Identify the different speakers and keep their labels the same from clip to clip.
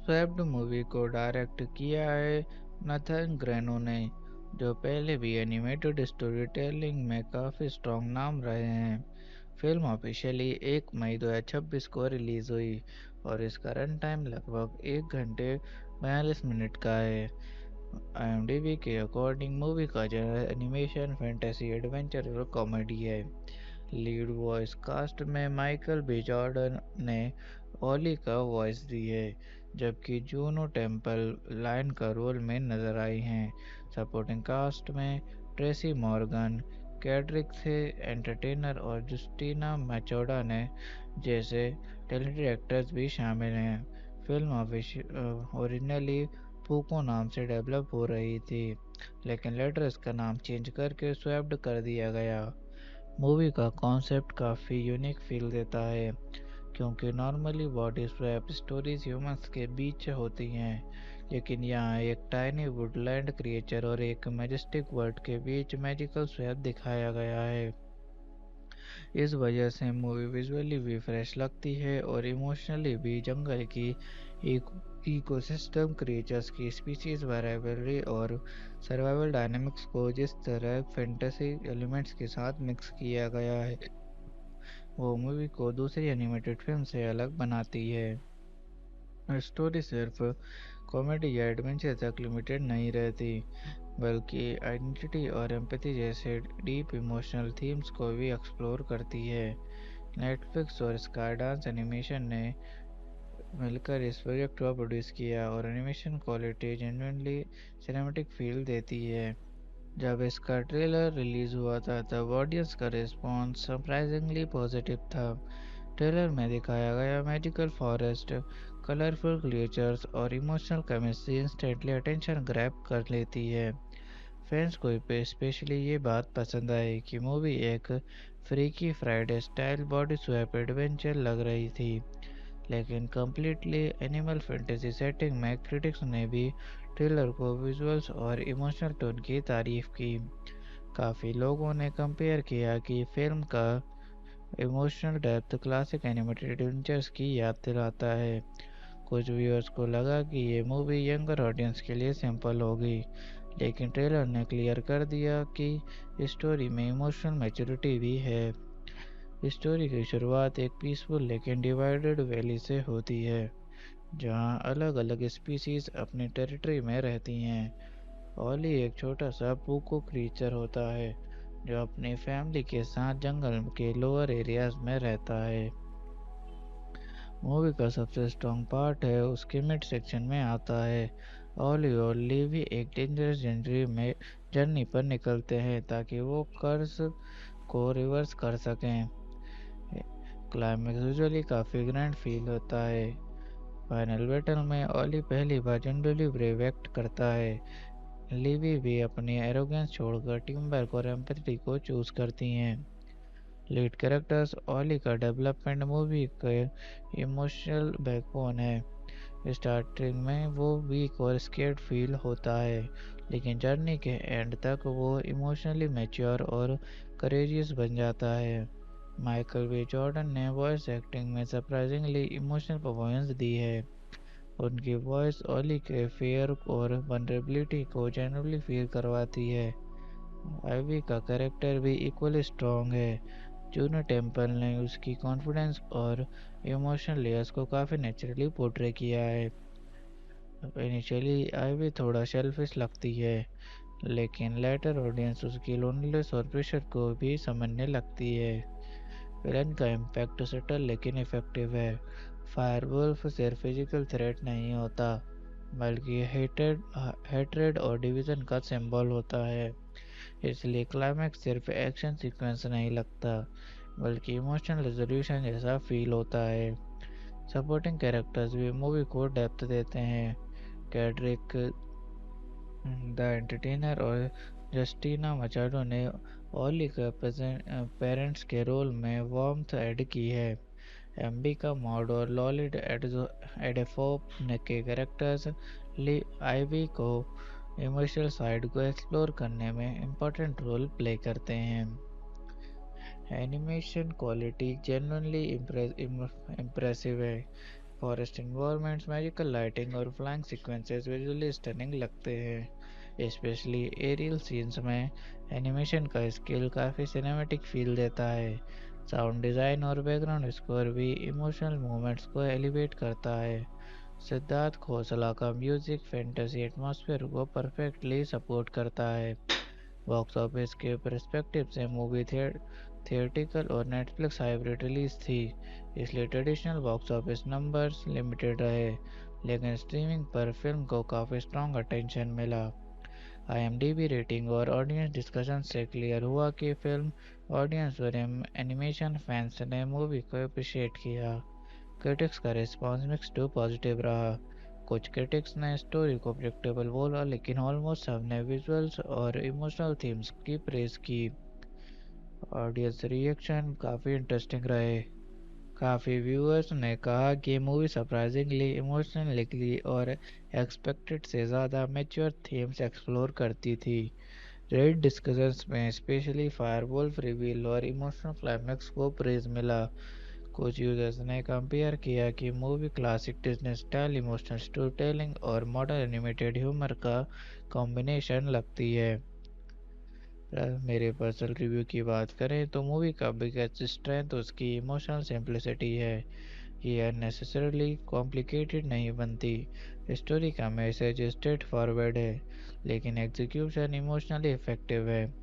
Speaker 1: Swept movie को direct किया है नथन ग्रेनो ने, जो पहले भी एनिमेटेड स्टोरी टेलिंग में काफ़ी स्ट्रॉन्ग नाम रहे हैं। फिल्म ऑफिशियली 1 मई 2026 को रिलीज हुई और इसका रन टाइम लगभग 1 घंटे 42 मिनट का है। IMDb के अकॉर्डिंग मूवी का जनर एनिमेशन, फैंटेसी, एडवेंचर और कॉमेडी है। लीड वॉइस कास्ट में माइकल बी जॉर्डन ने ओली का वॉइस दी है, जबकि जूनो टेम्पल लाइन का रोल में नजर आई हैं। सपोर्टिंग कास्ट में ट्रेसी मॉर्गन, कैड्रिक थे एंटरटेनर और जुस्टीना मैचोडा ने जैसे टैलेंटेड एक्टर्स भी शामिल हैं। फिल्म ओरिजिनली पूको नाम से डेवलप हो रही थी, लेकिन लेटर इसका नाम चेंज करके स्वेप्ड कर दिया गया। मूवी का कॉन्सेप्ट काफ़ी यूनिक फील देता है, क्योंकि normally body swap stories humans के बीच होती हैं, लेकिन यहाँ एक टाइनी वुडलैंड क्रिएचर और एक मैजेस्टिक वर्ल्ड के बीच मैजिकल स्वैप दिखाया गया है। इस वजह से मूवी विजुअली भी फ्रेश लगती है और इमोशनली भी। जंगल की एक इकोसिस्टम, क्रिएचर्स की स्पीशीज वेरिएबलरी और सर्वाइवल डायनामिक्स को जिस तरह फैंटेसी एलिमेंट्स के साथ मिक्स किया गया है, वो मूवी को दूसरी एनिमेटेड फिल्म से अलग बनाती है। स्टोरी सिर्फ कॉमेडी या एडवेंचर तक लिमिटेड नहीं रहती, बल्कि आइडेंटिटी और एम्पैथी जैसे डीप इमोशनल थीम्स को भी एक्सप्लोर करती है। नेटफ्लिक्स और स्काई डांस एनिमेशन ने मिलकर इस प्रोजेक्ट को प्रोड्यूस किया और animation quality genuinely cinematic feel देती है। जब इसका ट्रेलर रिलीज हुआ था तब ऑडियंस का रिस्पॉन्स सरप्राइजिंगली पॉजिटिव था। ट्रेलर में दिखाया गया मैजिकल फॉरेस्ट, कलरफुल क्रिएचर्स और emotional chemistry instantly attention grab कर लेती है। फैंस को स्पेशली ये बात पसंद आई कि मूवी एक freaky Friday style body swap adventure लग रही थी, लेकिन कम्प्लीटली एनिमल फैंटेसी सेटिंग में। क्रिटिक्स ने भी ट्रेलर को विजुअल्स और इमोशनल टोन की तारीफ की। काफ़ी लोगों ने कंपेयर किया कि फिल्म का emotional depth classic animated adventures की याद दिलाता है। कुछ व्यूअर्स को लगा कि ये मूवी यंगर ऑडियंस के लिए सिंपल होगी, लेकिन ट्रेलर ने क्लियर कर दिया कि स्टोरी में इमोशनल मैच्योरिटी भी है। स्टोरी की शुरुआत एक पीसफुल लेकिन डिवाइडेड वैली से होती है, जहां अलग अलग स्पीसीज अपनी टेरिटरी में रहती हैं। ओली एक छोटा सा पूको क्रीचर होता है, जो अपनी फैमिली के साथ जंगल के लोअर एरियाज में रहता है। मूवी का सबसे स्ट्रॉन्ग पार्ट है उसके मिड सेक्शन में आता है। ओली और लीवी एक डेंजरस जर्नी पर निकलते हैं ताकि वो कर्ज को रिवर्स कर सकें। क्लाइमेक्स यूजुअली काफ़ी ग्रैंड फील होता है। फाइनल बैटल में ओली पहली बार जनरली ब्रेव एक्ट करता है। लिवी भी अपनी एरोगेंस छोड़कर टीम वर्क और एम्पैथी को चूज करती हैं। लीड कैरेक्टर्स ओली का डेवलपमेंट मूवी के इमोशनल बैकबोन है। स्टार्टिंग में वो वीक और स्केर्ड फील होता है, लेकिन जर्नी के एंड तक वो इमोशनली मैच्योर और करेजियस बन जाता है। माइकल बी जॉर्डन ने वॉइस एक्टिंग में सरप्राइजिंगली इमोशनल परफॉर्मेंस दी है। उनकी वॉइस ओली के फियर और वनरेबिलिटी को जेन्युइनली फील करवाती है। आइवी का कैरेक्टर भी इक्वली स्ट्रॉन्ग है। जूनो टेम्पल ने उसकी कॉन्फिडेंस और इमोशनल लेयर्स को काफ़ी नेचुरली पोर्ट्रे किया है। इनिशियली आइवी थोड़ा सेल्फिश लगती है, लेकिन लेटर ऑडियंस उसकी लोनलीनेस और प्रेशर को भी समझने लगती है। विलन का इम्पैक्ट सटल लेकिन इफेक्टिव है। फायरवुल्फ सिर्फ फिजिकल थ्रेट नहीं होता, बल्कि हेट्रेड और डिवीजन का सिंबल होता है। इसलिए क्लाइमैक्स सिर्फ एक्शन सीक्वेंस नहीं लगता, बल्कि इमोशनल रेजोल्यूशन जैसा फील होता है। सपोर्टिंग कैरेक्टर्स भी मूवी को डेप्थ देते हैं। कैड्रिक द एंटरटेनर और जस्टिना मचाडो ने ओली के पेरेंट्स के रोल में वार्मथ ऐड की है। एमबी का मॉड और लॉलिड एडेफोप के कैरेक्टर्स आईवी को इमोशनल साइड को एक्सप्लोर करने में इम्पोर्टेंट रोल प्ले करते हैं। एनिमेशन क्वालिटी जेन्युइनली इम्प्रेसिव है। फॉरेस्ट इन्वायरमेंट्स, मैजिकल लाइटिंग और फ्लाइंग सीक्वेंसेस विजुअली स्टनिंग लगते हैं। स्पेशली एरियल सीन्स में एनिमेशन का स्किल काफ़ी सिनेमैटिक फील देता है। साउंड डिज़ाइन और बैकग्राउंड स्कोर भी इमोशनल मोमेंट्स को एलिवेट करता है। सिद्धार्थ खोसला का म्यूजिक फैंटेसी एटमॉस्फेयर को परफेक्टली सपोर्ट करता है। बॉक्स ऑफिस के पर्सपेक्टिव से मूवी थिएट्रिकल और नेटफ्लिक्स हाइब्रिड रिलीज थी, इसलिए traditional box office numbers limited रहे, लेकिन स्ट्रीमिंग पर फिल्म को काफ़ी स्ट्रॉन्ग अटेंशन मिला। आईएमडीबी रेटिंग और ऑडियंस डिस्कशन से क्लियर हुआ कि फिल्म ऑडियंस और एनिमेशन फैंस ने मूवी को अप्रिशिएट किया। क्रिटिक्स का रिस्पांस मिक्स टू पॉजिटिव रहा। कुछ क्रिटिक्स ने स्टोरी को प्रेडिक्टेबल बोला, लेकिन ऑलमोस्ट सबने विजुअल्स और इमोशनल थीम्स की प्रेज की। ऑडियंस रिएक्शन काफ़ी इंटरेस्टिंग रहे। काफ़ी व्यूअर्स ने कहा कि मूवी सरप्राइजिंगली इमोशनली और एक्सपेक्टेड से ज़्यादा मैच्योर थीम्स एक्सप्लोर करती थी। रेड डिस्कशंस में स्पेशली फायरवोल्फ रिवील और इमोशनल क्लाइमैक्स को प्रेज मिला। कुछ यूजर्स ने कंपेयर किया कि movie classic Disney style emotional story telling और मॉडर्न एनिमेटेड ह्यूमर का कॉम्बिनेशन लगती है। मेरे पर्सनल रिव्यू की बात करें तो मूवी का बिगेस्ट स्ट्रेंथ उसकी इमोशनल सिंप्लिसिटी है। ये अननेसेसरली कॉम्प्लिकेटेड नहीं बनती। स्टोरी का मैसेज स्ट्रेट फॉरवर्ड है, लेकिन एग्जीक्यूशन इमोशनली इफेक्टिव है।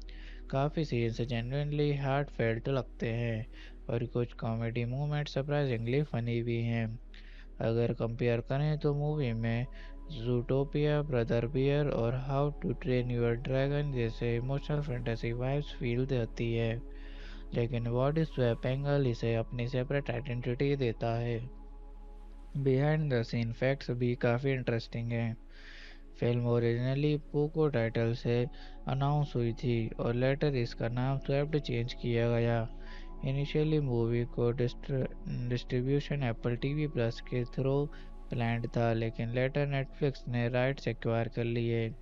Speaker 1: काफ़ी सीन्स जेन्युइनली हार्ट फेल्ट लगते हैं और कुछ कॉमेडी मूवमेंट सरप्राइजिंगली फनी भी हैं। अगर कंपेयर करें तो मूवी में ज़ूटोपिया, ब्रदर बियर और how to train your dragon जैसे इमोशनल फैंटेसी वाइब्स फील देती है, लेकिन बॉडी स्वैप एंगल इसे अपनी सेपरेट आइडेंटिटी देता है। बिहाइंड द सीन फैक्ट्स भी काफ़ी इंटरेस्टिंग हैं। फिल्म ओरिजिनली पोको टाइटल से अनाउंस हुई थी और लेटर इसका नाम स्वैप्ड चेंज किया गया। इनिशियली मूवी को डिस्ट्रीब्यूशन एप्पल टीवी प्लस के थ्रू प्लान्ड था, लेकिन लेटर नेटफ्लिक्स ने राइट्स एक्वायर कर लिए।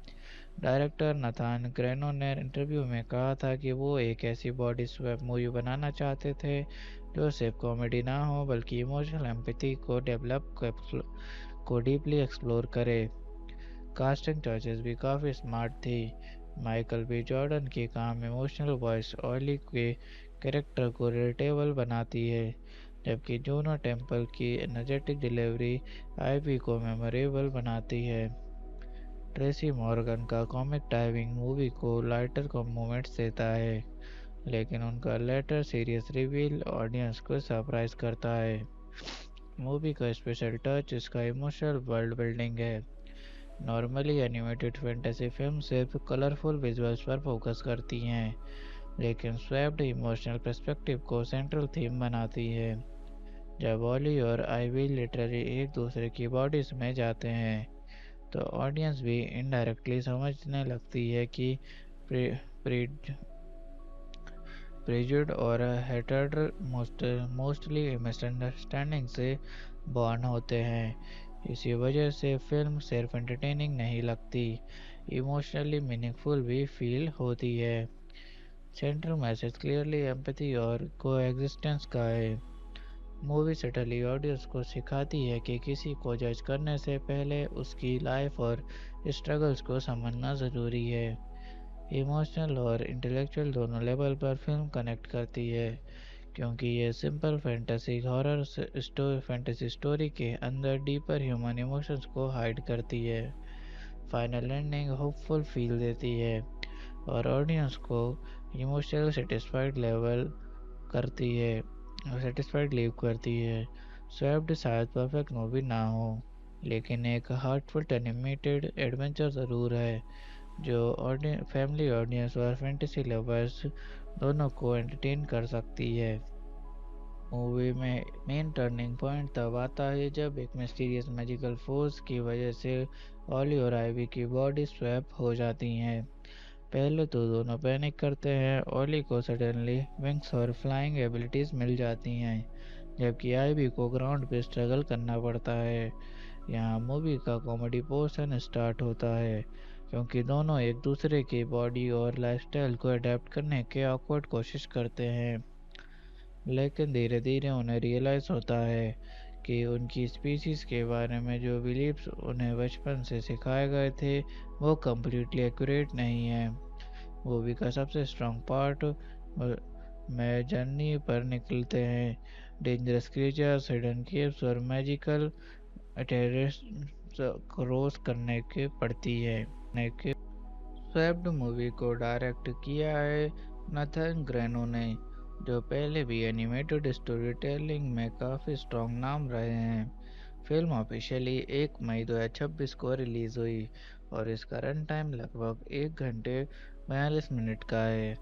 Speaker 1: डायरेक्टर नथान ग्रेनो ने इंटरव्यू में कहा था कि वो एक ऐसी बॉडी स्वैप मूवी बनाना चाहते थे जो सिर्फ कॉमेडी ना हो बल्कि इमोशनल एम्पैथी को डीपली एक्सप्लोर करे। कास्टिंग चॉइसेस भी काफ़ी स्मार्ट थी। माइकल बी जॉर्डन की काम इमोशनल वॉइस ऑली के कैरेक्टर को रिलेटेबल बनाती है, जबकि जूनो टेम्पल की एनर्जेटिक डिलीवरी आईवी को मेमोरेबल बनाती है। ट्रेसी मॉर्गन का कॉमिक टाइमिंग मूवी को लाइटर मोमेंट्स देता है, लेकिन उनका लेटर सीरियस रिवील ऑडियंस को सरप्राइज करता है। मूवी का स्पेशल टच इसका इमोशनल वर्ल्ड बिल्डिंग है। नॉर्मली एनिमेटेड फैंटेसी फिल्म सिर्फ कलरफुल विजुअल्स पर फोकस करती हैं, लेकिन स्वैप्ड इमोशनल पर्सपेक्टिव को सेंट्रल थीम बनाती है। जब ऑली और आईवी लिटरली एक दूसरे की बॉडीज में जाते हैं, तो ऑडियंस भी इनडायरेक्टली समझने लगती है कि प्रेजुड और हेटर्ड मोस्टली मिसअंडरस्टैंडिंग से बॉर्न होते हैं। इसी वजह से फिल्म सिर्फ एंटरटेनिंग नहीं लगती, इमोशनली मीनिंगफुल भी फील होती है। सेंट्रल मैसेज क्लियरली एम्पैथी और कोएग्जिस्टेंस का है। मूवी सटली ऑडियंस को सिखाती है कि किसी को जज करने से पहले उसकी लाइफ और स्ट्रगल्स को समझना ज़रूरी है। इमोशनल और इंटेलेक्चुअल दोनों लेवल पर फिल्म कनेक्ट करती है, क्योंकि ये simple fantasy horror fantasy story के अंदर डीपर ह्यूमन इमोशंस को हाइड करती है। फाइनल एंडिंग होपफुल फील देती है और ऑडियंस को इमोशनल सेटिस्फाइड लीव करती है। स्वैप्ड शायद परफेक्ट मूवी ना हो, लेकिन एक हार्टफुल एनिमेटेड एडवेंचर ज़रूर है जो फैमिली ऑडियंस और फैंटेसी लवर्स दोनों को एंटरटेन कर सकती है। मूवी में मेन टर्निंग पॉइंट तब आता है जब एक मिस्टीरियस मैजिकल फोर्स की वजह से ऑली और आइवी की बॉडी स्वैप हो जाती हैं। पहले तो दोनों पैनिक करते हैं। ऑली को सडनली विंग्स और फ्लाइंग एबिलिटीज मिल जाती हैं, जबकि आइवी को ग्राउंड पे स्ट्रगल करना पड़ता है। यहाँ मूवी का कॉमेडी पोर्शन स्टार्ट होता है, क्योंकि दोनों एक दूसरे की बॉडी और लाइफस्टाइल को अडेप्ट करने के ऑकवर्ड कोशिश करते हैं, लेकिन धीरे धीरे उन्हें रियलाइज़ होता है कि उनकी स्पीशीज़ के बारे में जो बिलीव्स उन्हें बचपन से सिखाए गए थे वो कम्प्लीटली एक्यूरेट नहीं है। मूवी का सबसे स्ट्रॉन्ग पार्ट में जर्नी पर निकलते हैं, डेंजरस क्रिएचर्स, हिडन केव्स और मैजिकल टेरेस क्रॉस करने के पड़ती है। स्वेप्ड मूवी को डायरेक्ट किया है नथन ग्रेनो ने, जो पहले भी एनिमेटेड स्टोरी टेलिंग में काफ़ी स्ट्रॉन्ग नाम रहे हैं। फिल्म ऑफिशियली 1 मई 2026 को रिलीज़ हुई और इसका रन टाइम लगभग 1 घंटे 42 मिनट का है।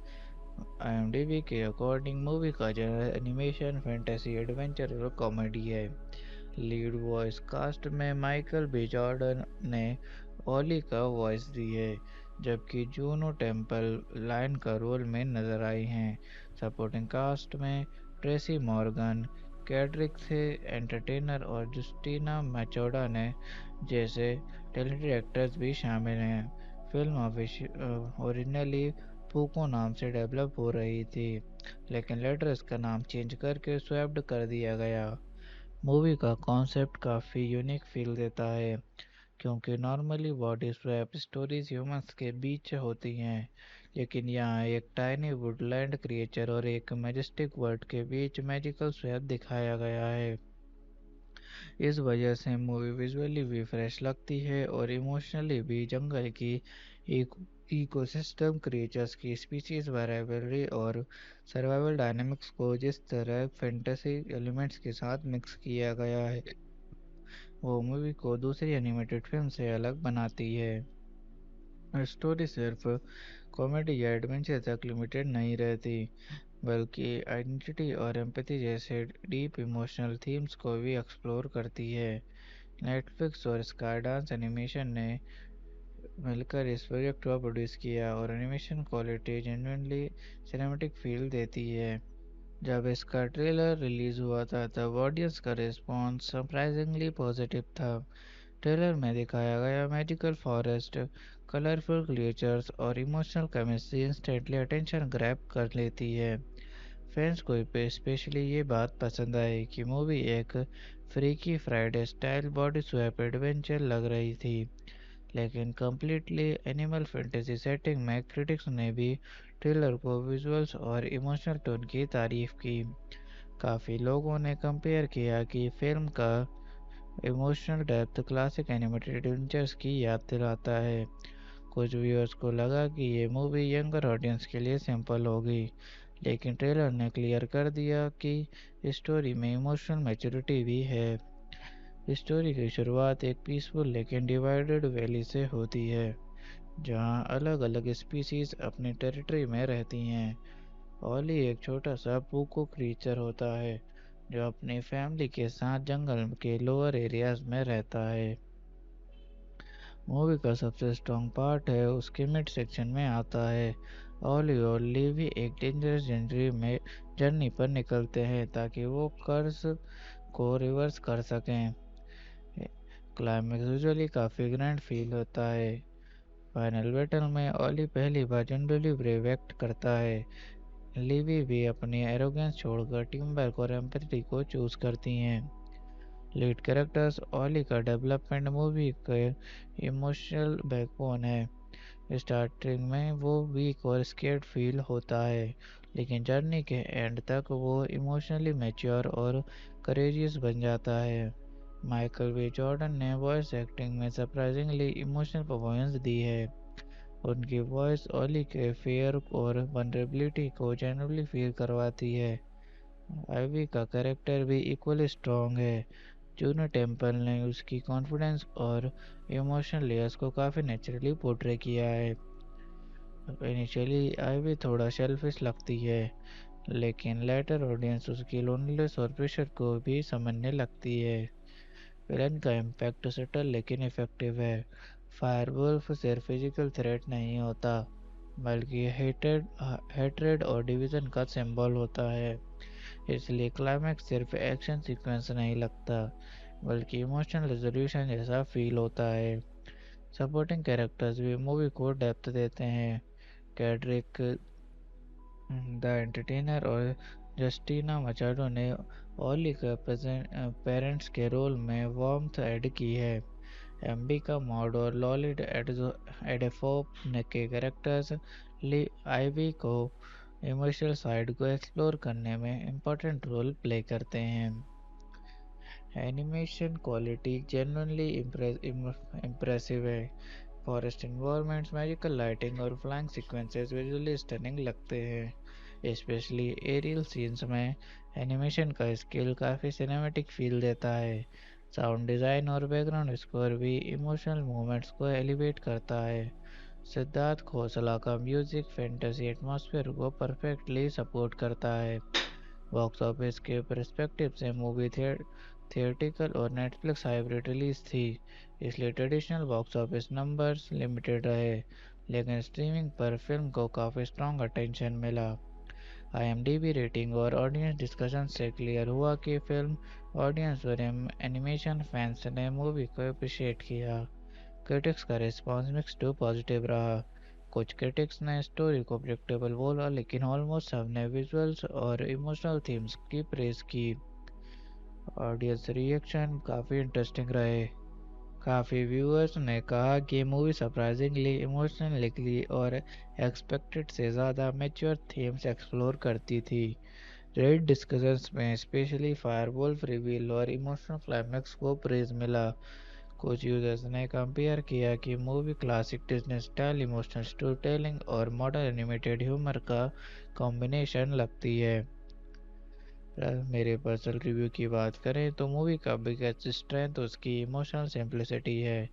Speaker 1: IMDb के अकॉर्डिंग मूवी का जनर एनिमेशन, फैंटेसी, एडवेंचर और कॉमेडी है। लीड वॉइस कास्ट में माइकल बी जॉर्डन ने ओली का वॉइस दी है, जबकि जूनो टेम्पल लाइन का रोल में नजर आई हैं। सपोर्टिंग कास्ट में ट्रेसी मॉर्गन, कैड्रिक थे एंटरटेनर और जस्टिना मैचोडा ने जैसे टैलेंटेड एक्टर्स भी शामिल हैं। फिल्म ओरिजिनली फूको नाम से डेवलप हो रही थी, लेकिन लेटर इसका नाम चेंज करके स्वेप्ड कर दिया गया। मूवी का कॉन्सेप्ट काफ़ी यूनिक फील देता है, क्योंकि normally body swap stories humans के बीच होती हैं, लेकिन यहाँ एक टाइनी वुडलैंड क्रिएचर और एक मैजेस्टिक वर्ल्ड के बीच मैजिकल स्वैप दिखाया गया है। इस वजह से मूवी विजुअली भी फ्रेश लगती है और इमोशनली भी। जंगल की एक इकोसिस्टम, क्रिएचर्स की स्पीशीज वेरिएबिलिटी और सर्वाइवल डायनामिक्स को जिस तरह फैंटेसी एलिमेंट्स के साथ मिक्स किया गया है, वो मूवी को दूसरी एनिमेटेड फिल्म से अलग बनाती है। स्टोरी सिर्फ कॉमेडी या एडवेंचर तक लिमिटेड नहीं रहती, बल्कि आइडेंटिटी और एम्पैथी जैसे डीप इमोशनल थीम्स को भी एक्सप्लोर करती है। नेटफ्लिक्स और स्काईडांस एनिमेशन ने मिलकर इस प्रोजेक्ट को प्रोड्यूस किया और animation quality genuinely cinematic feel देती है। जब इसका ट्रेलर रिलीज हुआ था तब ऑडियंस का रिस्पॉन्स सरप्राइजिंगली पॉजिटिव था। ट्रेलर में दिखाया गया मैजिकल फॉरेस्ट, कलरफुल क्रिएचर्स और emotional chemistry instantly attention grab कर लेती है। फैंस को स्पेशली ये बात पसंद आई कि मूवी एक freaky Friday style body swap adventure लग रही थी, लेकिन कम्प्लीटली एनिमल फैंटेसी सेटिंग में। क्रिटिक्स ने भी ट्रेलर को विजुअल्स और इमोशनल टोन की तारीफ की। काफ़ी लोगों ने कंपेयर किया कि फिल्म का emotional depth classic animated adventures की याद दिलाता है। कुछ व्यूअर्स को लगा कि ये मूवी यंगर ऑडियंस के लिए सिंपल होगी, लेकिन ट्रेलर ने क्लियर कर दिया कि स्टोरी में इमोशनल मैच्योरिटी भी है। स्टोरी की शुरुआत एक पीसफुल लेकिन डिवाइडेड वैली से होती है, जहां अलग अलग स्पीसीज अपनी टेरिटरी में रहती हैं। ओली एक छोटा सा पूको क्रीचर होता है जो अपनी फैमिली के साथ जंगल के लोअर एरियाज में रहता है। मूवी का सबसे स्ट्रॉन्ग पार्ट है उसके मिड सेक्शन में आता है। ओली और लिवी एक डेंजरस जर्नी पर निकलते हैं ताकि वो कर्ज को रिवर्स कर सकें। क्लाइमेक्स यूजुअली काफ़ी ग्रैंड फील होता है। फाइनल बैटल में ओली पहली बार जनरली ब्रेव एक्ट करता है। लिवी भी अपनी एरोगेंस छोड़कर टीम वर्क और एम्पैथी को चूज करती हैं। लीड कैरेक्टर्स ओली का डेवलपमेंट मूवी के इमोशनल बैकबोन है। स्टार्टिंग में वो वीक और स्केर्ड फील होता है, लेकिन जर्नी के एंड तक वो इमोशनली मैच्योर और करेजियस बन जाता है। माइकल बी जॉर्डन ने वॉइस एक्टिंग में सरप्राइजिंगली इमोशनल परफॉर्मेंस दी है। उनकी वॉइस ओली के फियर और वनरेबिलिटी को जेन्युइनली फील करवाती है। आइवी का कैरेक्टर भी इक्वली स्ट्रॉन्ग है। जूनो टेम्पल ने उसकी कॉन्फिडेंस और इमोशनल लेयर्स को काफ़ी नेचुरली पोर्ट्रे किया है। इनिशियली आइवी थोड़ा सेल्फिश लगती है, लेकिन लेटर ऑडियंस उसकी लोनलीनेस और प्रेशर को भी समझने लगती है। विलन का इम्पैक्ट सटल लेकिन इफेक्टिव है। फायरवुल्फ सिर्फ फिजिकल थ्रेट नहीं होता, बल्कि हेट्रेड और डिवीजन का सिंबल होता है। इसलिए क्लाइमैक्स सिर्फ एक्शन सीक्वेंस नहीं लगता, बल्कि इमोशनल रेजोल्यूशन जैसा फील होता है। सपोर्टिंग कैरेक्टर्स भी मूवी को डेप्थ देते हैं। कैड्रिक द एंटरटेनर और जस्टिना मचाडो ने ओली के पेरेंट्स के रोल में वार्मथ ऐड की है। एमबी का मॉड और लॉलिड एडेफोप के कैरेक्टर्स आईवी को इमोशनल साइड को एक्सप्लोर करने में इम्पोर्टेंट रोल प्ले करते हैं। एनिमेशन क्वालिटी जेन्युइनली इम्प्रेसिव है। फॉरेस्ट इन्वायरमेंट्स, मैजिकल लाइटिंग और फ्लाइंग सीक्वेंसेस विजुअली स्टनिंग लगते हैं। स्पेशली एरियल सीन्स में एनिमेशन का स्किल काफ़ी सिनेमैटिक फील देता है। साउंड डिज़ाइन और बैकग्राउंड स्कोर भी इमोशनल मोमेंट्स को एलिवेट करता है। सिद्धार्थ खोसला का म्यूजिक फैंटेसी एटमॉस्फेयर को परफेक्टली सपोर्ट करता है। बॉक्स ऑफिस के पर्सपेक्टिव से मूवी थिएट्रिकल और नेटफ्लिक्स हाइब्रिड रिलीज थी, इसलिए traditional box office numbers limited रहे, लेकिन स्ट्रीमिंग पर फिल्म को काफ़ी स्ट्रॉन्ग अटेंशन मिला। आईएमडीबी रेटिंग और ऑडियंस डिस्कशन से क्लियर हुआ कि फिल्म ऑडियंस और एनिमेशन फैंस ने मूवी को अप्रिशिएट किया। क्रिटिक्स का रिस्पांस मिक्स टू पॉजिटिव रहा। कुछ क्रिटिक्स ने स्टोरी को प्रेडिक्टेबल बोला, लेकिन ऑलमोस्ट सबने विजुअल्स और इमोशनल थीम्स की प्रेज की। ऑडियंस रिएक्शन काफ़ी इंटरेस्टिंग रहे। काफ़ी व्यूअर्स ने कहा कि मूवी सरप्राइजिंगली इमोशनली और एक्सपेक्टेड से ज़्यादा मैच्योर थीम्स एक्सप्लोर करती थी। रेड डिस्कशंस में स्पेशली फायरवोल्फ रिवील और इमोशनल क्लाइमैक्स को प्रेज मिला। कुछ यूजर्स ने कंपेयर किया कि movie classic Disney style emotional story telling और मॉडर्न एनिमेटेड ह्यूमर का कॉम्बिनेशन लगती है। मेरे पर्सनल रिव्यू की बात करें तो मूवी का बिगेस्ट स्ट्रेंथ उसकी इमोशनल सिंप्लिसिटी है।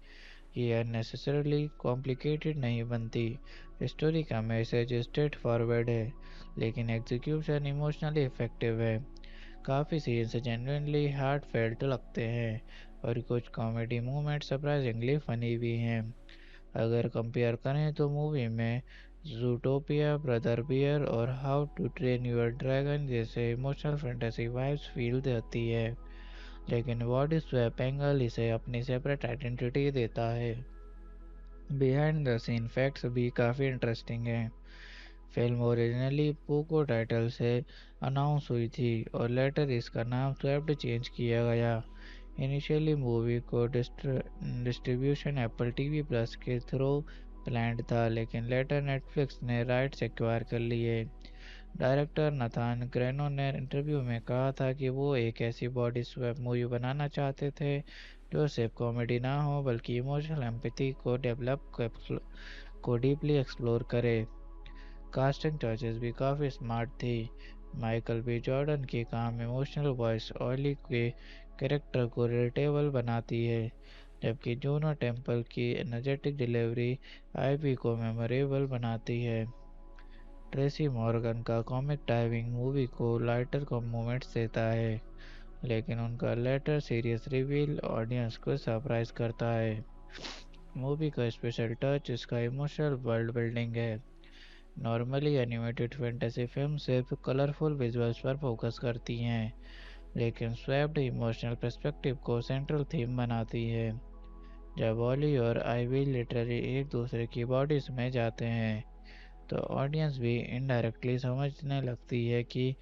Speaker 1: ये अननेसेसरली कॉम्प्लिकेटेड नहीं बनती। स्टोरी का मैसेज स्ट्रेट फॉरवर्ड है, लेकिन एग्जीक्यूशन इमोशनली इफेक्टिव है। काफ़ी सीन्स जेन्युइनली हार्ट फेल्ट लगते हैं और कुछ कॉमेडी मूवमेंट सरप्राइजिंगली फनी भी हैं। अगर कंपेयर करें तो मूवी में ज़ूटोपिया, ब्रदर बियर और how to train your dragon जैसे इमोशनल फैंटेसी वाइब्स फील देती है, लेकिन बॉडी स्वैप एंगल इसे अपनी सेपरेट आइडेंटिटी देता है। बिहाइंड द सीन फैक्ट्स भी काफ़ी इंटरेस्टिंग हैं। फिल्म ओरिजिनली पोको टाइटल से अनाउंस हुई थी और लेटर इसका नाम स्वैप्ड चेंज किया गया। इनिशियली मूवी को डिस्ट्रीब्यूशन एप्पल टीवी प्लस के थ्रू प्लान्ड था, लेकिन लेटर नेटफ्लिक्स ने राइट्स एक्वायर कर लिए। डायरेक्टर नथान ग्रेनो ने इंटरव्यू में कहा था कि वो एक ऐसी बॉडी स्वैप मूवी बनाना चाहते थे जो सिर्फ कॉमेडी ना हो बल्कि इमोशनल एम्पैथी को डीपली एक्सप्लोर करे। कास्टिंग चॉइसेस भी काफ़ी स्मार्ट थी। माइकल बी जॉर्डन की काम इमोशनल वॉइस ऑली के कैरेक्टर को रिलेटेबल बनाती है, जबकि जूनो टेम्पल की एनर्जेटिक डिलीवरी आईवी को मेमोरेबल बनाती है। ट्रेसी मॉर्गन का कॉमिक टाइमिंग मूवी को लाइटर मोमेंट्स देता है, लेकिन उनका लेटर सीरियस रिवील ऑडियंस को सरप्राइज करता है। मूवी का स्पेशल टच इसका इमोशनल वर्ल्ड बिल्डिंग है। नॉर्मली एनिमेटेड फैंटेसी फिल्म सिर्फ कलरफुल विजुअल्स पर फोकस करती हैं, लेकिन स्वैप्ड इमोशनल पर्सपेक्टिव को सेंट्रल थीम बनाती है। जब ऑली और आईवी लिटरली एक दूसरे की बॉडीज में जाते हैं, तो ऑडियंस भी इनडायरेक्टली समझने लगती है कि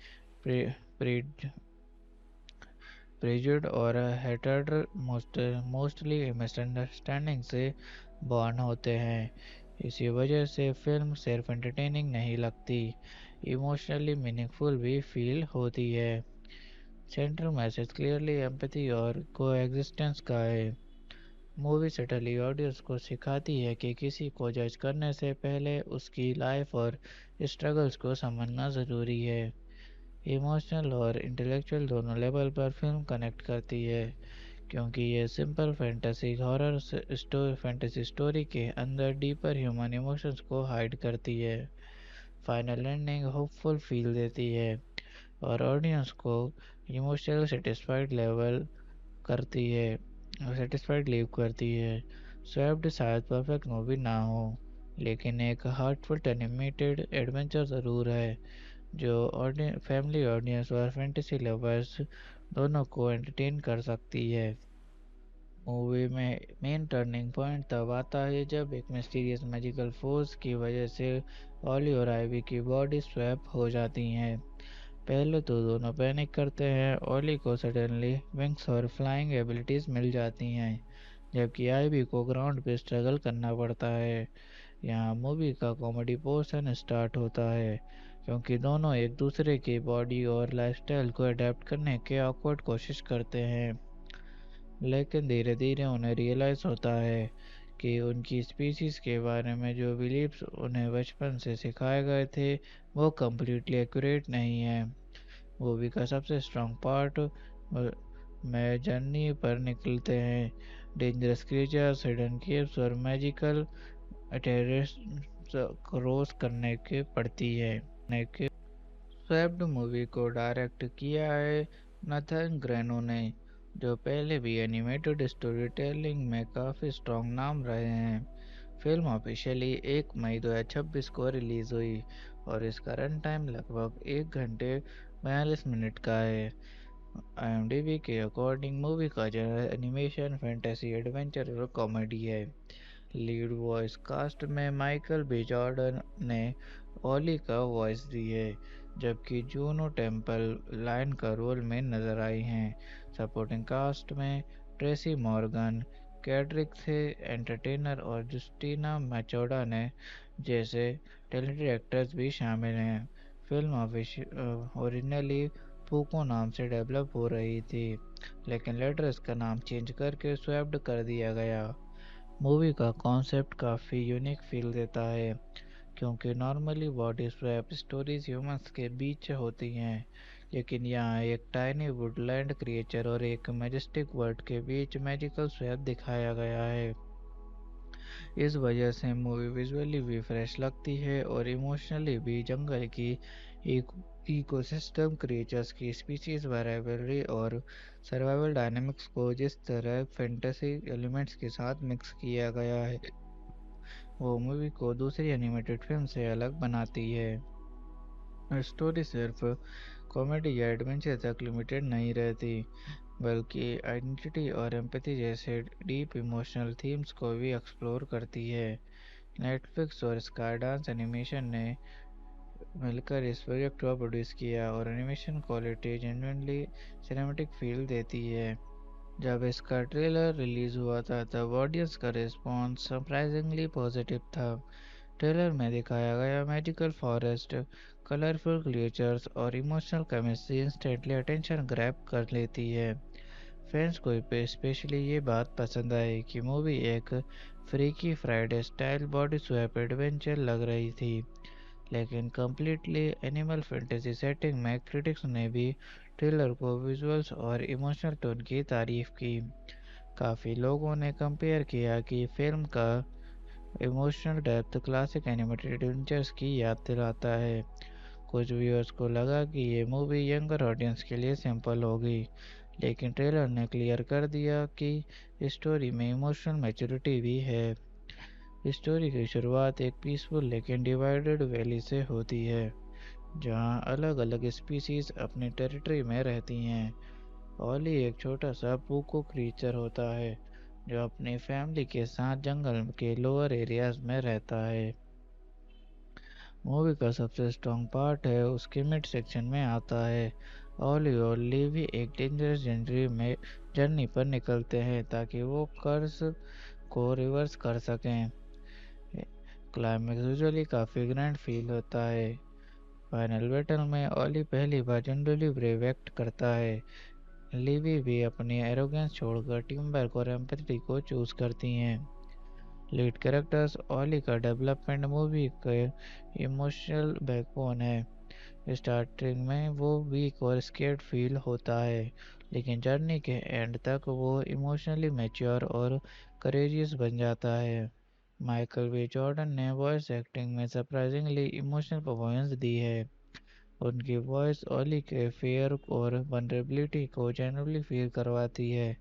Speaker 1: प्रेजुड और हेटर्ड मोस्टली मिसअंडरस्टैंडिंग से बॉर्न होते हैं। इसी वजह से फिल्म सिर्फ एंटरटेनिंग नहीं लगती, इमोशनली मीनिंगफुल भी फील होती है। सेंट्रल मैसेज क्लियरली एम्पैथी और कोएग्जिस्टेंस का है। मूवी सटली ऑडियंस को सिखाती है कि किसी को जज करने से पहले उसकी लाइफ और स्ट्रगल्स को समझना ज़रूरी है। इमोशनल और इंटेलेक्चुअल दोनों लेवल पर फिल्म कनेक्ट करती है, क्योंकि ये सिंपल फैंटेसी स्टोरी के अंदर डीपर ह्यूमन इमोशंस को हाइड करती है। फाइनल एंडिंग होपफुल फील देती है और ऑडियंस को इमोशनल सेटिस्फाइड लीव करती है। स्वेप्ड शायद परफेक्ट मूवी ना हो, लेकिन एक हार्टफुल एनिमेटेड एडवेंचर ज़रूर है जो फैमिली ऑडियंस और फैंटेसी लवर्स दोनों को एंटरटेन कर सकती है। मूवी में मेन टर्निंग पॉइंट तब आता है जब एक मिस्टीरियस मैजिकल फोर्स की वजह से ऑली और आइवी की बॉडी स्वैप हो जाती हैं। पहले तो दोनों पैनिक करते हैं। ओली को सडनली विंग्स और फ्लाइंग एबिलिटीज मिल जाती हैं, जबकि आईवी को ग्राउंड पे स्ट्रगल करना पड़ता है। यहाँ मूवी का कॉमेडी पोर्शन स्टार्ट होता है, क्योंकि दोनों एक दूसरे की बॉडी और लाइफस्टाइल को अडेप्ट करने के ऑकवर्ड कोशिश करते हैं। लेकिन धीरे धीरे उन्हें रियलाइज़ होता है कि उनकी स्पीशीज़ के बारे में जो बिलीव्स उन्हें बचपन से सिखाए गए थे वो कम्प्लीटली एक्यूरेट नहीं है। मूवी का सबसे स्ट्रॉन्ग पार्ट में जर्नी पर निकलते हैं। डेंजरस क्रिएचर्स, हिडन केव्स और मैजिकल टेरेस क्रॉस करने के पड़ती है। स्वेप्ड मूवी को डायरेक्ट किया है नथन ग्रेनो ने, जो पहले भी एनिमेटेड स्टोरी टेलिंग में काफ़ी स्ट्रॉन्ग नाम रहे हैं। फिल्म ऑफिशियली 1 मई 2026 को रिलीज़ हुई और इसका रन टाइम लगभग 1 घंटे 42 मिनट का है। IMDb के अकॉर्डिंग मूवी का जनर एनिमेशन, फैंटेसी, एडवेंचर और कॉमेडी है। लीड वॉइस कास्ट में माइकल बी जॉर्डन ने ओली का वॉइस दी है, जबकि जूनो टेम्पल लाइन का रोल में नजर आई हैं। सपोर्टिंग कास्ट में ट्रेसी मॉर्गन, कैड्रिक थे एंटरटेनर और जस्टिना मैचोडा ने जैसे टैलेंटेड एक्टर्स भी शामिल हैं। फिल्म ओरिजिनली पूको नाम से डेवलप हो रही थी, लेकिन लेटर इसका नाम चेंज करके स्वेप्ड कर दिया गया। मूवी का कॉन्सेप्ट काफ़ी यूनिक फील देता है, क्योंकि normally body swap stories humans के बीच होती हैं, लेकिन यहाँ एक टाइनी वुडलैंड क्रिएचर और एक मैजेस्टिक वर्ल्ड के बीच मैजिकल स्वैप दिखाया गया है। इस वजह से मूवी विजुअली भी फ्रेश लगती है और इमोशनली भी। जंगल की एक इकोसिस्टम, क्रिएचर्स की स्पीशीज वेरिएबिलिटी और सर्वाइवल डायनामिक्स को जिस तरह फैंटेसी एलिमेंट्स के साथ मिक्स किया गया है, वो मूवी को दूसरी एनिमेटेड फिल्म से अलग बनाती है। स्टोरी सिर्फ कॉमेडी या एडवेंचर तक लिमिटेड नहीं रहती, बल्कि आइडेंटिटी और एम्पैथी जैसे डीप इमोशनल थीम्स को भी एक्सप्लोर करती है। नेटफ्लिक्स और स्काईडांस एनिमेशन ने मिलकर इस प्रोजेक्ट को प्रोड्यूस किया और animation quality genuinely cinematic feel देती है। जब इसका ट्रेलर रिलीज हुआ था तब ऑडियंस का रिस्पॉन्स सरप्राइजिंगली पॉजिटिव था। ट्रेलर में दिखाया गया मैजिकल फॉरेस्ट, कलरफुल क्रिएचर्स और emotional chemistry instantly attention grab कर लेती है। फैंस को स्पेशली ये बात पसंद आई कि मूवी एक freaky Friday style body swap adventure लग रही थी, लेकिन कम्प्लीटली एनिमल फैंटेसी सेटिंग में। क्रिटिक्स ने भी ट्रेलर को विजुअल्स और इमोशनल टोन की तारीफ की। काफ़ी लोगों ने कंपेयर किया कि फिल्म का emotional depth classic animated adventures की याद दिलाता है। कुछ व्यूअर्स को लगा कि ये मूवी यंगर ऑडियंस के लिए सिंपल होगी, लेकिन ट्रेलर ने क्लियर कर दिया कि स्टोरी में इमोशनल मैच्योरिटी भी है। स्टोरी की शुरुआत एक पीसफुल लेकिन डिवाइडेड वैली से होती है, जहां अलग अलग स्पीसीज अपनी टेरिटरी में रहती हैं। ओली एक छोटा सा पूको क्रीचर होता है जो अपनी फैमिली के साथ जंगल के लोअर एरियाज में रहता है। मूवी का सबसे स्ट्रॉन्ग पार्ट है उसके मिड सेक्शन में आता है। ओली और लीवी एक डेंजरस जर्नी पर निकलते हैं ताकि वो कर्ज को रिवर्स कर सकें। क्लाइमेक्स यूजुअली काफ़ी ग्रैंड फील होता है। फाइनल बैटल में ओली पहली बार जनरली ब्रेव एक्ट करता है। लिवी भी अपनी एरोगेंस छोड़कर टीम वर्क और एम्पैथी को चूज करती हैं। लीड कैरेक्टर्स ओली का डेवलपमेंट मूवी के इमोशनल बैकबोन है। स्टार्टिंग में वो वीक और स्केर्ड फील होता है, लेकिन जर्नी के एंड तक वो इमोशनली मैच्योर और करेजियस बन जाता है। माइकल बी जॉर्डन ने वॉइस एक्टिंग में सरप्राइजिंगली इमोशनल परफॉर्मेंस दी है। उनकी वॉइस ओली के फियर और वनरेबिलिटी को जेन्युइनली फील करवाती है।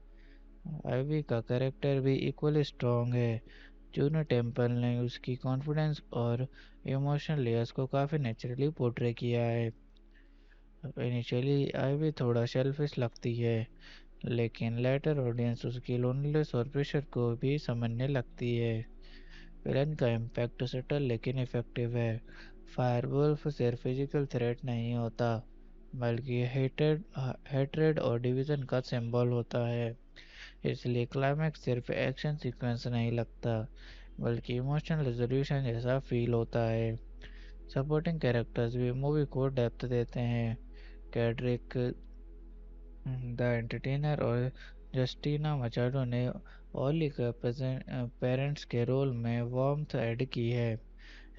Speaker 1: आइवी का कैरेक्टर भी इक्वली स्ट्रॉन्ग है। जूनो टेम्पल ने उसकी कॉन्फिडेंस और इमोशनल लेयर्स को काफ़ी नेचुरली पोर्ट्रे किया है। इनिशियली आइवी थोड़ा सेल्फिश लगती है, लेकिन लेटर ऑडियंस उसकी लोनलीनेस और प्रेशर को भी समझने लगती है। विलन का इम्पैक्ट सटल लेकिन इफेक्टिव है। फायरवुल्फ सिर्फ फिजिकल थ्रेट नहीं होता, बल्कि हेटेड हेट्रेड और डिवीज़न का सिंबल होता है। इसलिए क्लाइमैक्स सिर्फ एक्शन सीक्वेंस नहीं लगता, बल्कि इमोशनल रेजोल्यूशन जैसा फील होता है। सपोर्टिंग कैरेक्टर्स भी मूवी को डेप्थ देते हैं। कैड्रिक द एंटरटेनर और जस्टिना मचाडो ने ओली के पेरेंट्स के रोल में वार्मथ ऐड की है।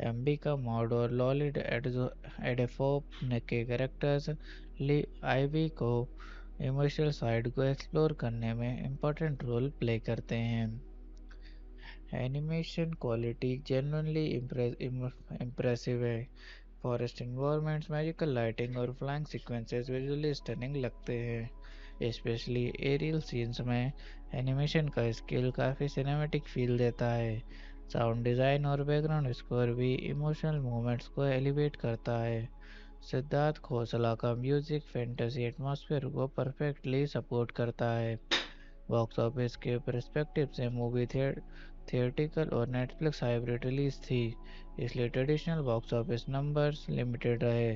Speaker 1: एम्बिका मॉड और लॉलिड एडेफोप के कैरेक्टर्स आईवी को इमोशनल साइड को एक्सप्लोर करने में इम्पोर्टेंट रोल प्ले करते हैं। एनिमेशन क्वालिटी जेन्युइनली इम्प्रेसिव है। फॉरेस्ट इन्वायरमेंट्स, मैजिकल लाइटिंग और फ्लाइंग सीक्वेंसेस विजुअली स्टनिंग लगते हैं। स्पेशली एरियल सीन्स में एनिमेशन का स्किल काफ़ी सिनेमैटिक फील देता है। साउंड डिज़ाइन और बैकग्राउंड स्कोर भी इमोशनल मोमेंट्स को एलिवेट करता है। सिद्धार्थ खोसला का म्यूजिक फैंटेसी एटमॉस्फेयर को परफेक्टली सपोर्ट करता है। बॉक्स ऑफिस के पर्सपेक्टिव से मूवी थिएट्रिकल और नेटफ्लिक्स हाइब्रिड रिलीज थी, इसलिए traditional box office numbers limited रहे,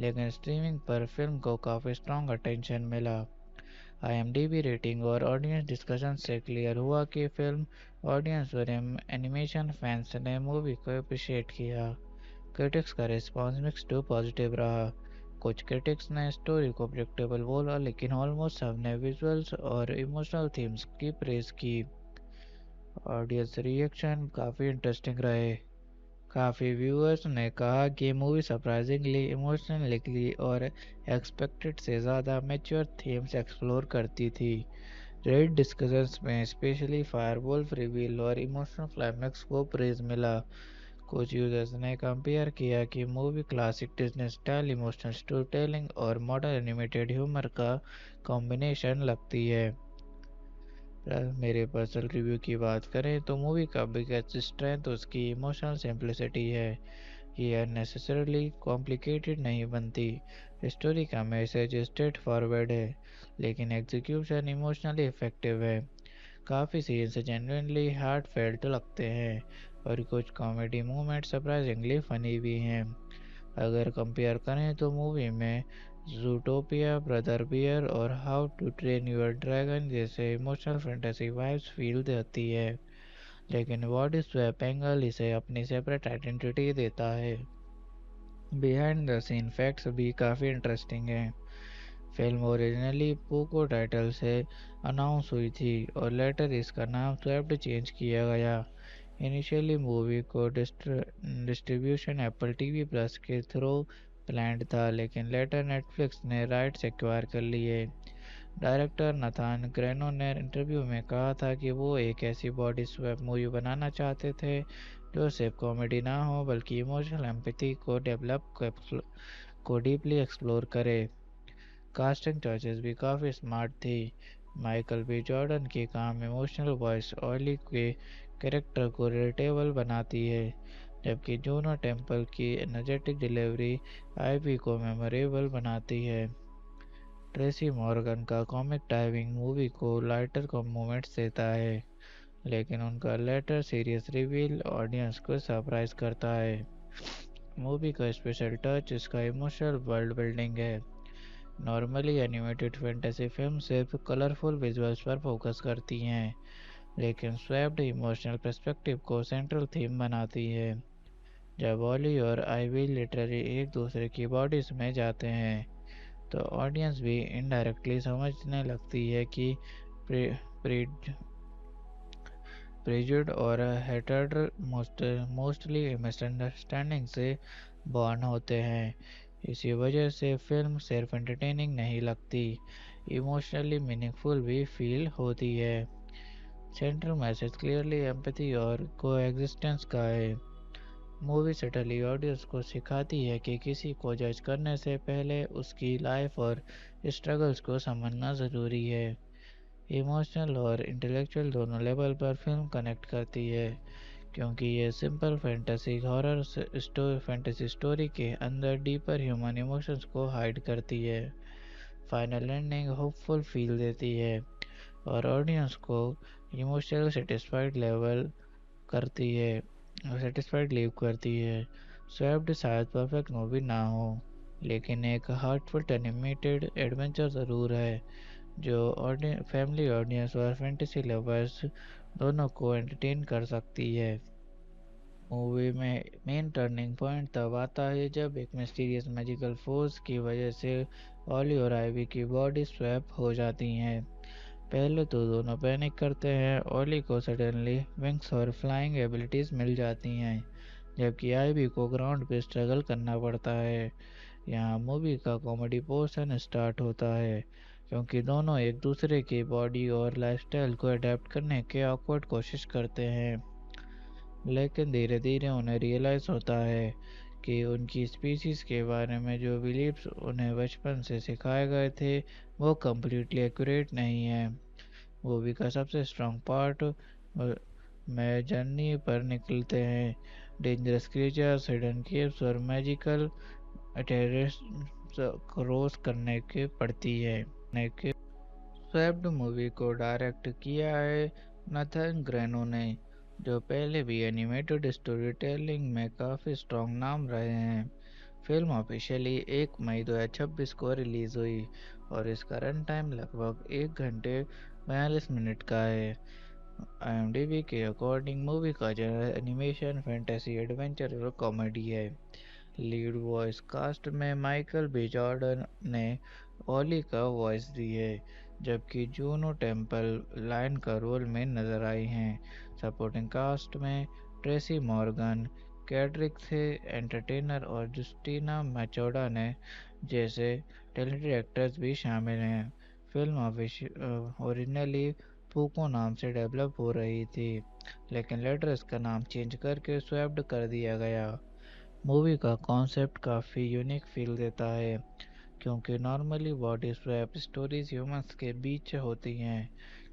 Speaker 1: लेकिन स्ट्रीमिंग पर फिल्म को काफ़ी स्ट्रॉन्ग अटेंशन मिला। आईएमडीबी रेटिंग और ऑडियंस डिस्कशन से क्लियर हुआ कि फिल्म ऑडियंस और एनिमेशन फैंस ने मूवी को अप्रिशिएट किया। क्रिटिक्स का रिस्पॉन्स मिक्स टू पॉजिटिव रहा। कुछ क्रिटिक्स ने स्टोरी को प्रेडिक्टेबल बोला, लेकिन ऑलमोस्ट सबने विजुअल्स और इमोशनल थीम्स की प्रेज की। ऑडियंस रिएक्शन काफ़ी इंटरेस्टिंग रहे। काफ़ी व्यूअर्स ने कहा कि मूवी सरप्राइजिंगली इमोशनली और एक्सपेक्टेड से ज़्यादा मैच्योर थीम्स एक्सप्लोर करती थी। रेड डिस्कशंस में स्पेशली फायरवोल्फ रिवील और इमोशनल क्लाइमैक्स को प्रेज मिला। कुछ यूजर्स ने कंपेयर किया कि movie classic Disney style emotional story telling और मॉडर्न एनिमेटेड ह्यूमर का कॉम्बिनेशन लगती है। मेरे पर्सनल रिव्यू की बात करें तो मूवी का बिगेस्ट स्ट्रेंथ उसकी इमोशनल सिंप्लिसिटी है। ये अननेसेसरली कॉम्प्लिकेटेड नहीं बनती। स्टोरी का मैसेज स्ट्रेट फॉरवर्ड है, लेकिन एग्जीक्यूशन इमोशनली इफेक्टिव है। काफ़ी सीन्स जेन्युइनली हार्ट फेल्ट लगते हैं और कुछ कॉमेडी मोमेंट सरप्राइजिंगली फनी भी हैं। अगर कंपेयर करें तो मूवी में ज़ूटोपिया, ब्रदर बियर और how to train your dragon जैसे इमोशनल फैंटेसी वाइब्स फील देती है, लेकिन बॉडी स्वैप एंगल इसे अपनी सेपरेट आइडेंटिटी देता है। बिहाइंड द सीन फैक्ट्स भी काफ़ी इंटरेस्टिंग हैं। फिल्म ओरिजिनली पोको टाइटल से अनाउंस हुई थी और लेटर इसका नाम स्वैप्ड चेंज किया गया। इनिशियली मूवी को डिस्ट्रीब्यूशन एप्पल टीवी प्लस के थ्रू प्लान्ड था, लेकिन लेटर नेटफ्लिक्स ने राइट्स एक्वायर कर लिए। डायरेक्टर नथान ग्रेनो ने इंटरव्यू में कहा था कि वो एक ऐसी बॉडी स्वैप मूवी बनाना चाहते थे जो सिर्फ कॉमेडी ना हो, बल्कि इमोशनल एम्पैथी को डीपली एक्सप्लोर करे। कास्टिंग चॉइसेस भी काफ़ी स्मार्ट थी। माइकल बी जॉर्डन की काम इमोशनल वॉइस ऑयली के कैरेक्टर को रिलेटेबल बनाती है, जबकि जूनो टेम्पल की एनर्जेटिक डिलीवरी आईवी को मेमोरेबल बनाती है। ट्रेसी मॉर्गन का कॉमिक टाइमिंग मूवी को लाइटर मोमेंट्स देता है, लेकिन उनका लेटर सीरियस रिवील ऑडियंस को सरप्राइज करता है। मूवी का स्पेशल टच इसका इमोशनल वर्ल्ड बिल्डिंग है। नॉर्मली एनिमेटेड फैंटेसी फिल्म सिर्फ कलरफुल विजुअल्स पर फोकस करती हैं, लेकिन स्वैप्ड इमोशनल पर्सपेक्टिव को सेंट्रल थीम बनाती है। जब ऑली और आईवी लिटरली एक दूसरे की बॉडीज में जाते हैं, तो ऑडियंस भी इनडायरेक्टली समझने लगती है कि प्रेजुड और हेटर्ड मोस्टली मिसअंडरस्टैंडिंग से बॉर्न होते हैं। इसी वजह से फिल्म सिर्फ एंटरटेनिंग नहीं लगती, इमोशनली मीनिंगफुल भी फील होती है। सेंट्रल मैसेज क्लियरली एम्पैथी और कोएग्जिस्टेंस का है। मूवी सटली ऑडियंस को सिखाती है कि किसी को जज करने से पहले उसकी लाइफ और स्ट्रगल्स को समझना ज़रूरी है। इमोशनल और इंटेलेक्चुअल दोनों लेवल पर फिल्म कनेक्ट करती है, क्योंकि ये सिंपल फैंटेसी स्टोरी के अंदर डीपर ह्यूमन इमोशंस को हाइड करती है। फाइनल एंडिंग होपफुल फील देती है और ऑडियंस को इमोशनल करती है सेटिस्फाइड लीव करती है। स्वैप्ड शायद परफेक्ट मूवी ना हो, लेकिन एक हार्टफुल एनिमेटेड एडवेंचर ज़रूर है जो फैमिली ऑडियंस और फैंटेसी लवर्स दोनों को एंटरटेन कर सकती है। मूवी में मेन टर्निंग पॉइंट तब आता है जब एक मिस्टीरियस मैजिकल फोर्स की वजह से ऑली और आइवी की बॉडी स्वैप हो जाती हैं। पहले तो दोनों पैनिक करते हैं। ऑली को सडनली विंग्स और फ्लाइंग एबिलिटीज मिल जाती हैं, जबकि आइवी को ग्राउंड पे स्ट्रगल करना पड़ता है। यहाँ मूवी का कॉमेडी पोर्शन स्टार्ट होता है, क्योंकि दोनों एक दूसरे की बॉडी और लाइफस्टाइल को अडेप्ट करने के ऑकवर्ड कोशिश करते हैं। लेकिन धीरे धीरे उन्हें रियलाइज़ होता है कि उनकी स्पीशीज़ के बारे में जो बिलीव्स उन्हें बचपन से सिखाए गए थे वो कम्प्लीटली एक्यूरेट नहीं है। मूवी का सबसे स्ट्रॉन्ग पार्ट में जर्नी पर निकलते हैं। डेंजरस क्रिएचर्स, हिडन केव्स और मैजिकल टेरेस क्रॉस करने की पड़ती है। स्वेप्ड मूवी को डायरेक्ट किया है नथन ग्रेनो ने, जो पहले भी एनिमेटेड स्टोरी टेलिंग में काफ़ी स्ट्रॉन्ग नाम रहे हैं। फिल्म ऑफिशियली 1 मई 2026 को रिलीज़ हुई और इसका रन टाइम लगभग 1 घंटे 42 मिनट का है। IMDb के अकॉर्डिंग मूवी का जनर एनिमेशन, फैंटेसी, एडवेंचर और कॉमेडी है। लीड वॉइस कास्ट में माइकल बी जॉर्डन ने ओली का वॉइस दी है, जबकि जूनो टेम्पल लाइन का रोल में नजर आई हैं। सपोर्टिंग कास्ट में ट्रेसी मॉर्गन, कैड्रिक थे एंटरटेनर और जस्टिना मैचोडा ने जैसे टैलेंटेड एक्टर्स भी शामिल हैं। फिल्म ओरिजिनली पूको नाम से डेवलप हो रही थी, लेकिन लेटर इसका नाम चेंज करके स्वेप्ड कर दिया गया। मूवी का कॉन्सेप्ट काफ़ी यूनिक फील देता है, क्योंकि normally body swap stories humans के बीच होती हैं,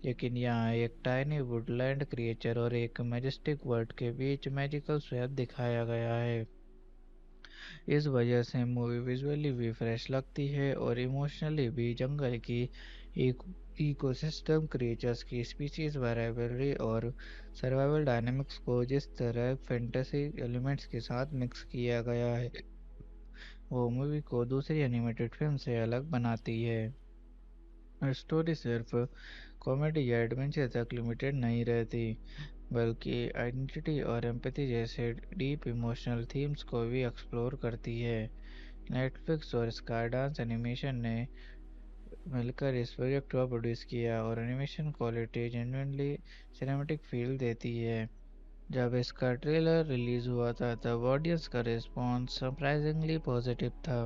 Speaker 1: लेकिन यहाँ एक टाइनी वुडलैंड क्रिएचर और एक मैजेस्टिक वर्ल्ड के बीच मैजिकल स्वैप दिखाया गया है। इस वजह से मूवी विजुअली भी फ्रेश लगती है और इमोशनली भी। जंगल की एक इकोसिस्टम, क्रिएचर्स की स्पीशीज वेरिएबलरी और सर्वाइवल डायनामिक्स को जिस तरह फैंटेसी एलिमेंट्स के साथ मिक्स किया गया है, वो मूवी को दूसरी एनिमेटेड फिल्म से अलग बनाती है। स्टोरी सिर्फ कॉमेडी या एडवेंचर तक लिमिटेड नहीं रहती, बल्कि आइडेंटिटी और एम्पैथी जैसे डीप इमोशनल थीम्स को भी एक्सप्लोर करती है। नेटफ्लिक्स और स्काईडांस एनिमेशन ने मिलकर इस प्रोजेक्ट को प्रोड्यूस किया और animation quality genuinely cinematic feel देती है। जब इसका ट्रेलर रिलीज हुआ था तब ऑडियंस का रिस्पॉन्स सरप्राइजिंगली पॉजिटिव था।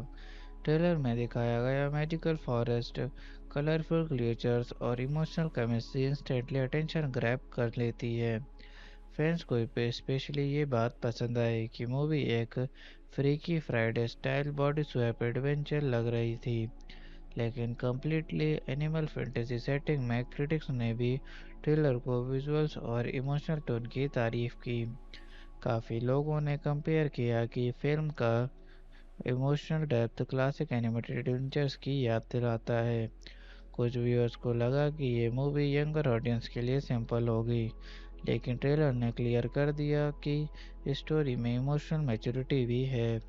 Speaker 1: ट्रेलर में दिखाया गया मैजिकल फॉरेस्ट, कलरफुल क्रिएचर्स और emotional chemistry instantly attention grab कर लेती है। फैंस को स्पेशली ये बात पसंद आई कि मूवी एक freaky Friday style body swap adventure लग रही थी, लेकिन कम्प्लीटली एनिमल फैंटेसी सेटिंग में। क्रिटिक्स ने भी ट्रेलर को विजुअल्स और इमोशनल टोन की तारीफ की। काफ़ी लोगों ने कंपेयर किया कि फिल्म का emotional depth classic animated adventures की याद दिलाता है। कुछ व्यूअर्स को लगा कि ये मूवी यंगर ऑडियंस के लिए सिंपल होगी, लेकिन ट्रेलर ने क्लियर कर दिया कि स्टोरी में इमोशनल मैच्योरिटी भी है।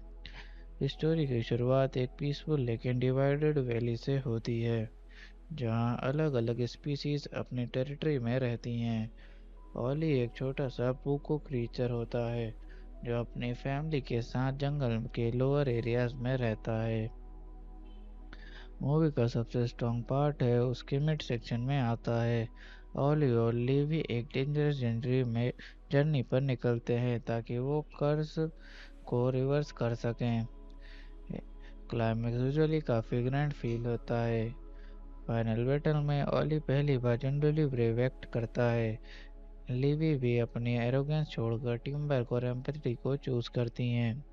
Speaker 1: स्टोरी की शुरुआत एक पीसफुल लेकिन डिवाइडेड वैली से होती है, जहां अलग अलग स्पीसीज अपनी टेरिटरी में रहती हैं। ओली एक छोटा सा पूको क्रीचर होता है जो अपनी फैमिली के साथ जंगल के लोअर एरियाज में रहता है। मूवी का सबसे स्ट्रॉन्ग पार्ट है उसके मिड सेक्शन में आता है। ओली और लिवी एक डेंजरस जर्नी पर निकलते हैं ताकि वो कर्ज को रिवर्स कर सकें। क्लाइमेक्स यूजुअली काफ़ी ग्रैंड फील होता है। फाइनल बैटल में ओली पहली बार जनरली ब्रेव एक्ट करता है। लिवी भी अपनी एरोगेंस छोड़कर टीम वर्क और एम्पैथी को चूज करती हैं।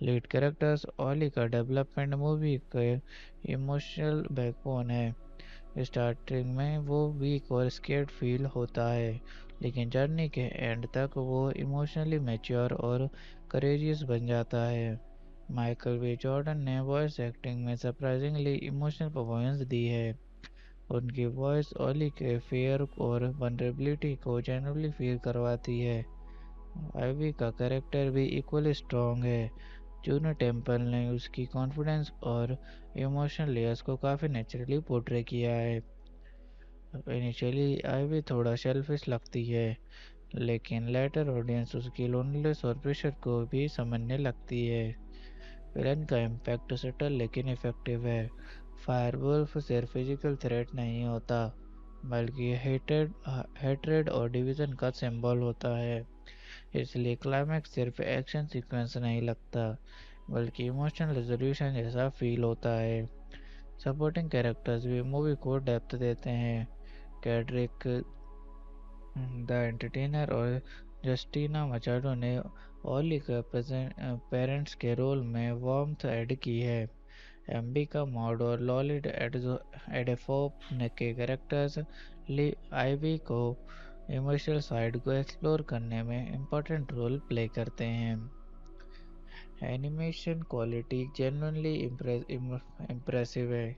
Speaker 1: लीड कैरेक्टर्स ओली का डेवलपमेंट मूवी के इमोशनल बैकबोन है। स्टार्टिंग में वो वीक और स्केर्ड फील होता है, लेकिन जर्नी के एंड तक वो इमोशनली मैच्योर और करेजियस बन जाता है। माइकल बी जॉर्डन ने वॉइस एक्टिंग में सरप्राइजिंगली इमोशनल परफॉर्मेंस दी है। उनकी वॉइस ओली के फियर और वनरेबिलिटी को जेन्युइनली फील करवाती है। आइवी का कैरेक्टर भी इक्वली स्ट्रॉन्ग है। जूनो टेम्पल ने उसकी कॉन्फिडेंस और इमोशनल लेयर्स को काफ़ी नेचुरली पोर्ट्रे किया है। इनिशियली आईवी थोड़ा शेल्फिश लगती है, लेकिन लेटर ऑडियंस उसकी लोनलीनेस और प्रेशर को भी समझने लगती है। विलन का इम्पैक्ट सटल लेकिन इफेक्टिव है। फायरवुल्फ सिर्फ फिजिकल थ्रेट नहीं होता, बल्कि हेटेड हेट्रेड और डिवीजन का सिंबल होता है। इसलिए क्लाइमैक्स सिर्फ एक्शन सीक्वेंस नहीं लगता, बल्कि इमोशनल रेजोल्यूशन जैसा फील होता है। सपोर्टिंग कैरेक्टर्स भी मूवी को डेप्थ देते हैं। कैड्रिक द एंटरटेनर और जस्टिना मचाडो ने ओली के पेरेंट्स के रोल में वार्मथ ऐड की है। एम्बिका मॉड और लॉलिड एडेफोप के कैरेक्टर्स आईवी को इमोशनल साइड को एक्सप्लोर करने में इम्पोर्टेंट रोल प्ले करते हैं। एनिमेशन क्वालिटी जेन्युइनली इम्प्रेसिव है।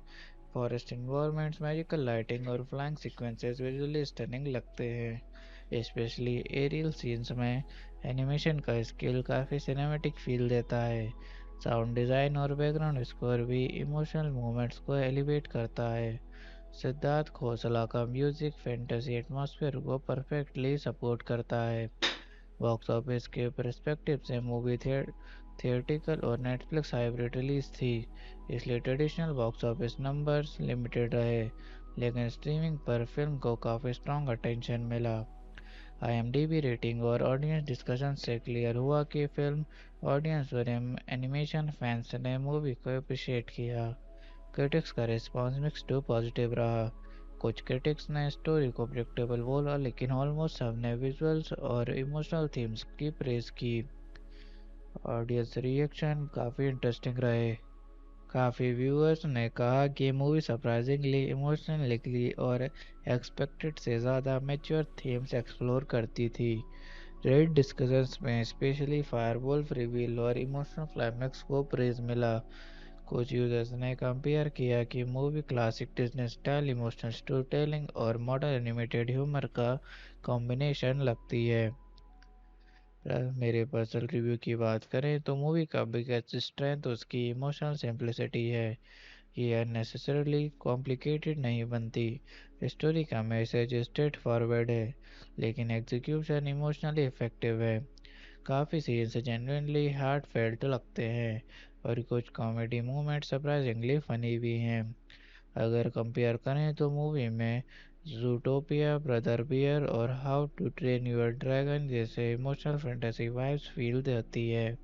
Speaker 1: फॉरेस्ट इन्वायरमेंट्स, मैजिकल लाइटिंग और फ्लाइंग सीक्वेंसेस विजुअली स्टनिंग लगते हैं। स्पेशली एरियल सीन्स में एनिमेशन का स्किल काफ़ी सिनेमैटिक फील देता है। साउंड डिज़ाइन और बैकग्राउंड स्कोर भी इमोशनल मोमेंट्स को एलिवेट करता है। सिद्धार्थ खोसला का म्यूजिक फैंटेसी एटमॉस्फेयर को परफेक्टली सपोर्ट करता है। बॉक्स ऑफिस के पर्सपेक्टिव से मूवी थिएट्रिकल और नेटफ्लिक्स हाइब्रिड रिलीज थी, इसलिए traditional box office numbers limited रहे, लेकिन स्ट्रीमिंग पर फिल्म को काफ़ी स्ट्रॉन्ग अटेंशन मिला। आईएमडीबी रेटिंग और ऑडियंस डिस्कशन से क्लियर हुआ कि फिल्म ऑडियंस और एनिमेशन फैंस ने मूवी को अप्रिशिएट किया। क्रिटिक्स का रिस्पॉन्स मिक्स टू पॉजिटिव रहा। कुछ क्रिटिक्स ने स्टोरी को प्रेडिक्टेबल बोला, लेकिन ऑलमोस्ट सबने विजुअल्स और इमोशनल थीम्स की प्रेज की। ऑडियंस रिएक्शन काफ़ी इंटरेस्टिंग रहे। काफ़ी व्यूअर्स ने कहा कि मूवी सरप्राइजिंगली इमोशनली और एक्सपेक्टेड से ज़्यादा मैच्योर थीम्स एक्सप्लोर करती थी। रेड डिस्कशंस में स्पेशली फायरवुल्फ रिवील और इमोशनल क्लाइमैक्स को प्रेज मिला। कुछ यूजर्स ने कंपेयर किया कि movie classic Disney style emotional story telling और मॉडर्न एनिमेटेड ह्यूमर का कॉम्बिनेशन लगती है। मेरे पर्सनल रिव्यू की बात करें तो मूवी का बिगेस्ट स्ट्रेंथ उसकी इमोशनल सिंप्लिसिटी है। ये अननेसेसरली कॉम्प्लिकेटेड नहीं बनती। स्टोरी का मैसेज स्ट्रेट फॉरवर्ड है, लेकिन एग्जीक्यूशन इमोशनली इफेक्टिव है। काफ़ी सीन्स जेन्युइनली हार्ट फेल्ट लगते हैं, और कुछ कॉमेडी मोमेंट सरप्राइजिंगली फनी भी हैं। अगर कंपेयर करें तो मूवी में ज़ूटोपिया, ब्रदर बियर और how to train your dragon जैसे इमोशनल फैंटेसी वाइब्स फील देती है,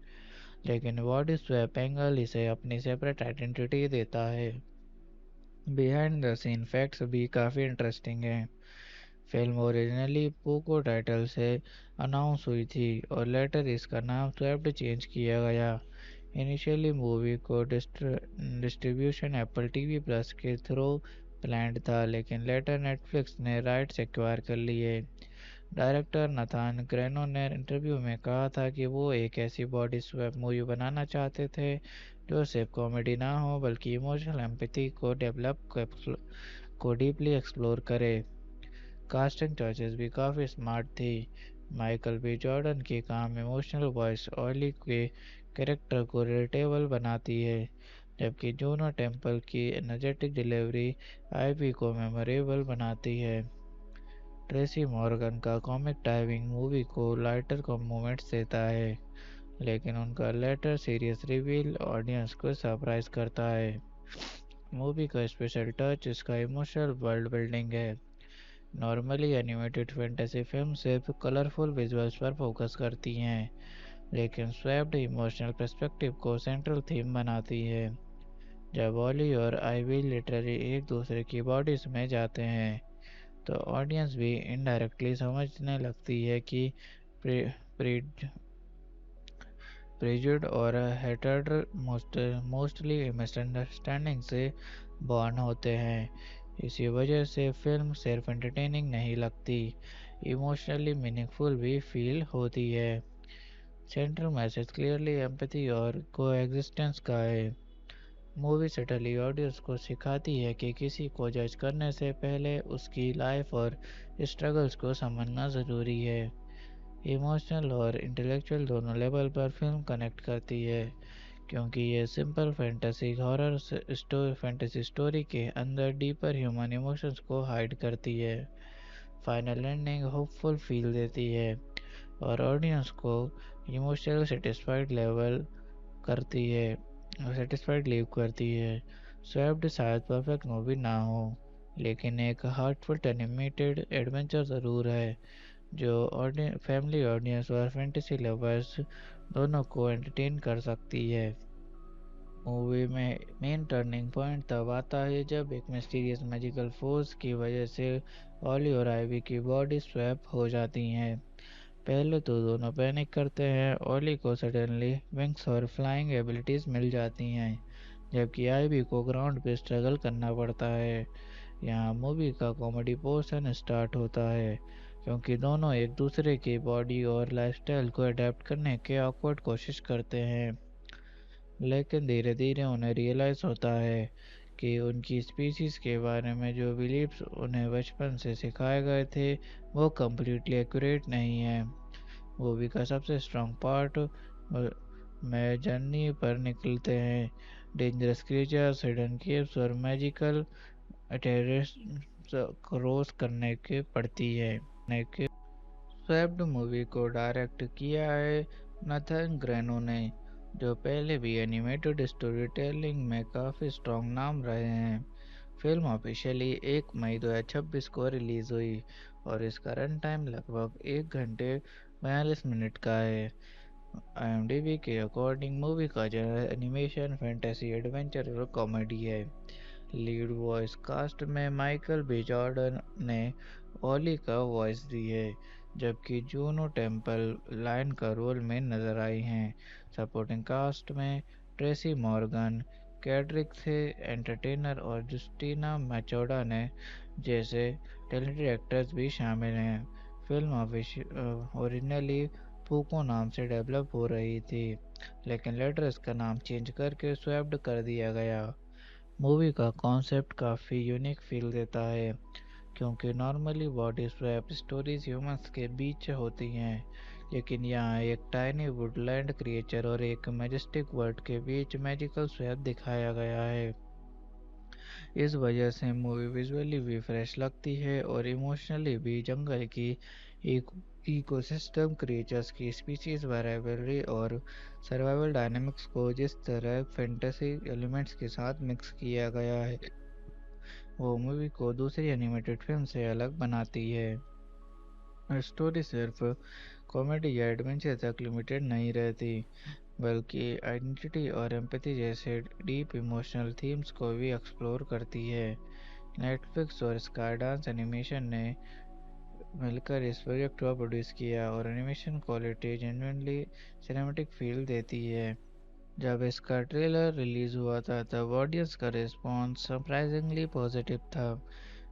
Speaker 1: लेकिन बॉडी स्वैप एंगल इसे अपनी सेपरेट आइडेंटिटी देता है। बिहाइंड द सीन फैक्ट्स भी काफ़ी इंटरेस्टिंग हैं। फिल्म ओरिजिनली पोको टाइटल से अनाउंस हुई थी, और लेटर इसका नाम स्वैप्ड चेंज किया गया। इनिशियली मूवी को डिस्ट्रीब्यूशन एप्पल टीवी प्लस के थ्रू प्लान्ड था, लेकिन लेटर नेटफ्लिक्स ने राइट्स एक्वायर कर लिए। डायरेक्टर नथान ग्रेनो ने इंटरव्यू में कहा था कि वो एक ऐसी बॉडी स्वैप मूवी बनाना चाहते थे जो सिर्फ कॉमेडी ना हो, बल्कि इमोशनल एम्पैथी को डीपली एक्सप्लोर करे। कास्टिंग चॉइसेस भी काफ़ी स्मार्ट थी। माइकल बी जॉर्डन की काम इमोशनल वॉइस ऑयली के कैरेक्टर को रिलेटेबल बनाती है, जबकि जूनो टेम्पल की एनर्जेटिक डिलीवरी आईवी को मेमोरेबल बनाती है। ट्रेसी मॉर्गन का कॉमिक टाइमिंग मूवी को लाइटर मोमेंट्स देता है, लेकिन उनका लेटर सीरियस रिवील ऑडियंस को सरप्राइज करता है। मूवी का स्पेशल टच इसका इमोशनल वर्ल्ड बिल्डिंग है। नॉर्मली एनिमेटेड फैंटेसी फिल्म सिर्फ कलरफुल विजुअल्स पर फोकस करती हैं, लेकिन स्वैप्ड इमोशनल पर्सपेक्टिव को सेंट्रल थीम बनाती है। जब ऑली और आईवी लिटरली एक दूसरे की बॉडीज में जाते हैं, तो ऑडियंस भी इनडायरेक्टली समझने लगती है कि प्रेजुड और हेटर्ड मोस्टली मिसअंडरस्टैंडिंग से बॉर्न होते हैं। इसी वजह से फिल्म सिर्फ एंटरटेनिंग नहीं लगती, इमोशनली मीनिंगफुल भी फील होती है। सेंट्रल मैसेज क्लियरली एम्पैथी और कोएग्जिस्टेंस का है। मूवी सटली ऑडियंस को सिखाती है कि किसी को जज करने से पहले उसकी लाइफ और स्ट्रगल्स को समझना ज़रूरी है। इमोशनल और इंटेलेक्चुअल दोनों लेवल पर फिल्म कनेक्ट करती है। क्योंकि ये simple fantasy horror fantasy story के अंदर डीपर ह्यूमन इमोशंस को हाइड करती है। फाइनल एंडिंग होपफुल फील देती है और ऑडियंस को इमोशनल करती है सेटिस्फाइड लीव करती है। स्वेप्ड शायद परफेक्ट मूवी ना हो, लेकिन एक हार्टफुल एनिमेटेड एडवेंचर ज़रूर है जो फैमिली ऑडियंस और फैंटेसी लवर्स दोनों को एंटरटेन कर सकती है। मूवी में मेन टर्निंग पॉइंट तब आता है जब एक मिस्टीरियस मैजिकल फोर्स की वजह से ऑली और आइवी की बॉडी स्वैप हो जाती हैं। पहले तो दोनों पैनिक करते हैं। ऑली को सडनली विंग्स और फ्लाइंग एबिलिटीज मिल जाती हैं, जबकि आइवी को ग्राउंड पे स्ट्रगल करना पड़ता है। यहाँ मूवी का कॉमेडी पोर्शन स्टार्ट होता है, क्योंकि दोनों एक दूसरे की बॉडी और लाइफस्टाइल को अडेप्ट करने के ऑकवर्ड कोशिश करते हैं। लेकिन धीरे धीरे उन्हें रियलाइज़ होता है कि उनकी स्पीशीज़ के बारे में जो बिलीव्स उन्हें बचपन से सिखाए गए थे वो कम्प्लीटली एक्यूरेट नहीं है। मूवी का सबसे स्ट्रॉन्ग पार्ट में जर्नी पर निकलते हैं। डेंजरस क्रिएचर्स, हिडन केव्स और मैजिकल टेरेस क्रॉस करने के पड़ती है। स्वेप्ड मूवी को डायरेक्ट किया है नथन ग्रेनो ने, जो पहले भी एनिमेटेड स्टोरी टेलिंग में काफ़ी स्ट्रॉन्ग नाम रहे हैं। फिल्म ऑफिशियली 1 मई 2026 को रिलीज़ हुई और इसका रन टाइम लगभग 1 घंटे 42 मिनट का है। IMDb के अकॉर्डिंग मूवी का जनर एनिमेशन, फैंटेसी, एडवेंचर और कॉमेडी है। लीड वॉइस कास्ट में माइकल बी जॉर्डन ने ओली का वॉइस दी है, जबकि जूनो टेम्पल लाइन का रोल में नजर आई हैं। सपोर्टिंग कास्ट में ट्रेसी मॉर्गन, कैड्रिक थे एंटरटेनर और जस्टिना मैचोडा ने जैसे टैलेंटेड एक्टर्स भी शामिल हैं। फिल्म ओरिजिनली पूको नाम से डेवलप हो रही थी, लेकिन लेटर इसका नाम चेंज करके स्वेप्ड कर दिया गया। मूवी का कॉन्सेप्ट काफ़ी यूनिक फील देता है, क्योंकि normally body swap stories humans के बीच होती हैं, लेकिन यहाँ एक टाइनी वुडलैंड क्रिएचर और एक मैजेस्टिक वर्ल्ड के बीच मैजिकल स्वैप दिखाया गया है। इस वजह से मूवी विजुअली भी फ्रेश लगती है और इमोशनली भी। जंगल की एक इकोसिस्टम, क्रिएचर्स की स्पीशीज वेरिएबलरी और सर्वाइवल डायनामिक्स को जिस तरह फैंटेसी एलिमेंट्स के साथ मिक्स किया गया है, वो मूवी को दूसरी एनिमेटेड फिल्म से अलग बनाती है। स्टोरी सिर्फ कॉमेडी या एडवेंचर तक लिमिटेड नहीं रहती, बल्कि आइडेंटिटी और एम्पैथी जैसे डीप इमोशनल थीम्स को भी एक्सप्लोर करती है। नेटफ्लिक्स और स्काईडांस एनिमेशन ने मिलकर इस प्रोजेक्ट को प्रोड्यूस किया और animation quality genuinely cinematic feel देती है। जब इसका ट्रेलर रिलीज हुआ था तब ऑडियंस का रिस्पॉन्स सरप्राइजिंगली पॉजिटिव था।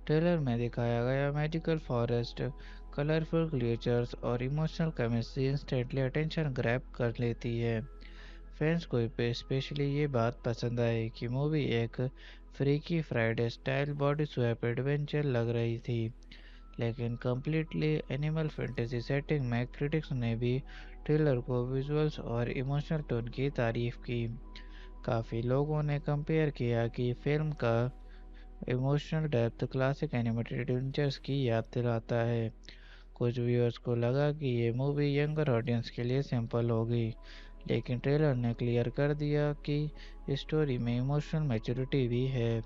Speaker 1: ट्रेलर में दिखाया गया मैजिकल फॉरेस्ट, कलरफुल क्रिएचर्स और emotional chemistry instantly attention grab कर लेती है। फैंस को स्पेशली ये बात पसंद आई कि मूवी एक freaky Friday style body swap adventure लग रही थी, लेकिन कम्प्लीटली एनिमल फैंटेसी सेटिंग में। क्रिटिक्स ने भी ट्रेलर को विजुअल्स और इमोशनल टोन की तारीफ की। काफ़ी लोगों ने कंपेयर किया कि फिल्म का emotional depth classic animated adventures की याद दिलाता है। कुछ व्यूअर्स को लगा कि ये मूवी यंगर ऑडियंस के लिए सिंपल होगी, लेकिन ट्रेलर ने क्लियर कर दिया कि स्टोरी में इमोशनल मैच्योरिटी भी है।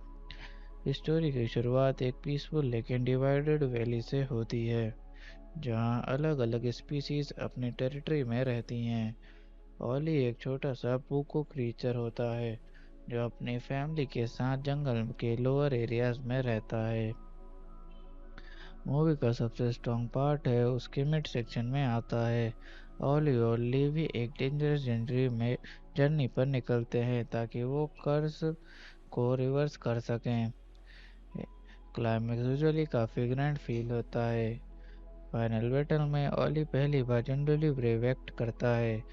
Speaker 1: स्टोरी की शुरुआत एक पीसफुल लेकिन डिवाइडेड वैली से होती है, जहां अलग अलग स्पीशीज अपनी टेरिटरी में रहती हैं। ओली एक छोटा सा पूको क्रीचर होता है जो अपनी फैमिली के साथ जंगल के लोअर एरियाज में रहता है। मूवी का सबसे स्ट्रॉन्ग पार्ट है उसके मिड सेक्शन में आता है। ओली और लीवी एक डेंजरस जर्नी पर निकलते हैं ताकि वो कर्ज को रिवर्स कर सकें। क्लाइमेक्स यूजुअली काफ़ी ग्रैंड फील होता है। फाइनल बैटल में ओली पहली बार जनरली ब्रेव एक्ट करता है।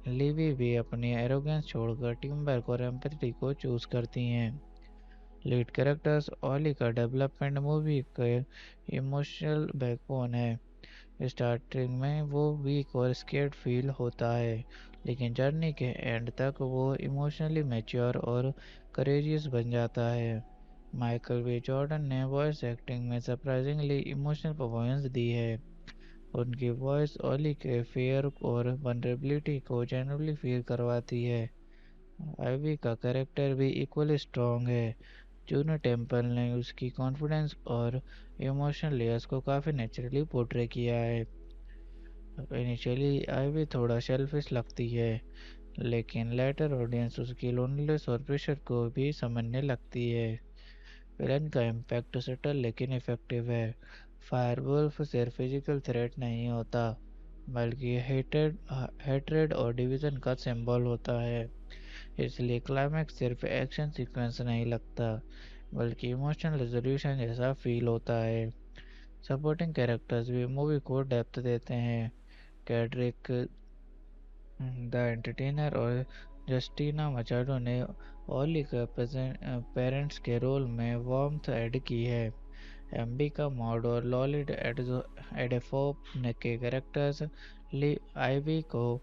Speaker 1: लिवी भी अपनी एरोगेंस छोड़कर टीम वर्क और एम्पैथी को चूज करती हैं। लीड कैरेक्टर्स ओली का डेवलपमेंट मूवी के इमोशनल बैकबोन है। स्टार्टिंग में वो वीक और स्केर्ड फील होता है, लेकिन जर्नी के एंड तक वो इमोशनली मैच्योर और करेजियस बन जाता है। माइकल बी जॉर्डन ने वॉइस एक्टिंग में सरप्राइजिंगली इमोशनल परफॉर्मेंस दी है। उनकी वॉइस ओली के फियर और वनरेबिलिटी को जेन्युइनली फील करवाती है। आइवी का कैरेक्टर भी इक्वली स्ट्रॉन्ग है। जूनो टेम्पल ने उसकी कॉन्फिडेंस और इमोशनल लेयर्स को काफ़ी नेचुरली पोर्ट्रे किया है। इनिशियली आइवी थोड़ा सेल्फिश लगती है, लेकिन लेटर ऑडियंस उसकी लोनलीनेस और प्रेशर को भी समझने लगती है। विलन का इम्पैक्ट सटल लेकिन इफेक्टिव है। फायरवुल्फ सिर्फ फिजिकल थ्रेट नहीं होता, बल्कि हेट्रेड और डिवीजन का सिंबल होता है। इसलिए क्लाइमैक्स सिर्फ एक्शन सीक्वेंस नहीं लगता, बल्कि इमोशनल रेजोल्यूशन जैसा फील होता है। सपोर्टिंग कैरेक्टर्स भी मूवी को डेप्थ देते हैं। कैड्रिक द एंटरटेनर और जस्टिना मचाडो ने ओली के पेरेंट्स के रोल में वार्मथ ऐड की है। एम्बिका मॉड और लॉलिड एडेफोप के कैरेक्टर्स आईवी को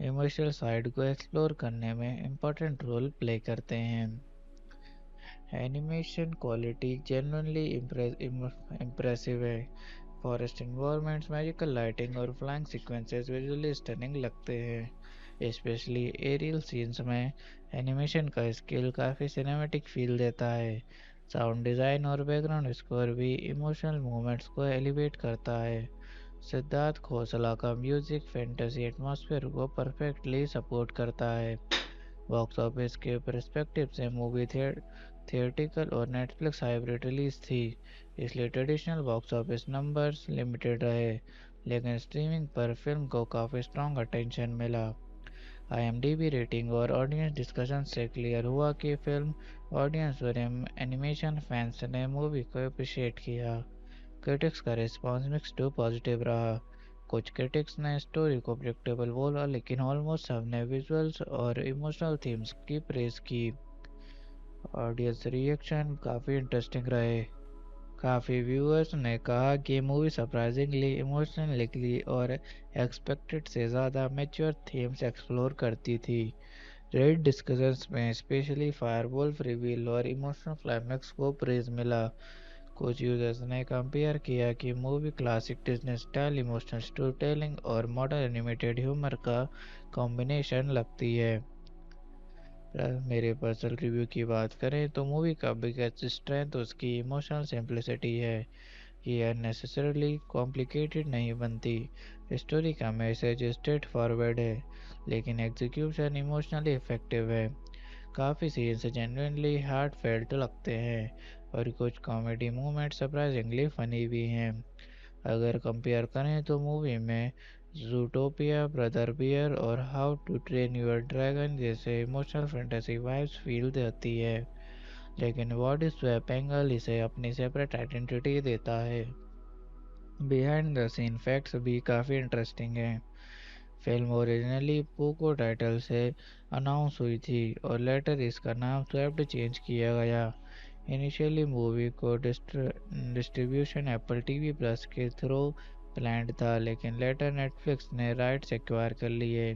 Speaker 1: इमोशनल साइड को एक्सप्लोर करने में इम्पोर्टेंट रोल प्ले करते हैं। एनिमेशन क्वालिटी जेन्युइनली इम्प्रेसिव है। फॉरेस्ट इन्वायरमेंट्स, मैजिकल लाइटिंग और फ्लाइंग सीक्वेंसेस विजुअली स्टनिंग लगते हैं। स्पेशली एरियल सीन्स में एनिमेशन का स्किल काफ़ी सिनेमैटिक फील देता है। साउंड डिज़ाइन और बैकग्राउंड स्कोर भी इमोशनल मोमेंट्स को एलिवेट करता है। सिद्धार्थ खोसला का म्यूजिक फैंटेसी एटमॉस्फेयर को परफेक्टली सपोर्ट करता है। बॉक्स ऑफिस के पर्सपेक्टिव से मूवी थिएट्रिकल और नेटफ्लिक्स हाइब्रिड रिलीज थी, इसलिए traditional box office numbers limited रहे, लेकिन स्ट्रीमिंग पर फिल्म को काफ़ी स्ट्रॉन्ग अटेंशन मिला। आईएमडीबी रेटिंग और ऑडियंस डिस्कशन से क्लियर हुआ कि फिल्म ऑडियंस और एनिमेशन फैंस ने मूवी को अप्रिशिएट किया। क्रिटिक्स का रिस्पॉन्स मिक्स टू पॉजिटिव रहा। कुछ क्रिटिक्स ने स्टोरी को प्रेडिक्टेबल बोला, लेकिन ऑलमोस्ट सबने विजुअल्स और इमोशनल थीम्स की प्रेज की। ऑडियंस रिएक्शन काफ़ी इंटरेस्टिंग रहे। काफ़ी व्यूअर्स ने कहा कि मूवी सरप्राइजिंगली इमोशनली और एक्सपेक्टेड से ज़्यादा मैच्योर थीम्स एक्सप्लोर करती थी। रेड डिस्कशंस में स्पेशली फायरवुल्फ रिवील और इमोशनल क्लाइमैक्स को प्रेज मिला। कुछ यूजर्स ने कंपेयर किया कि movie classic Disney style emotional story telling और मॉडर्न एनिमेटेड ह्यूमर का कॉम्बिनेशन लगती है। मेरे पर्सनल रिव्यू की बात करें तो मूवी का बिगेस्ट स्ट्रेंथ उसकी इमोशनल सिंप्लिसिटी है। ये अननेसेसरली कॉम्प्लिकेटेड नहीं बनती। स्टोरी का मैसेज स्ट्रेट फॉरवर्ड है, लेकिन एग्जीक्यूशन इमोशनली इफेक्टिव है। काफ़ी सीन्स जेन्युइनली हार्ट फेल्ट लगते हैं, और कुछ कॉमेडी मोमेंट सरप्राइजिंगली फनी भी हैं। अगर कंपेयर करें तो मूवी में जूटोपिया, ब्रदर बियर और how to train your dragon जैसे इमोशनल फैंटेसी वाइब्स फील देती है, लेकिन बॉडी स्वैप एंगल इसे अपनी सेपरेट आइडेंटिटी देता है। बिहाइंड द सीन फैक्ट्स भी काफ़ी इंटरेस्टिंग हैं। फिल्म ओरिजिनली पोको टाइटल से अनाउंस हुई थी, और लेटर इसका नाम स्वैप्ड चेंज किया गया। इनिशियली मूवी को डिस्ट्रीब्यूशन एप्पल टीवी प्लस के थ्रू प्लान्ड था, लेकिन लेटर नेटफ्लिक्स ने राइट्स एक्वायर कर लिए।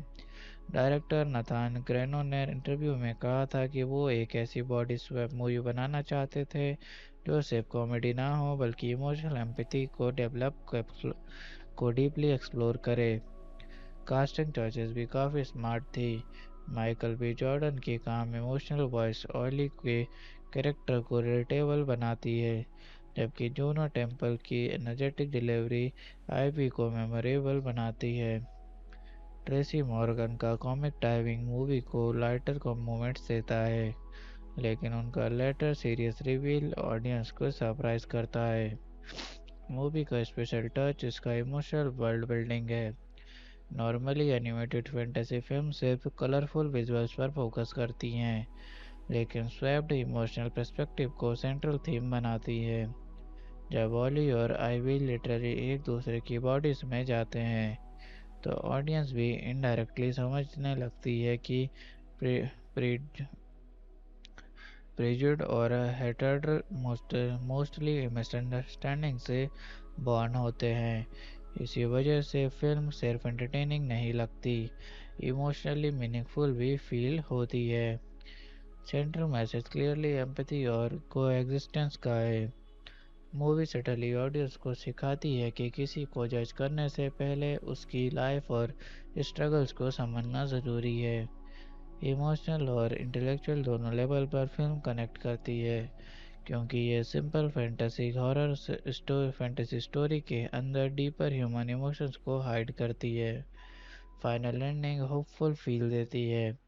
Speaker 1: डायरेक्टर नथान ग्रेनो ने इंटरव्यू में कहा था कि वो एक ऐसी बॉडी स्वैप मूवी बनाना चाहते थे जो सिर्फ कॉमेडी ना हो, बल्कि इमोशनल एम्पैथी को डीपली एक्सप्लोर करे। कास्टिंग चॉइसेस भी काफ़ी स्मार्ट थी। माइकल बी जॉर्डन की काम इमोशनल वॉइस ऑयली के कैरेक्टर को रिलेटेबल बनाती है, जबकि जूनो टेम्पल की एनर्जेटिक डिलीवरी आईवी को मेमोरेबल बनाती है। ट्रेसी मॉर्गन का कॉमिक टाइमिंग मूवी को लाइटर मोमेंट्स देता है, लेकिन उनका लेटर सीरियस रिवील ऑडियंस को सरप्राइज करता है। मूवी का स्पेशल टच इसका इमोशनल वर्ल्ड बिल्डिंग है। नॉर्मली एनिमेटेड फैंटेसी फिल्म सिर्फ कलरफुल विजुअल्स पर फोकस करती हैं, लेकिन स्वैप्ड इमोशनल पर्सपेक्टिव को सेंट्रल थीम बनाती है। जब ऑली और आईवी लिटरली एक दूसरे की बॉडीज में जाते हैं, तो ऑडियंस भी इनडायरेक्टली समझने लगती है कि प्रेजुड और हेटर्ड मोस्टली मिसअंडरस्टैंडिंग से बॉर्न होते हैं। इसी वजह से फिल्म सिर्फ एंटरटेनिंग नहीं लगती, इमोशनली मीनिंगफुल भी फील होती है। सेंट्रल मैसेज क्लियरली एम्पैथी और कोएग्जिस्टेंस का है। मूवी सटली ऑडियंस को सिखाती है कि किसी को जज करने से पहले उसकी लाइफ और स्ट्रगल्स को समझना ज़रूरी है। इमोशनल और इंटेलेक्चुअल दोनों लेवल पर फिल्म कनेक्ट करती है, क्योंकि ये simple fantasy horror fantasy story के अंदर डीपर ह्यूमन इमोशंस को हाइड करती है। फाइनल एंडिंग होपफुल फील देती है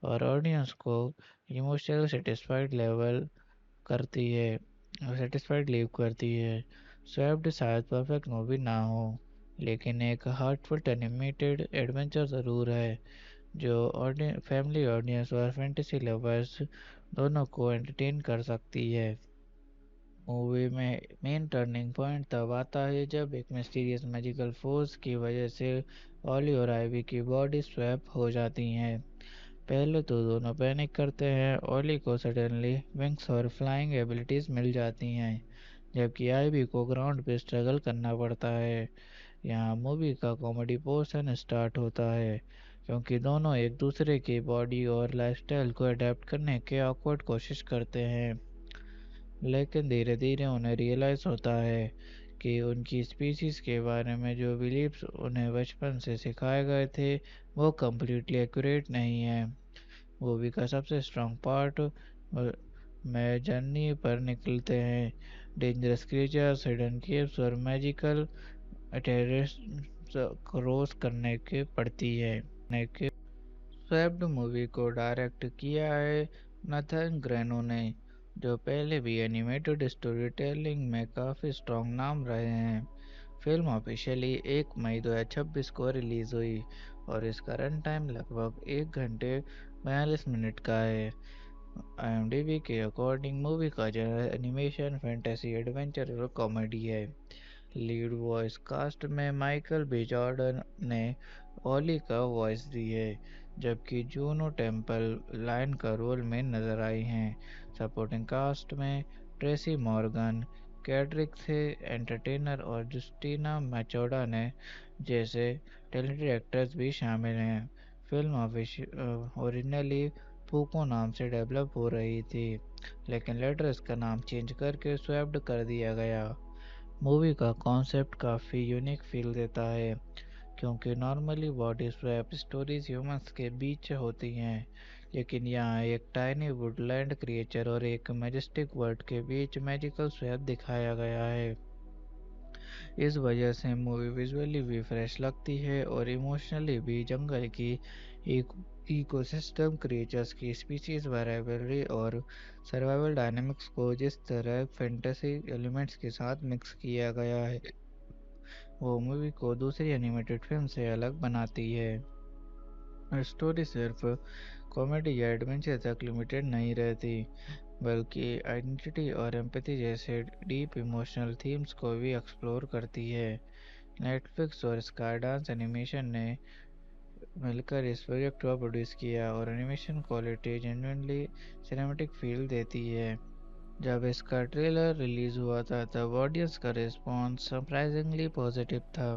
Speaker 1: और ऑडियंस को इमोशनल सेटिस्फाइड लीव करती है। स्वेप्ट शायद परफेक्ट मूवी ना हो, लेकिन एक हार्टफुल एनिमेटेड एडवेंचर ज़रूर है जो फैमिली ऑडियंस और फैंटेसी लवर्स दोनों को एंटरटेन कर सकती है। मूवी में मेन टर्निंग पॉइंट तब आता है जब एक मिस्टीरियस मैजिकल फोर्स की वजह से ऑली और आइवी की बॉडी स्वैप हो जाती हैं। पहले तो दोनों पैनिक करते हैं। ऑली को सडनली विंग्स और फ्लाइंग एबिलिटीज मिल जाती हैं, जबकि आइवी को ग्राउंड पे स्ट्रगल करना पड़ता है। यहाँ मूवी का कॉमेडी पोर्शन स्टार्ट होता है, क्योंकि दोनों एक दूसरे की बॉडी और लाइफस्टाइल को अडेप्ट करने के ऑकवर्ड कोशिश करते हैं। लेकिन धीरे धीरे उन्हें रियलाइज होता है कि उनकी स्पीसीज के बारे में जो बिलीव्स उन्हें बचपन से सिखाए गए थे वो कम्प्लीटली एक्यूरेट नहीं है। मूवी का सबसे स्ट्रॉन्ग पार्ट में जर्नी पर निकलते हैं। डेंजरस क्रिएचर्स, हिडन केव्स और मैजिकल टेरेस क्रॉस करने के पड़ती है। स्वेप्ड मूवी को डायरेक्ट किया है नथन ग्रेनो ने, जो पहले भी एनिमेटेड स्टोरी टेलिंग में काफ़ी स्ट्रॉन्ग नाम रहे हैं। फिल्म ऑफिशियली 1 मई 2026 को रिलीज हुई और इसका रन टाइम लगभग 1 घंटे 42 मिनट का है। IMDb के अकॉर्डिंग मूवी का जनर एनिमेशन, फैंटेसी, एडवेंचर और कॉमेडी है। लीड वॉइस कास्ट में माइकल बी जॉर्डन ने ओली का वॉइस दी है, जबकि जूनो टेम्पल लाइन का रोल में नजर आई हैं। सपोर्टिंग कास्ट में ट्रेसी मॉर्गन, कैड्रिक थे एंटरटेनर और जस्टिना मैचोडा ने जैसे टैलेंटेड एक्टर्स भी शामिल हैं। फिल्म ओरिजिनली पूको नाम से डेवलप हो रही थी, लेकिन लेटर इसका नाम चेंज करके स्वेप्ड कर दिया गया। मूवी का कॉन्सेप्ट काफ़ी यूनिक फील देता है, क्योंकि normally body swap stories humans के बीच होती हैं, लेकिन यहाँ एक टाइनी वुडलैंड क्रिएचर और एक मैजेस्टिक वर्ल्ड के बीच मैजिकल स्वैप दिखाया गया है। इस वजह से मूवी विजुअली भी फ्रेश लगती है और इमोशनली भी। जंगल की एक इकोसिस्टम, क्रिएचर्स की स्पीशीज वेरिएबलरी और सर्वाइवल डायनामिक्स को जिस तरह फैंटेसी एलिमेंट्स के साथ मिक्स किया गया है, वो मूवी को दूसरी एनिमेटेड फिल्म से अलग बनाती है। स्टोरी सिर्फ कॉमेडी या एडवेंचर तक लिमिटेड नहीं रहती, बल्कि आइडेंटिटी और एम्पैथी जैसे डीप इमोशनल थीम्स को भी एक्सप्लोर करती है। नेटफ्लिक्स और स्काई डांस एनिमेशन ने मिलकर इस प्रोजेक्ट को प्रोड्यूस किया और animation quality genuinely cinematic feel देती है। जब इसका ट्रेलर रिलीज हुआ था तब ऑडियंस का रिस्पॉन्स सरप्राइजिंगली पॉजिटिव था।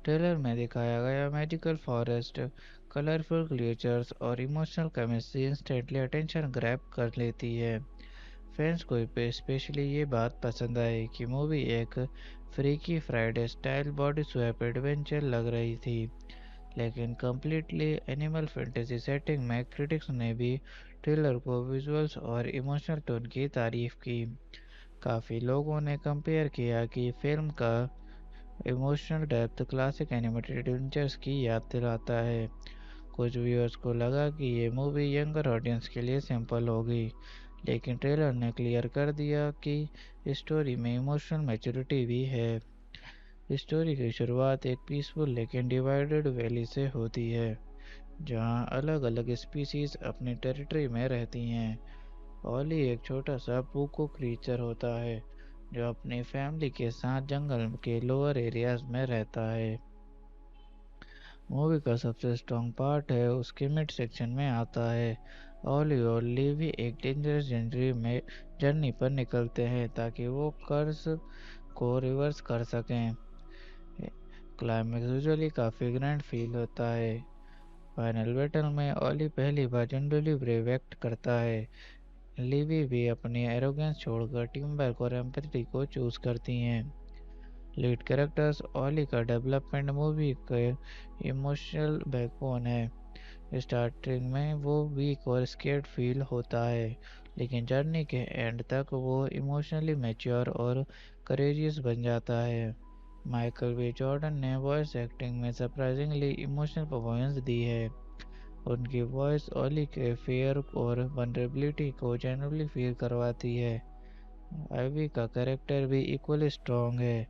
Speaker 1: ट्रेलर में दिखाया गया मैजिकल फॉरेस्ट, कलरफुल क्रिएचर्स और emotional chemistry instantly attention grab कर लेती है। फैंस को स्पेशली ये बात पसंद आई कि मूवी एक freaky Friday style body swap adventure लग रही थी, लेकिन कम्प्लीटली एनिमल फैंटेसी सेटिंग में। क्रिटिक्स ने भी ट्रेलर को विजुअल्स और इमोशनल टोन की तारीफ की। काफ़ी लोगों ने कंपेयर किया कि फिल्म का emotional depth classic animated adventures की याद दिलाता है। कुछ व्यूअर्स को लगा कि ये मूवी यंगर ऑडियंस के लिए सिंपल होगी, लेकिन ट्रेलर ने क्लियर कर दिया कि स्टोरी में इमोशनल मैच्योरिटी भी है। स्टोरी की शुरुआत एक पीसफुल लेकिन डिवाइडेड वैली से होती है, जहां अलग अलग स्पीसीज अपनी टेरिटरी में रहती हैं। ओली एक छोटा सा पूको क्रीचर होता है जो अपनी फैमिली के साथ जंगल के लोअर एरियाज में रहता है। मूवी का सबसे स्ट्रॉन्ग पार्ट है उसके मिड सेक्शन में आता है। ओली और लीवी एक डेंजरस जर्नी पर निकलते हैं ताकि वो कर्ज को रिवर्स कर सकें। क्लाइमेक्स यूजुअली काफ़ी ग्रैंड फील होता है। फाइनल बैटल में ओली पहली बार जनरली ब्रेव एक्ट करता है। लिवी भी अपनी एरोगेंस छोड़कर टीम वर्क और एम्पैथी को चूज करती हैं। लीड कैरेक्टर्स ओली का डेवलपमेंट मूवी के इमोशनल बैकबोन है। स्टार्टिंग में वो वीक और स्केर्ड फील होता है, लेकिन जर्नी के एंड तक वो इमोशनली मैच्योर और करेजियस बन जाता है। माइकल बी जॉर्डन ने वॉइस एक्टिंग में सरप्राइजिंगली इमोशनल परफॉर्मेंस दी है। उनकी वॉइस ओली के फियर और वनरेबिलिटी को जेन्युइनली फील करवाती है। आइवी का कैरेक्टर भी इक्वली स्ट्रॉन्ग है।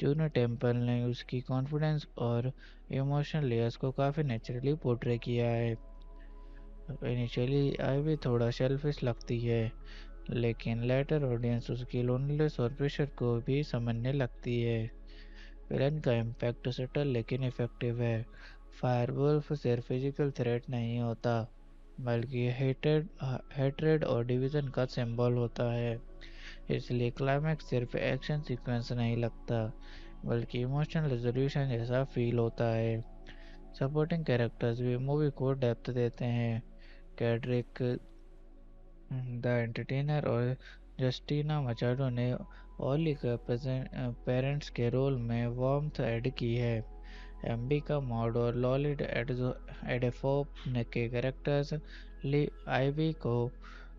Speaker 1: जूनो टेम्पल ने उसकी कॉन्फिडेंस और इमोशनल लेयर्स को काफ़ी नेचुरली पोर्ट्रे किया है। इनिशियली आइवी थोड़ा सेल्फिश लगती है, लेकिन लेटर ऑडियंस उसकी लोनलीनेस और प्रेशर को भी समझने लगती है। विलन का इम्पैक्ट सटल लेकिन इफेक्टिव है। फायरवुल्फ सिर्फ फिजिकल थ्रेट नहीं होता, बल्कि हेट्रेड और डिवीजन का सिंबल होता है। इसलिए क्लाइमैक्स सिर्फ एक्शन सीक्वेंस नहीं लगता, बल्कि इमोशनल रेजोल्यूशन जैसा फील होता है। सपोर्टिंग कैरेक्टर्स भी मूवी को डेप्थ देते हैं। कैड्रिक द एंटरटेनर और जस्टिना मचाडो ने ओली के पेरेंट्स के रोल में वार्मथ ऐड की है। एम्बिका मॉड और लॉलिड एडेफोप के कैरेक्टर्स आईवी को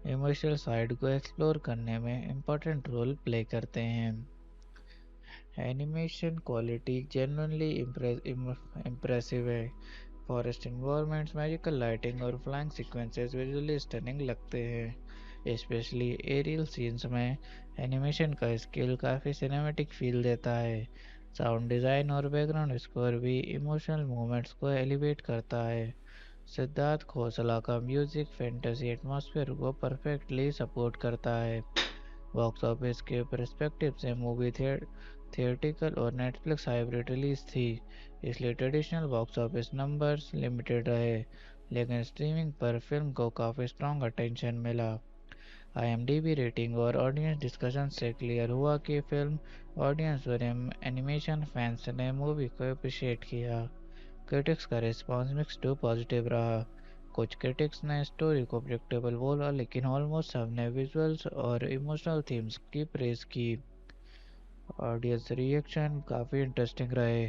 Speaker 1: इमोशनल साइड को एक्सप्लोर करने में इम्पोर्टेंट रोल प्ले करते हैं। एनिमेशन क्वालिटी जेन्युइनली इम्प्रेसिव है। फॉरेस्ट इन्वायरमेंट्स, मैजिकल लाइटिंग और फ्लाइंग सीक्वेंसेस विजुअली स्टनिंग लगते हैं। स्पेशली एरियल सीन्स में एनिमेशन का स्किल काफ़ी सिनेमैटिक फील देता है। साउंड डिज़ाइन और बैकग्राउंड स्कोर भी इमोशनल मोमेंट्स को एलिवेट करता है। सिद्धार्थ खोसला का म्यूजिक फैंटेसी एटमॉस्फेयर को परफेक्टली सपोर्ट करता है। बॉक्स ऑफिस के पर्सपेक्टिव से मूवी थिएट्रिकल और नेटफ्लिक्स हाइब्रिड रिलीज थी, इसलिए traditional box office numbers limited रहे, लेकिन स्ट्रीमिंग पर फिल्म को काफ़ी स्ट्रॉन्ग अटेंशन मिला। आईएमडीबी रेटिंग और ऑडियंस डिस्कशन से क्लियर हुआ कि फिल्म ऑडियंस और एनिमेशन फैंस ने मूवी को अप्रिशिएट किया। क्रिटिक्स का रिस्पांस मिक्स टू पॉजिटिव रहा। कुछ क्रिटिक्स ने स्टोरी को प्रेडिक्टेबल बोला, लेकिन ऑलमोस्ट सबने विजुअल्स और इमोशनल थीम्स की प्रेज की। ऑडियंस रिएक्शन काफ़ी इंटरेस्टिंग रहे।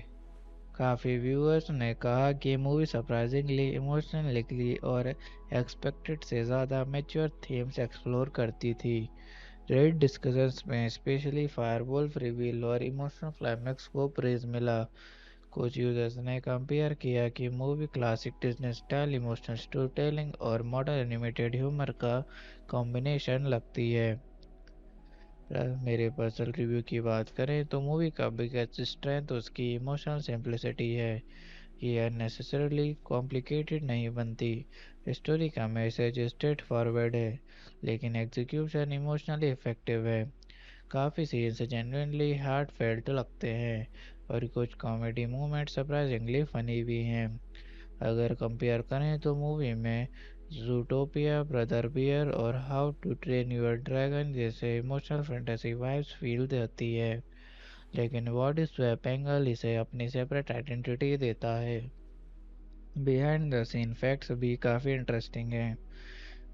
Speaker 1: काफ़ी व्यूअर्स ने कहा कि मूवी सरप्राइजिंगली इमोशनली और एक्सपेक्टेड से ज़्यादा मैच्योर थीम्स एक्सप्लोर करती थी। रेड डिस्कशंस में स्पेशली फायरवुल्फ रिवील और इमोशनल क्लाइमैक्स को प्रेज मिला। कुछ यूजर्स ने कंपेयर किया कि movie classic Disney style emotional story telling और मॉडर्न एनिमेटेड ह्यूमर का कॉम्बिनेशन लगती है। मेरे पर्सनल रिव्यू की बात करें तो मूवी का बिगेस्ट स्ट्रेंथ उसकी इमोशनल सिंप्लिसिटी है। ये अननेसेसरली कॉम्प्लिकेटेड नहीं बनती। स्टोरी का मैसेज स्ट्रेट फॉरवर्ड है, लेकिन एग्जीक्यूशन इमोशनली इफेक्टिव है। काफ़ी सीन्स जेन्युइनली हार्ट फेल्ट लगते हैं, और कुछ कॉमेडी मोमेंट सरप्राइजिंगली फनी भी हैं। अगर कंपेयर करें तो मूवी में ज़ूटोपिया, ब्रदर बियर और how to train your dragon जैसे इमोशनल फैंटेसी वाइब्स फील देती है, लेकिन बॉडी स्वैप एंगल इसे अपनी सेपरेट आइडेंटिटी देता है। बिहाइंड द सीन फैक्ट्स भी काफ़ी इंटरेस्टिंग हैं।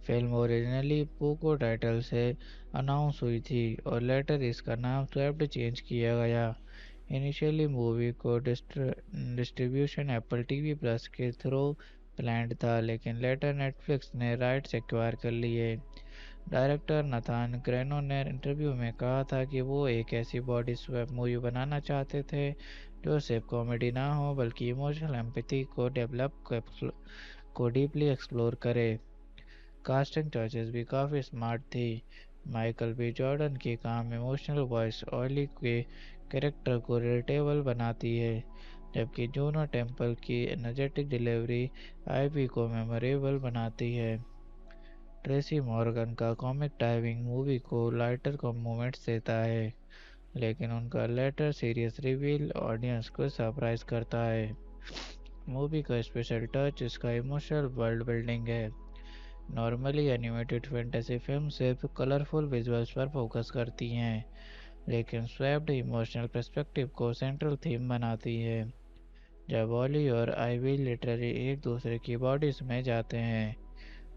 Speaker 1: फिल्म ओरिजिनली पोको टाइटल से अनाउंस हुई थी, और लेटर इसका नाम स्वैप्ड चेंज किया गया। इनिशियली मूवी को डिस्ट्रीब्यूशन एप्पल टीवी प्लस के थ्रू प्लान्ड था, लेकिन लेटर नेटफ्लिक्स ने राइट्स एक्वायर कर लिए। डायरेक्टर नथान ग्रेनो ने इंटरव्यू में कहा था कि वो एक ऐसी बॉडी स्वैप मूवी बनाना चाहते थे जो सिर्फ कॉमेडी ना हो, बल्कि इमोशनल एम्पैथी को डीपली एक्सप्लोर करे। कास्टिंग चॉइसेस भी काफ़ी स्मार्ट थी। माइकल बी जॉर्डन की काम इमोशनल वॉइस ऑली के कैरेक्टर को रिलेटेबल बनाती है, जबकि जूनो टेम्पल की एनर्जेटिक डिलीवरी आईवी को मेमोरेबल बनाती है। ट्रेसी मॉर्गन का कॉमिक टाइमिंग मूवी को लाइटर मोमेंट्स देता है, लेकिन उनका लेटर सीरियस रिवील ऑडियंस को सरप्राइज करता है। मूवी का स्पेशल टच इसका इमोशनल वर्ल्ड बिल्डिंग है। नॉर्मली एनिमेटेड फैंटेसी फिल्म सिर्फ कलरफुल विजुअल्स पर फोकस करती हैं, लेकिन स्वैप्ड इमोशनल पर्सपेक्टिव को सेंट्रल थीम बनाती है। जब ओली और आइवी लिटरली एक दूसरे की बॉडीज में जाते हैं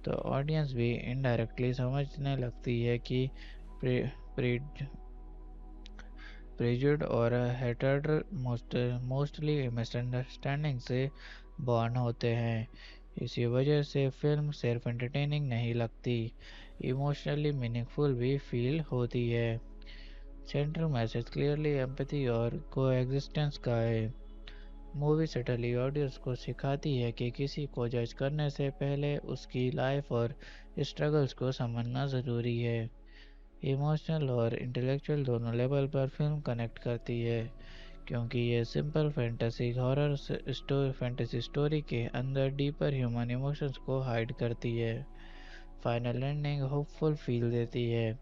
Speaker 1: तो ऑडियंस भी इनडायरेक्टली समझने लगती है कि प्रेजुड और हेटेड मोस्टली मिसअंडरस्टैंडिंग से बॉर्न होते हैं। इसी वजह से फिल्म सिर्फ एंटरटेनिंग नहीं लगती, इमोशनली मीनिंगफुल भी फील होती है। सेंट्रल मैसेज क्लियरली एम्पैथी और कोएग्जिस्टेंस का है। मूवी सटली ऑडियंस को सिखाती है कि किसी को जज करने से पहले उसकी लाइफ और स्ट्रगल्स को समझना ज़रूरी है। इमोशनल और इंटेलेक्चुअल दोनों लेवल पर फिल्म कनेक्ट करती है, क्योंकि ये simple fantasy horror fantasy story के अंदर डीपर ह्यूमन इमोशंस को हाइड करती है। फाइनल एंडिंग होपफुल फील देती है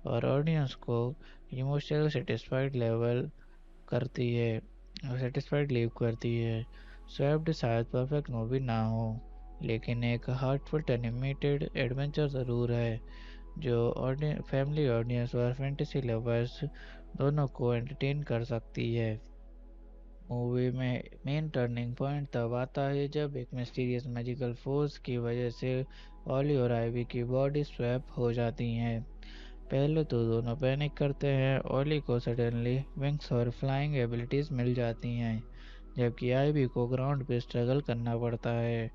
Speaker 1: और ऑडियंस को इमोशनल करती है सेटिस्फाइड लीव करती है। स्वेप्ट शायद परफेक्ट मूवी ना हो, लेकिन एक हार्टफुल एनिमेटेड एडवेंचर ज़रूर है जो फैमिली ऑडियंस और फैंटेसी लवर्स दोनों को एंटरटेन कर सकती है। मूवी में मेन टर्निंग पॉइंट तब आता है जब एक मिस्टीरियस मैजिकल फोर्स की वजह से ऑली और आइवी की बॉडी स्वैप हो जाती हैं। पहले तो दोनों पैनिक करते हैं। ऑली को सडनली विंग्स और फ्लाइंग एबिलिटीज मिल जाती हैं, जबकि आइवी को ग्राउंड पे स्ट्रगल करना पड़ता है।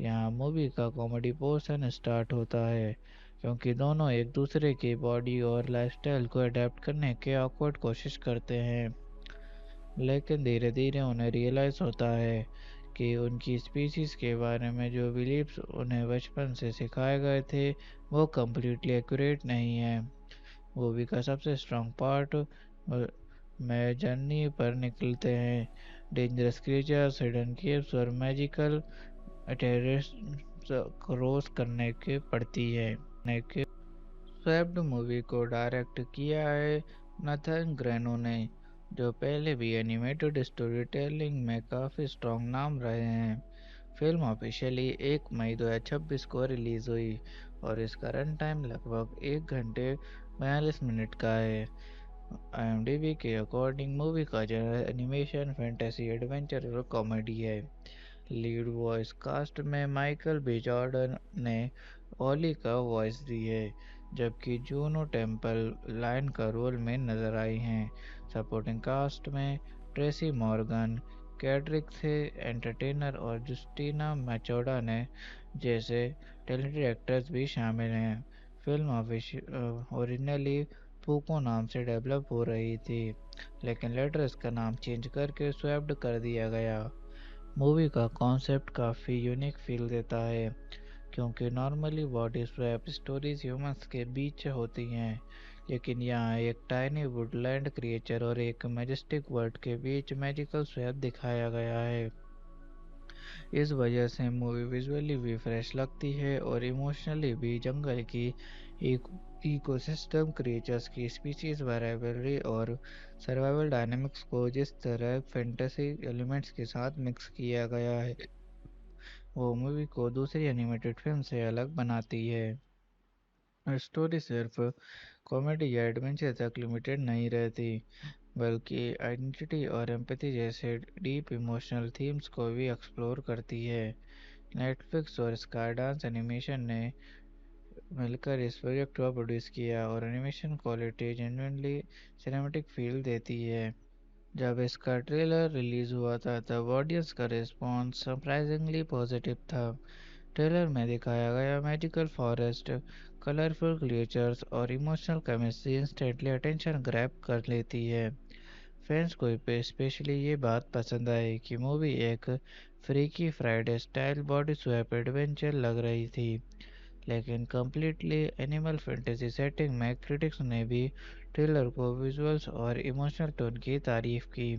Speaker 1: यहाँ मूवी का कॉमेडी पोर्शन स्टार्ट होता है, क्योंकि दोनों एक दूसरे की बॉडी और लाइफस्टाइल को अडेप्ट करने के ऑकवर्ड कोशिश करते हैं, लेकिन धीरे धीरे उन्हें रियलाइज़ होता है कि उनकी स्पीशीज़ के बारे में जो बिलीव्स उन्हें बचपन से सिखाए गए थे वो कम्प्लीटली एक्यूरेट नहीं है। मूवी का सबसे स्ट्रॉन्ग पार्ट में जर्नी पर निकलते हैं, डेंजरस क्रिएचर्स, हिडन केव्स और मैजिकल टेरेस क्रॉस करने के पड़ती है। स्वेप्ड मूवी को डायरेक्ट किया है नथन ग्रेनो ने, जो पहले भी एनिमेटेड स्टोरी टेलिंग में काफ़ी स्ट्रॉन्ग नाम रहे हैं। फिल्म ऑफिशियली 1 मई 2026 को रिलीज़ हुई और इसका रन टाइम लगभग 1 घंटे 42 मिनट का है। IMDb के अकॉर्डिंग मूवी का जनर एनिमेशन, फैंटेसी, एडवेंचर और कॉमेडी है। लीड वॉइस कास्ट में माइकल बी जॉर्डन ने ओली का वॉइस दी है, जबकि जूनो टेम्पल लाइन का रोल में नजर आई हैं। सपोर्टिंग कास्ट में ट्रेसी मॉर्गन, कैड्रिक थे एंटरटेनर और जुस्टीना मैचोडा ने जैसे टैलेंटेड एक्टर्स भी शामिल हैं। फिल्म ओरिजिनली पूको नाम से डेवलप हो रही थी, लेकिन लेटर इसका नाम चेंज करके स्वेप्ड कर दिया गया। मूवी का कॉन्सेप्ट काफ़ी यूनिक फील देता है, क्योंकि normally body swap stories humans के बीच होती हैं, लेकिन यहाँ एक टाइनी वुडलैंड क्रिएचर और एक मैजेस्टिक वर्ल्ड के बीच मैजिकल स्वैप दिखाया गया है। इस वजह से मूवी विजुअली भी फ्रेश लगती है और इमोशनली भी। जंगल की एक इकोसिस्टम, क्रिएचर्स की स्पीशीज वेरिएबिलिटी और सर्वाइवल डायनामिक्स को जिस तरह फैंटेसी एलिमेंट्स के साथ मिक्स किया गया है वो मूवी को दूसरी एनिमेटेड फिल्म से अलग बनाती है। स्टोरी सिर्फ कॉमेडी या एडवेंचर तक लिमिटेड नहीं रहती, बल्कि आइडेंटिटी और एम्पैथी जैसे डीप इमोशनल थीम्स को भी एक्सप्लोर करती है। नेटफ्लिक्स और स्काईडांस एनिमेशन ने मिलकर इस प्रोजेक्ट को प्रोड्यूस किया और animation quality genuinely cinematic feel देती है। जब इसका ट्रेलर रिलीज हुआ था तब ऑडियंस का रिस्पॉन्स सरप्राइजिंगली पॉजिटिव था। ट्रेलर में दिखाया गया मैजिकल फॉरेस्ट, कलरफुल क्रिएचर्स और emotional chemistry instantly attention grab कर लेती है। फैंस को स्पेशली ये बात पसंद आई कि मूवी एक freaky Friday style body swap adventure लग रही थी, लेकिन कम्प्लीटली एनिमल फैंटेसी सेटिंग में। क्रिटिक्स ने भी ट्रेलर को विजुअल्स और इमोशनल टोन की तारीफ की।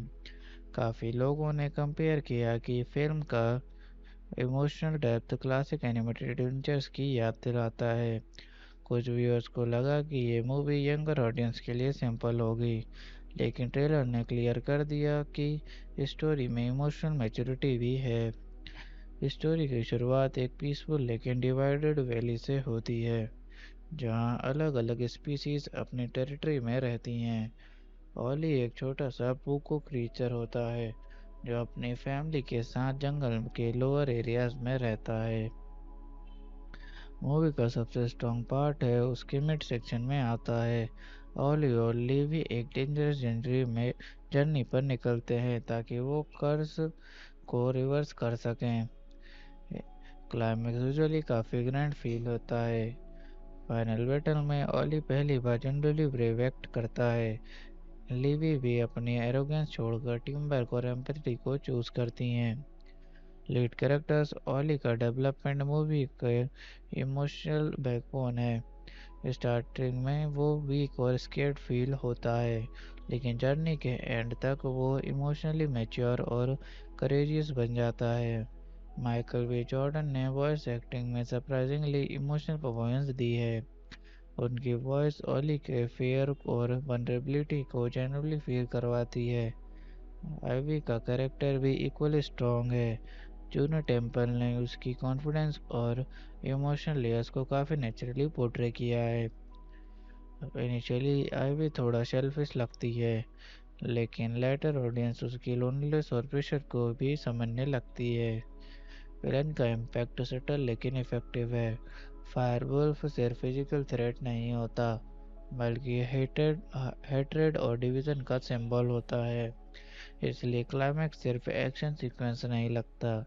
Speaker 1: काफ़ी लोगों ने कंपेयर किया कि फिल्म का emotional depth classic animated adventures की याद दिलाता है। कुछ व्यूअर्स को लगा कि ये मूवी यंगर ऑडियंस के लिए सिंपल होगी, लेकिन ट्रेलर ने क्लियर कर दिया कि स्टोरी में इमोशनल मैच्योरिटी भी है। स्टोरी की शुरुआत एक पीसफुल लेकिन डिवाइडेड वैली से होती है, जहां अलग अलग स्पीशीज अपनी टेरिटरी में रहती हैं। ओली एक छोटा सा पूको क्रीचर होता है जो अपनी फैमिली के साथ जंगल के लोअर एरियाज में रहता है। मूवी का सबसे स्ट्रॉन्ग पार्ट है उसके मिड सेक्शन में आता है। ऑली और लीवी एक डेंजरस जर्नी पर निकलते हैं ताकि वो कर्ज को रिवर्स कर सकें। क्लाइमेक्स यूजुअली काफ़ी ग्रैंड फील होता है। फाइनल बैटल में ऑली पहली बार जनरली ब्रेव एक्ट करता है। लीवी भी अपनी एरोगेंस छोड़कर टीम वर्क और एम्पैथी को चूज करती हैं। लीड कैरेक्टर्स ऑली का डेवलपमेंट मूवी के इमोशनल बैकबोन है। स्टार्टिंग में वो वीक और स्केर्ड फील होता है, लेकिन जर्नी के एंड तक वो इमोशनली मैच्योर और करेजियस बन जाता है। माइकल बी जॉर्डन ने वॉइस एक्टिंग में सरप्राइजिंगली इमोशनल परफॉर्मेंस दी है। उनकी वॉइस ओली के फियर और वनरेबिलिटी को जेन्युइनली फील करवाती है। आइवी का कैरेक्टर भी इक्वली स्ट्रॉन्ग है। जूनो टेम्पल ने उसकी कॉन्फिडेंस और इमोशनल लेयर्स को काफ़ी नेचुरली पोर्ट्रे किया है। इनिशियली आइवी थोड़ा सेल्फिश लगती है, लेकिन लेटर ऑडियंस उसकी लोनलीनेस और प्रेशर को भी समझने लगती है। विलन का इम्पैक्ट सटल लेकिन इफेक्टिव है। फायरवुल्फ सिर्फ फिजिकल थ्रेट नहीं होता, बल्कि हेट्रेड और डिवीजन का सिंबल होता है। इसलिए क्लाइमैक्स सिर्फ एक्शन सीक्वेंस नहीं लगता,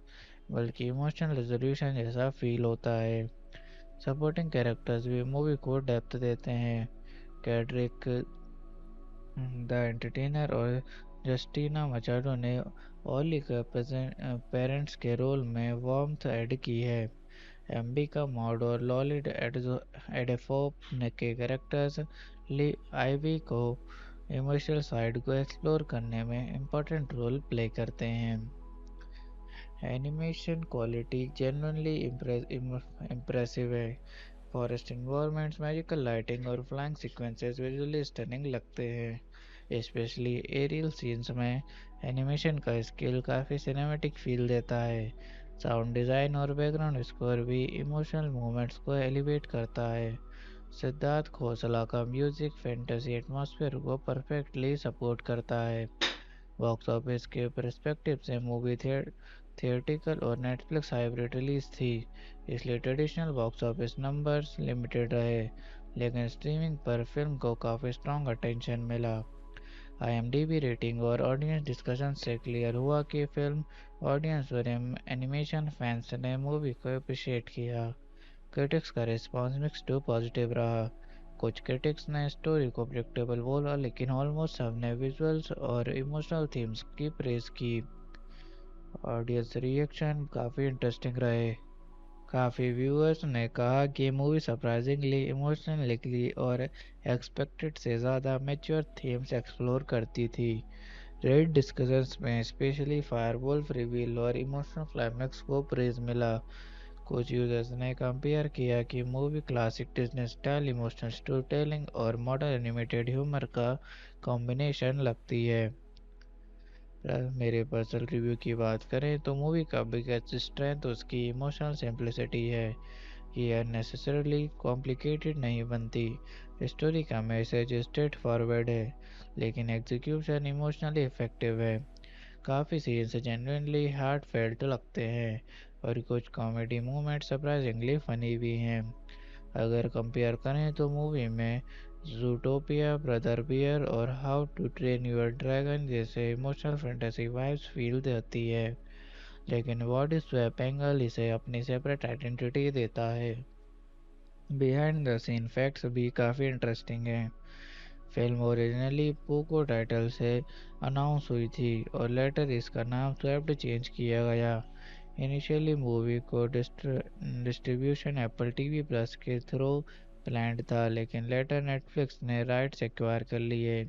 Speaker 1: बल्कि इमोशनल रेजोल्यूशन जैसा फील होता है। सपोर्टिंग कैरेक्टर्स भी मूवी को डेप्थ देते हैं। कैड्रिक द एंटरटेनर और जस्टिना मचाडो ने ओली के पेरेंट्स के रोल में वार्मथ ऐड की है। एम्बिका मॉड और लॉलिड एडेफोप के कैरेक्टर्स आईवी को इमोशनल साइड को एक्सप्लोर करने में इम्पोर्टेंट रोल प्ले करते हैं। एनिमेशन क्वालिटी जेन्युइनली इम्प्रेसिव है। फॉरेस्ट इन्वायरमेंट्स, मैजिकल लाइटिंग और फ्लाइंग सीक्वेंसेस विजुअली स्टनिंग लगते हैं। स्पेशली एरियल सीन्स में एनिमेशन का स्किल काफ़ी सिनेमैटिक फील देता है। साउंड डिज़ाइन और बैकग्राउंड स्कोर भी इमोशनल मोमेंट्स को एलिवेट करता है। सिद्धार्थ खोसला का म्यूजिक फैंटेसी एटमॉस्फेयर को परफेक्टली सपोर्ट करता है। बॉक्स ऑफिस के पर्सपेक्टिव से मूवी थिएट्रिकल और नेटफ्लिक्स हाइब्रिड रिलीज थी, इसलिए traditional box office numbers limited रहे, लेकिन स्ट्रीमिंग पर फिल्म को काफ़ी स्ट्रॉन्ग अटेंशन मिला। आईएमडीबी रेटिंग और ऑडियंस डिस्कशन से क्लियर हुआ कि फिल्म ऑडियंस और एनिमेशन फैंस ने मूवी को अप्रिशिएट किया। क्रिटिक्स का रिस्पांस मिक्स टू पॉजिटिव रहा। कुछ क्रिटिक्स ने स्टोरी को प्रेडिक्टेबल बोला, लेकिन ऑलमोस्ट सबने विजुअल्स और इमोशनल थीम्स की प्रेज की। ऑडियंस रिएक्शन काफ़ी इंटरेस्टिंग रहे। काफ़ी व्यूअर्स ने कहा कि मूवी सरप्राइजिंगली इमोशनली और एक्सपेक्टेड से ज़्यादा मैच्योर थीम्स एक्सप्लोर करती थी। रेड डिस्कशंस में स्पेशली फायरवुल्फ रिवील और इमोशनल क्लाइमैक्स को प्रेज मिला। कुछ यूजर्स ने कंपेयर किया कि movie classic Disney style emotional story telling और मॉडर्न एनिमेटेड ह्यूमर का कॉम्बिनेशन लगती है। मेरे पर्सनल रिव्यू की बात करें तो मूवी का बिगेस्ट स्ट्रेंथ उसकी इमोशनल सिंप्लिसिटी है। ये अननेसेसरली कॉम्प्लिकेटेड नहीं बनती। स्टोरी का मैसेज स्ट्रेट फॉरवर्ड है, लेकिन एग्जीक्यूशन इमोशनली इफेक्टिव है। काफ़ी सीन्स जेन्युइनली हार्ट फेल्ट लगते हैं, और कुछ कॉमेडी मोमेंट सरप्राइजिंगली फनी भी हैं। अगर कंपेयर करें तो मूवी में ज़ूटोपिया, ब्रदर बियर और how to train your dragon जैसे इमोशनल फैंटेसी वाइब्स फील देती है, लेकिन वॉट इज स्वैप एंगल इसे अपनी सेपरेट आइडेंटिटी देता है। बिहाइंड द सीन फैक्ट्स भी काफ़ी इंटरेस्टिंग हैं। फिल्म ओरिजिनली पोको टाइटल से अनाउंस हुई थी, और लेटर इसका नाम स्वैप्ड चेंज किया गया। इनिशियली मूवी को डिस्ट्रीब्यूशन एप्पल टीवी प्लस के थ्रू प्लान्ड था, लेकिन लेटर नेटफ्लिक्स ने राइट्स एक्वायर कर लिए।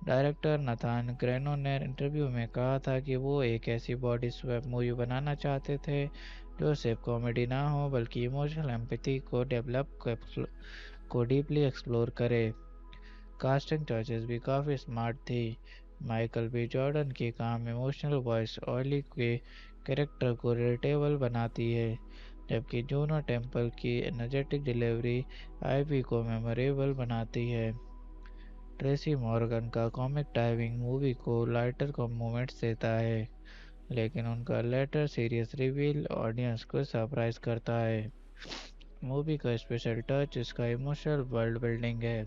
Speaker 1: डायरेक्टर नथान ग्रेनो ने इंटरव्यू में कहा था कि वो एक ऐसी बॉडी स्वैप मूवी बनाना चाहते थे जो सिर्फ कॉमेडी ना हो, बल्कि इमोशनल एम्पैथी को डीपली एक्सप्लोर करे। कास्टिंग चॉइसेस भी काफ़ी स्मार्ट थी। माइकल बी जॉर्डन की काम इमोशनल वॉइस ऑली के कैरेक्टर को रिलेटेबल बनाती है, जबकि जूनो टेम्पल की एनर्जेटिक डिलीवरी आईवी को मेमोरेबल बनाती है। ट्रेसी मॉर्गन का कॉमिक टाइमिंग मूवी को लाइटर मोमेंट्स देता है, लेकिन उनका लेटर सीरियस रिवील ऑडियंस को सरप्राइज करता है। मूवी का स्पेशल टच इसका इमोशनल वर्ल्ड बिल्डिंग है।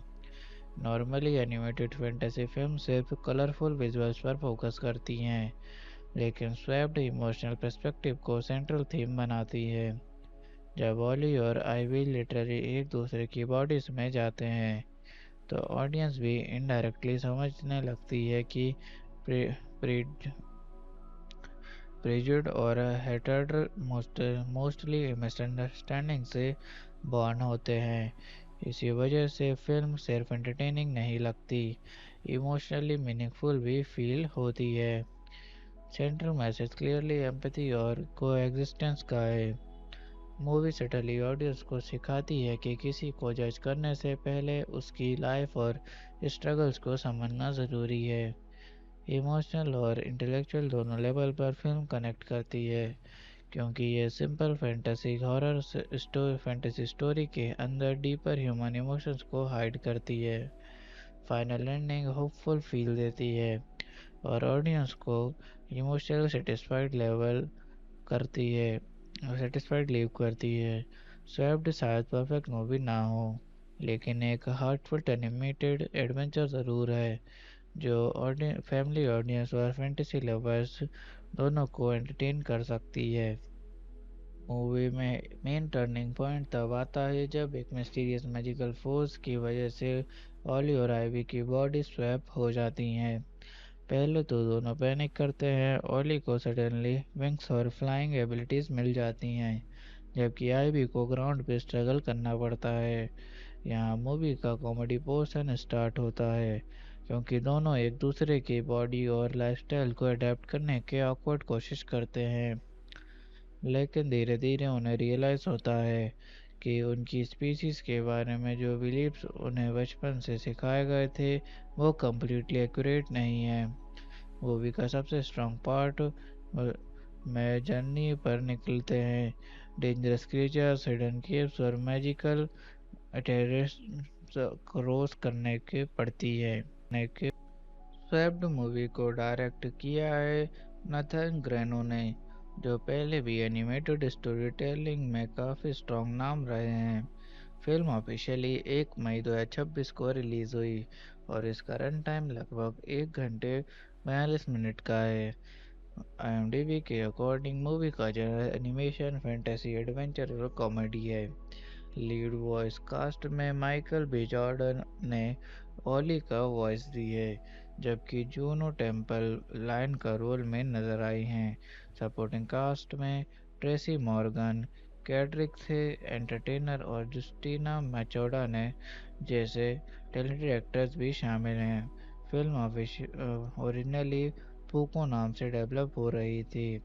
Speaker 1: नॉर्मली एनिमेटेड फैंटेसी फिल्म सिर्फ कलरफुल विजुअल्स पर फोकस करती हैं, लेकिन स्वैप्ड इमोशनल पर्सपेक्टिव को सेंट्रल थीम बनाती है। जब ऑली और आईवी लिटरली एक दूसरे की बॉडीज में जाते हैं, तो ऑडियंस भी इनडायरेक्टली समझने लगती है कि प्रेजुड और हेटर्ड मोस्टली मिसअंडरस्टैंडिंग से बॉर्न होते हैं। इसी वजह से फिल्म सिर्फ एंटरटेनिंग नहीं लगती, इमोशनली मीनिंगफुल भी फील होती है। सेंट्रल मैसेज क्लियरली एम्पैथी और कोएग्जिस्टेंस का है। मूवी सटली ऑडियंस को सिखाती है कि किसी को जज करने से पहले उसकी लाइफ और स्ट्रगल्स को समझना ज़रूरी है। इमोशनल और इंटेलेक्चुअल दोनों लेवल पर फिल्म कनेक्ट करती है, क्योंकि ये simple fantasy horror fantasy story के अंदर डीपर ह्यूमन इमोशंस को हाइड करती है। फाइनल एंडिंग होपफुल फील देती है और ऑडियंस को इमोशनल सेटिस्फाइड लीव करती है। स्वेप्ड शायद परफेक्ट मूवी ना हो, लेकिन एक हार्टफुल एनिमेटेड एडवेंचर ज़रूर है जो फैमिली ऑडियंस और फैंटेसी लवर्स दोनों को एंटरटेन कर सकती है। मूवी में मेन टर्निंग पॉइंट तब आता है जब एक मिस्टीरियस मैजिकल फोर्स की वजह से ऑली और आइवी की बॉडी स्वैप हो जाती हैं। पहले तो दोनों पैनिक करते हैं। ऑली को सडनली विंग्स और फ्लाइंग एबिलिटीज मिल जाती हैं, जबकि आइवी को ग्राउंड पे स्ट्रगल करना पड़ता है। यहाँ मूवी का कॉमेडी पोर्शन स्टार्ट होता है, क्योंकि दोनों एक दूसरे की बॉडी और लाइफस्टाइल को अडेप्ट करने के ऑकवर्ड कोशिश करते हैं, लेकिन धीरे धीरे उन्हें रियलाइज़ होता है कि उनकी स्पीशीज़ के बारे में जो बिलीव्स उन्हें बचपन से सिखाए गए थे वो कम्प्लीटली एक्यूरेट नहीं है। मूवी का सबसे स्ट्रॉन्ग पार्ट में जर्नी पर निकलते हैं, डेंजरस क्रिएचर्स, हिडन केव्स और मैजिकल टेरेस क्रॉस करने के पड़ती है। स्वेप्ड मूवी को डायरेक्ट किया है नथन ग्रेनो ने, जो पहले भी एनिमेटेड स्टोरी टेलिंग में काफ़ी स्ट्रॉन्ग नाम रहे हैं। फिल्म ऑफिशियली 1 मई 2026 को रिलीज़ हुई और इसका रन टाइम लगभग 1 घंटे 42 मिनट का है। IMDb के अकॉर्डिंग मूवी का जनर एनिमेशन, फैंटेसी, एडवेंचर और कॉमेडी है। लीड वॉइस कास्ट में माइकल बी जॉर्डन ने ओली का वॉइस दी है, जबकि जूनो टेम्पल लाइन का रोल में नजर आई हैं। सपोर्टिंग कास्ट में ट्रेसी मॉर्गन, कैड्रिक थे एंटरटेनर और जस्टिना मैचोडा ने जैसे टैलेंटेड एक्टर्स भी शामिल हैं। फिल्म ओरिजिनली पुको नाम से डेवलप हो रही थी,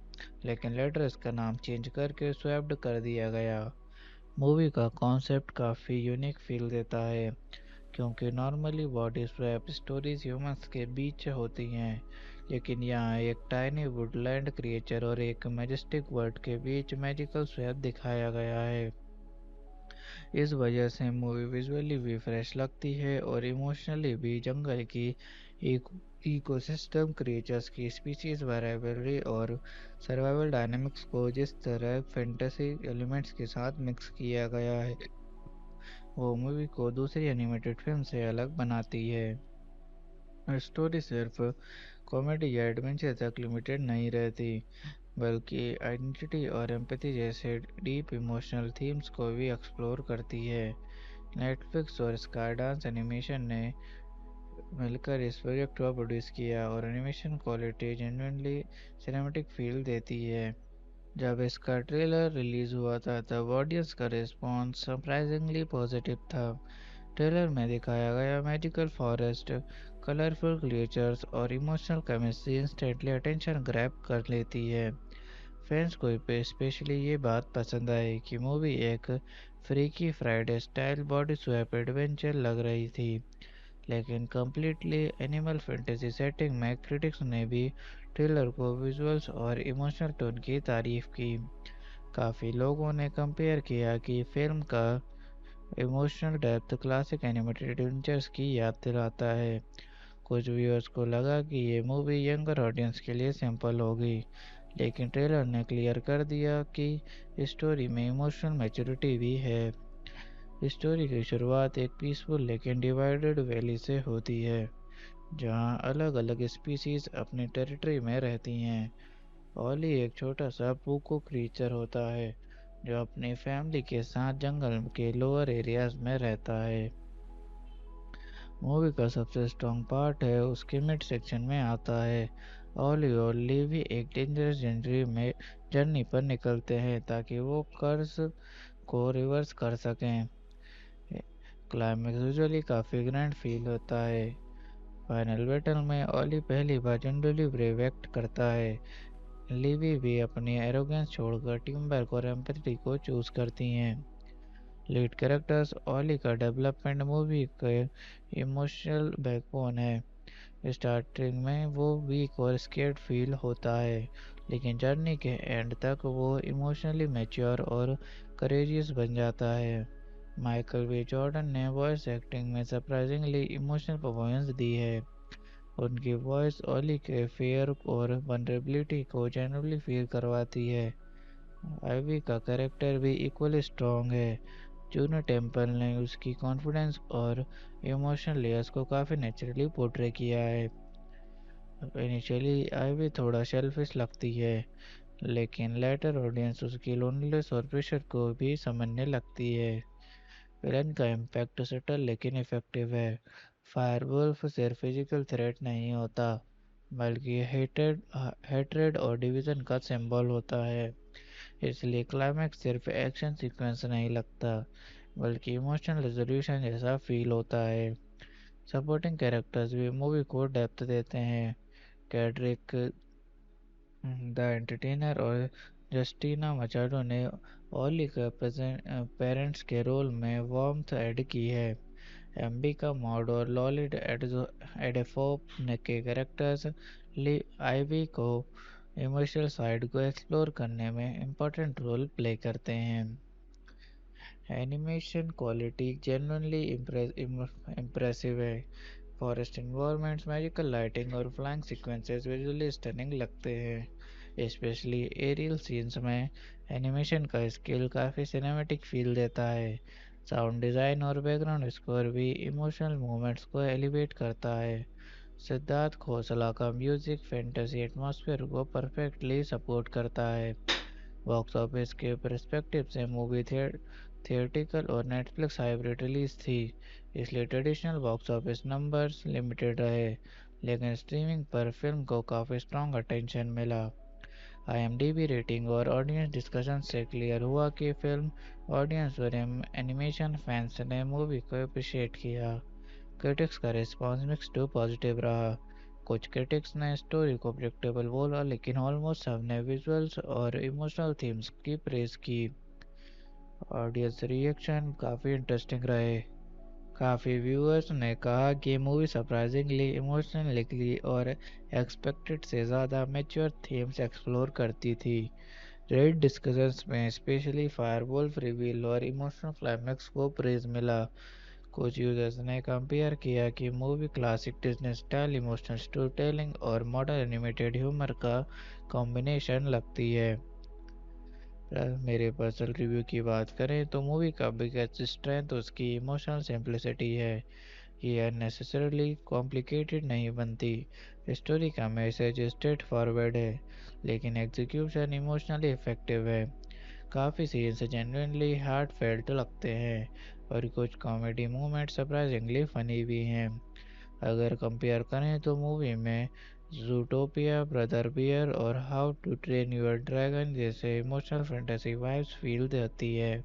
Speaker 1: लेकिन लेटर इसका नाम चेंज करके स्वेप्ड कर दिया गया। मूवी का कॉन्सेप्ट काफ़ी यूनिक फील देता है, क्योंकि normally body swap stories humans के बीच होती हैं, लेकिन यहाँ एक टाइनी वुडलैंड क्रिएचर और एक मैजेस्टिक वर्ल्ड के बीच मैजिकल स्वैप दिखाया गया है। इस वजह से मूवी विजुअली भी फ्रेश लगती है और इमोशनली भी। जंगल की एक इकोसिस्टम, क्रिएचर्स की स्पीशीज वेरिएबिलिटी और सर्वाइवल डायनामिक्स को जिस तरह फैंटेसी एलिमेंट्स के साथ मिक्स किया गया है, वो मूवी को दूसरी एनिमेटेड फिल्म से अलग बनाती है। स्टोरी सिर्फ कॉमेडी या एडवेंचर तक लिमिटेड नहीं रहती, बल्कि आइडेंटिटी और एम्पैथी जैसे डीप इमोशनल थीम्स को भी एक्सप्लोर करती है। नेटफ्लिक्स और स्काईडांस एनिमेशन ने मिलकर इस प्रोजेक्ट को प्रोड्यूस किया और animation quality genuinely cinematic feel देती है। जब इसका ट्रेलर रिलीज हुआ था तब ऑडियंस का रिस्पॉन्स सरप्राइजिंगली पॉजिटिव था। ट्रेलर में दिखाया गया मैजिकल फॉरेस्ट, कलरफुल क्रिएचर्स और emotional chemistry instantly attention grab कर लेती है। फैंस को स्पेशली ये बात पसंद आई कि मूवी एक freaky Friday style body swap adventure लग रही थी, लेकिन कम्प्लीटली एनिमल फैंटेसी सेटिंग में। क्रिटिक्स ने भी ट्रेलर को विजुअल्स और इमोशनल टोन की तारीफ की। काफ़ी लोगों ने कंपेयर किया कि फिल्म का emotional depth classic animated adventures की याद दिलाता है। कुछ व्यूअर्स को लगा कि ये मूवी यंगर ऑडियंस के लिए सिंपल होगी, लेकिन ट्रेलर ने क्लियर कर दिया कि स्टोरी में इमोशनल मैच्योरिटी भी है। स्टोरी की शुरुआत एक पीसफुल लेकिन डिवाइडेड वैली से होती है, जहां अलग अलग स्पीसीज अपनी टेरिटरी में रहती हैं। ओली एक छोटा सा पूको क्रीचर होता है जो अपनी फैमिली के साथ जंगल के लोअर एरियाज में रहता है। मूवी का सबसे स्ट्रॉन्ग पार्ट है उसके मिड सेक्शन में आता है। ओली और लीवी एक डेंजरस जर्नी पर निकलते हैं ताकि वो कर्ज को रिवर्स कर सकें। क्लाइमेक्स यूजुअली काफ़ी ग्रैंड फील होता है। फाइनल बैटल में ओली पहली बार जनरली ब्रेव एक्ट करता है। लिवी भी अपनी एरोगेंस छोड़कर टीम वर्क और एम्पैथी को चूज करती हैं। लीड कैरेक्टर्स ओली का डेवलपमेंट मूवी के इमोशनल बैकबोन है। स्टार्टिंग में वो वीक और स्केर्ड फील होता है, लेकिन जर्नी के एंड तक वो इमोशनली मैच्योर और करेजियस बन जाता है। माइकल वी जॉर्डन ने वॉइस एक्टिंग में सरप्राइजिंगली इमोशनल परफॉर्मेंस दी है। उनकी वॉइस ओली के फियर और वनरेबिलिटी को जेन्युइनली फील करवाती है। आइवी का कैरेक्टर भी इक्वली स्ट्रॉन्ग है। जूनो टेम्पल ने उसकी कॉन्फिडेंस और इमोशनल लेयर्स को काफ़ी नेचुरली पोर्ट्रे किया है। इनिशियली आइवी थोड़ा सेल्फिश लगती है, लेकिन लेटर ऑडियंस उसकी लोनलीनेस और प्रेशर को भी समझने लगती है। विलन का इम्पैक्ट सटल लेकिन इफेक्टिव है। फायरवुल्फ सिर्फ फिजिकल थ्रेट नहीं होता, बल्कि हेट्रेड और डिवीजन का सिंबल होता है। इसलिए क्लाइमैक्स सिर्फ एक्शन सीक्वेंस नहीं लगता, बल्कि इमोशनल रेजोल्यूशन जैसा फील होता है। सपोर्टिंग कैरेक्टर्स भी मूवी को डेप्थ देते हैं। कैड्रिक द एंटरटेनर और जस्टिना मचाडो ने ओली के पेरेंट्स के रोल में वार्मथ ऐड की है। एम्बिका मॉड और लॉलिड एडेफोप के कैरेक्टर्स आईवी को इमोशनल साइड को एक्सप्लोर करने में इम्पोर्टेंट रोल प्ले करते हैं। एनिमेशन क्वालिटी जेन्युइनली इम्प्रेसिव है। फॉरेस्ट इन्वायरमेंट्स, मैजिकल लाइटिंग और फ्लाइंग सीक्वेंसेस विजुअली स्टनिंग लगते हैं। स्पेशली एरियल सीन्स में एनिमेशन का स्केल काफ़ी सिनेमैटिक फील देता है। साउंड डिज़ाइन और बैकग्राउंड स्कोर भी इमोशनल मोमेंट्स को एलिवेट करता है। सिद्धार्थ खोसला का म्यूजिक फैंटेसी एटमॉस्फेयर को परफेक्टली सपोर्ट करता है। बॉक्स ऑफिस के पर्सपेक्टिव से मूवी थिएट्रिकल और नेटफ्लिक्स हाइब्रिड रिलीज थी, इसलिए traditional box office numbers limited रहे, लेकिन स्ट्रीमिंग पर फिल्म को काफ़ी स्ट्रॉन्ग अटेंशन मिला। आईएमडीबी रेटिंग और ऑडियंस डिस्कशन से क्लियर हुआ कि फिल्म ऑडियंस और एनिमेशन फैंस ने मूवी को अप्रिशिएट किया। क्रिटिक्स का रिस्पॉन्स मिक्स टू पॉजिटिव रहा। कुछ क्रिटिक्स ने स्टोरी को प्रेडिक्टेबल बोला, लेकिन ऑलमोस्ट सबने विजुअल्स और इमोशनल थीम्स की प्रेज की। ऑडियंस रिएक्शन काफ़ी इंटरेस्टिंग रहे। काफ़ी व्यूअर्स ने कहा कि मूवी सरप्राइजिंगली इमोशनली और एक्सपेक्टेड से ज़्यादा मैच्योर थीम्स एक्सप्लोर करती थी। रेड डिस्कशंस में स्पेशली फायरवुल्फ रिवील और इमोशनल क्लाइमैक्स को प्रेज मिला। कुछ यूजर्स ने कंपेयर किया कि movie classic Disney style emotional story telling और मॉडर्न एनिमेटेड ह्यूमर का कॉम्बिनेशन लगती है। मेरे पर्सनल रिव्यू की बात करें तो मूवी का बिगेस्ट स्ट्रेंथ उसकी इमोशनल सिंप्लिसिटी है। ये अननेसेसरली कॉम्प्लिकेटेड नहीं बनती। स्टोरी का मैसेज स्ट्रेट फॉरवर्ड है, लेकिन एग्जीक्यूशन इमोशनली इफेक्टिव है। काफ़ी सीन्स जेन्युइनली हार्ट फेल्ट लगते हैं और कुछ कॉमेडी मोमेंट सरप्राइजिंगली फनी भी हैं। अगर कंपेयर करें तो मूवी में ज़ूटोपिया, ब्रदर बियर और how to train your dragon जैसे इमोशनल फैंटेसी वाइब्स फील देती है,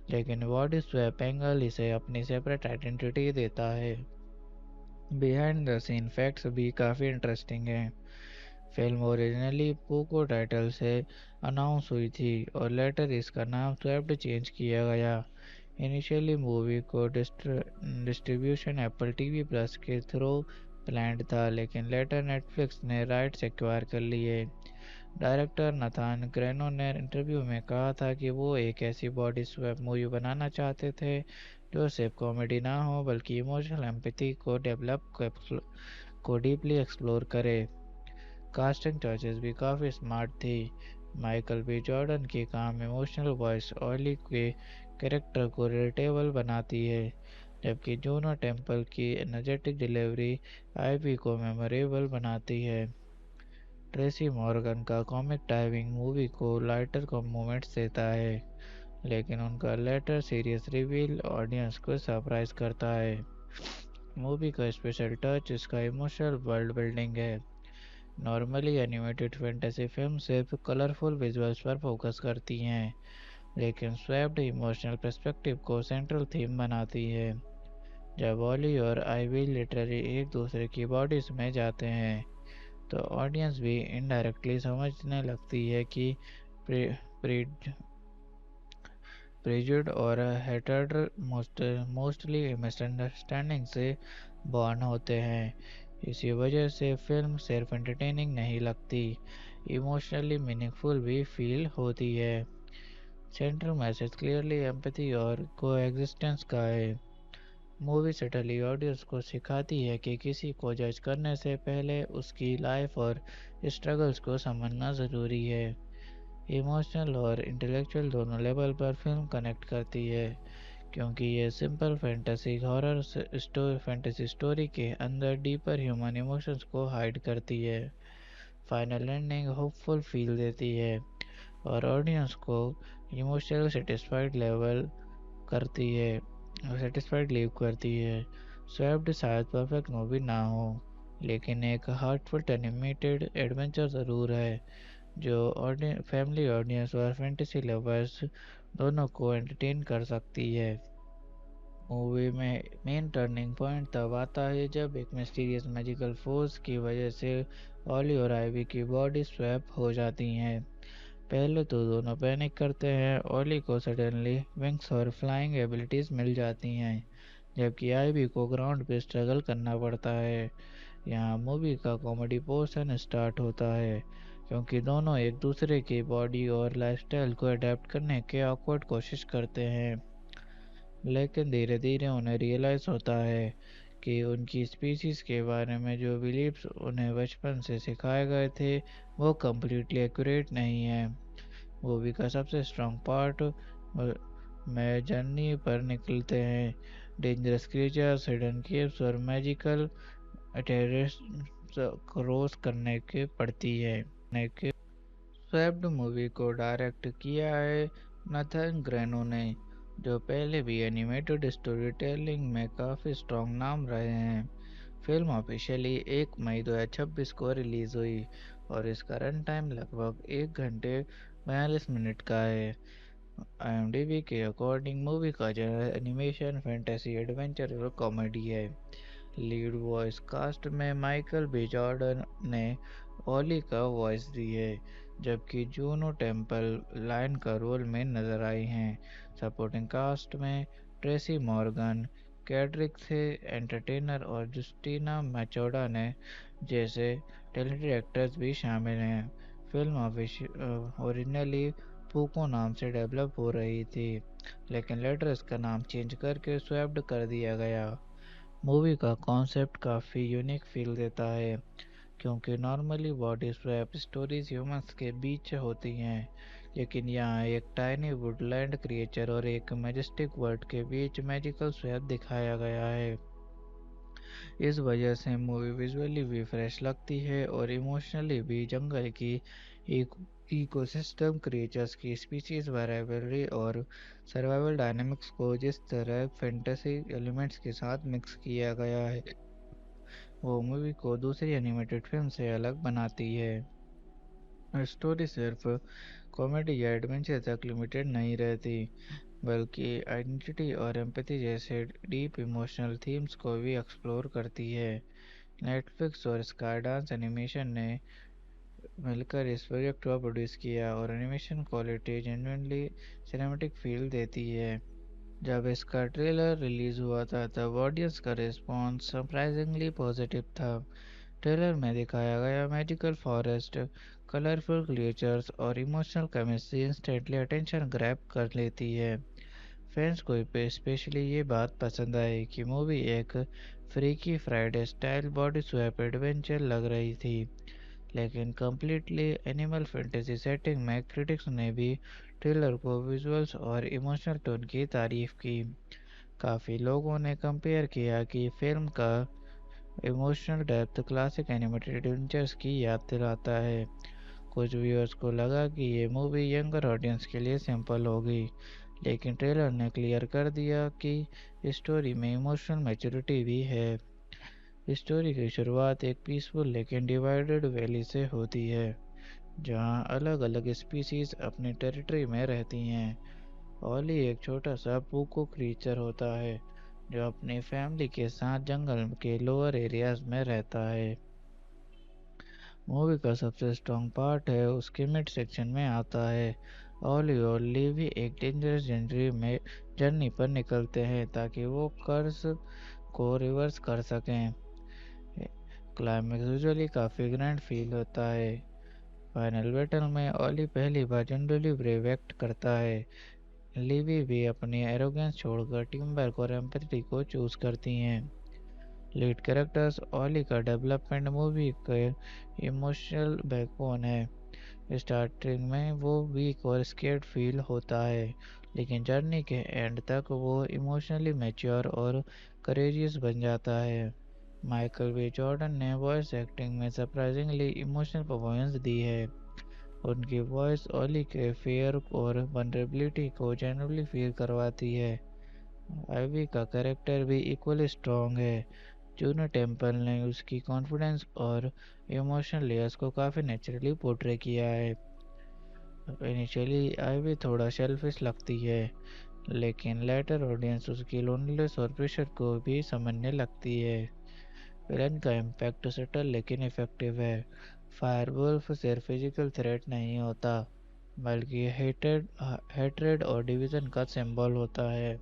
Speaker 1: लेकिन वर्ड स्वैप एंगल इसे अपनी सेपरेट आइडेंटिटी देता है। बिहाइंड द सीन फैक्ट्स भी काफ़ी इंटरेस्टिंग हैं। फिल्म ओरिजिनली पोको टाइटल से अनाउंस हुई थी और लेटर इसका नाम स्वैप्ड चेंज किया गया। इनिशियली मूवी को डिस्ट्रीब्यूशन एप्पल टीवी प्लस के थ्रू प्लान्ड था, लेकिन लेटर नेटफ्लिक्स ने राइट्स एक्वायर कर लिए। डायरेक्टर नथान ग्रेनो ने इंटरव्यू में कहा था कि वो एक ऐसी बॉडी स्वैप मूवी बनाना चाहते थे जो सिर्फ कॉमेडी ना हो बल्कि इमोशनल एम्पैथी को डीपली एक्सप्लोर करे। कास्टिंग चॉइसेस भी काफ़ी स्मार्ट थी। माइकल बी जॉर्डन की काम इमोशनल वॉइस ऑयली के कैरेक्टर को रिलेटेबल बनाती है, जबकि जूनो टेम्पल की एनर्जेटिक डिलीवरी आईवी को मेमोरेबल बनाती है। ट्रेसी मॉर्गन का कॉमिक टाइमिंग मूवी को लाइटर मोमेंट्स देता है, लेकिन उनका लेटर सीरियस रिवील ऑडियंस को सरप्राइज करता है। मूवी का स्पेशल टच इसका इमोशनल वर्ल्ड बिल्डिंग है। नॉर्मली एनिमेटेड फैंटेसी फिल्म सिर्फ कलरफुल विजुअल्स पर फोकस करती हैं, लेकिन स्वैप्ड इमोशनल पर्सपेक्टिव को सेंट्रल थीम बनाती है। जब ऑली और आईवी लिटरली एक दूसरे की बॉडीज में जाते हैं, तो ऑडियंस भी इनडायरेक्टली समझने लगती है कि प्रेजुड और हेटर्ड मोस्टली मिसअंडरस्टैंडिंग से बॉर्न होते हैं। इसी वजह से फिल्म सिर्फ एंटरटेनिंग नहीं लगती, इमोशनली मीनिंगफुल भी फील होती है। सेंट्रल मैसेज क्लियरली एम्पैथी और कोएग्जिस्टेंस का है। मूवी सटली ऑडियंस को सिखाती है कि किसी को जज करने से पहले उसकी लाइफ और स्ट्रगल्स को समझना ज़रूरी है। इमोशनल और इंटेलेक्चुअल दोनों लेवल पर फिल्म कनेक्ट करती है, क्योंकि ये सिंपल फैंटेसी स्टोरी के अंदर डीपर ह्यूमन इमोशंस को हाइड करती है। फाइनल एंडिंग होपफुल फील देती है और ऑडियंस को इमोशनल सेटिस्फाइड लीव करती है। स्वैप्ड शायद परफेक्ट मूवी ना हो, लेकिन एक हार्टफुल एनिमेटेड एडवेंचर ज़रूर है जो फैमिली ऑडियंस और फैंटेसी लवर्स दोनों को एंटरटेन कर सकती है। मूवी में मेन टर्निंग पॉइंट तब आता है जब एक मिस्टीरियस मैजिकल फोर्स की वजह से ऑली और आइवी की बॉडी स्वैप हो जाती हैं। पहले तो दोनों पैनिक करते हैं। ऑली को सडनली विंग्स और फ्लाइंग एबिलिटीज मिल जाती हैं, जबकि आइवी को ग्राउंड पे स्ट्रगल करना पड़ता है। यहाँ मूवी का कॉमेडी पोर्शन स्टार्ट होता है, क्योंकि दोनों एक दूसरे की बॉडी और लाइफस्टाइल को अडेप्ट करने के ऑकवर्ड कोशिश करते हैं। लेकिन धीरे धीरे उन्हें रियलाइज़ होता है कि उनकी स्पीशीज़ के बारे में जो बिलीव्स उन्हें बचपन से सिखाए गए थे वो कम्प्लीटली एक्यूरेट नहीं है। मूवी का सबसे स्ट्रॉन्ग पार्ट में जर्नी पर निकलते हैं। डेंजरस क्रीचर्स, हिडन केव्स और मैजिकल टेरेस क्रॉस करने के पड़ती है। स्वेप्ड मूवी को डायरेक्ट किया है नथन ग्रेनो ने, जो पहले भी एनिमेटेड स्टोरी टेलिंग में काफ़ी स्ट्रॉन्ग नाम रहे हैं। फिल्म ऑफिशियली 1 मई 2026 को रिलीज़ हुई और इसका रन टाइम लगभग 1 घंटे 42 मिनट का है। IMDb के अकॉर्डिंग मूवी का जनर एनिमेशन, फैंटेसी, एडवेंचर और कॉमेडी है। लीड वॉइस कास्ट में माइकल बी जॉर्डन ने ओली का वॉइस दी है, जबकि जूनो टेम्पल लायन का रोल में नजर आई हैं। सपोर्टिंग कास्ट में ट्रेसी मॉर्गन, कैड्रिक थे एंटरटेनर और जस्टिना मैचोडा ने जैसे टैलेंटेड एक्टर्स भी शामिल हैं। फिल्म ओरिजिनली पूको नाम से डेवलप हो रही थी, लेकिन लेटर इसका नाम चेंज करके स्वैप्ड कर दिया गया। मूवी का कॉन्सेप्ट काफ़ी यूनिक फील देता है, क्योंकि normally body swap stories humans के बीच होती हैं, लेकिन यहाँ एक टाइनी वुडलैंड क्रिएचर और एक मैजेस्टिक वर्ल्ड के बीच मैजिकल स्वैप दिखाया गया है। इस वजह से मूवी विजुअली भी फ्रेश लगती है और इमोशनली भी। जंगल की एक इकोसिस्टम, क्रिएचर्स की स्पीशीज वेरिएबिलिटी और सर्वाइवल डायनामिक्स को जिस तरह फैंटेसी एलिमेंट्स के साथ मिक्स किया गया है, वो मूवी को दूसरी एनिमेटेड फिल्म से अलग बनाती है। स्टोरी सिर्फ कॉमेडी या एडवेंचर तक लिमिटेड नहीं रहती, बल्कि आइडेंटिटी और एम्पैथी जैसे डीप इमोशनल थीम्स को भी एक्सप्लोर करती है। नेटफ्लिक्स और स्काईडांस एनिमेशन ने मिलकर इस प्रोजेक्ट को प्रोड्यूस किया और animation quality genuinely cinematic feel देती है। जब इसका ट्रेलर रिलीज हुआ था तब ऑडियंस का रिस्पॉन्स सरप्राइजिंगली पॉजिटिव था। ट्रेलर में दिखाया गया मैजिकल फॉरेस्ट, कलरफुल क्रिएचर्स और emotional chemistry instantly attention grab कर लेती है। फैंस को स्पेशली ये बात पसंद आई कि मूवी एक freaky Friday style body swap adventure लग रही थी, लेकिन कम्प्लीटली एनिमल फैंटेसी सेटिंग में क्रिटिक्स ने भी ट्रेलर को विजुअल्स और इमोशनल टोन की तारीफ की। काफ़ी लोगों ने कंपेयर किया कि फिल्म का emotional depth classic animated adventures की याद दिलाता है। कुछ व्यूअर्स को लगा कि ये मूवी यंगर ऑडियंस के लिए सिंपल होगी, लेकिन ट्रेलर ने क्लियर कर दिया कि स्टोरी में इमोशनल मैच्योरिटी भी है। स्टोरी की शुरुआत एक पीसफुल लेकिन डिवाइडेड वैली से होती है, जहां अलग अलग स्पीसीज अपनी टेरिटरी में रहती हैं। ओली एक छोटा सा पूको क्रीचर होता है जो अपनी फैमिली के साथ जंगल के लोअर एरियाज में रहता है। मूवी का सबसे स्ट्रॉन्ग पार्ट है उसके मिड सेक्शन में आता है। ओली और लीवी एक डेंजरस जर्नी पर निकलते हैं ताकि वो कर्ज को रिवर्स कर सकें। क्लाइमेक्स यूजुअली काफ़ी ग्रैंड फील होता है। फाइनल बैटल में ओली पहली बार जनरली ब्रेव एक्ट करता है। लिवी भी अपनी एरोगेंस छोड़कर टीम वर्क और एम्पैथी को चूज करती हैं। लीड कैरेक्टर्स ओली का डेवलपमेंट मूवी के इमोशनल बैकबोन है। स्टार्टिंग में वो वीक और स्केर्ड फील होता है, लेकिन जर्नी के एंड तक वो इमोशनली मैच्योर और करेजियस बन जाता है। माइकल वी जॉर्डन ने वॉइस एक्टिंग में सरप्राइजिंगली इमोशनल परफॉर्मेंस दी है। उनकी वॉइस ओली के फियर और वनरेबिलिटी को जेन्युइनली फील करवाती है। आइवी का कैरेक्टर भी इक्वली स्ट्रॉन्ग है। जूनो टेम्पल ने उसकी कॉन्फिडेंस और इमोशनल लेयर्स को काफ़ी नेचुरली पोर्ट्रे किया है। इनिशियली आइवी थोड़ा शेल्फिश लगती है, लेकिन लेटर ऑडियंस उसकी लोनलीनेस और प्रेशर को भी समझने लगती है। विलन का इम्पैक्ट सटल लेकिन इफेक्टिव है। फायरवुल्फ सिर्फ फिजिकल थ्रेट नहीं होता, बल्कि हेट्रेड और डिवीजन का सिंबल होता है।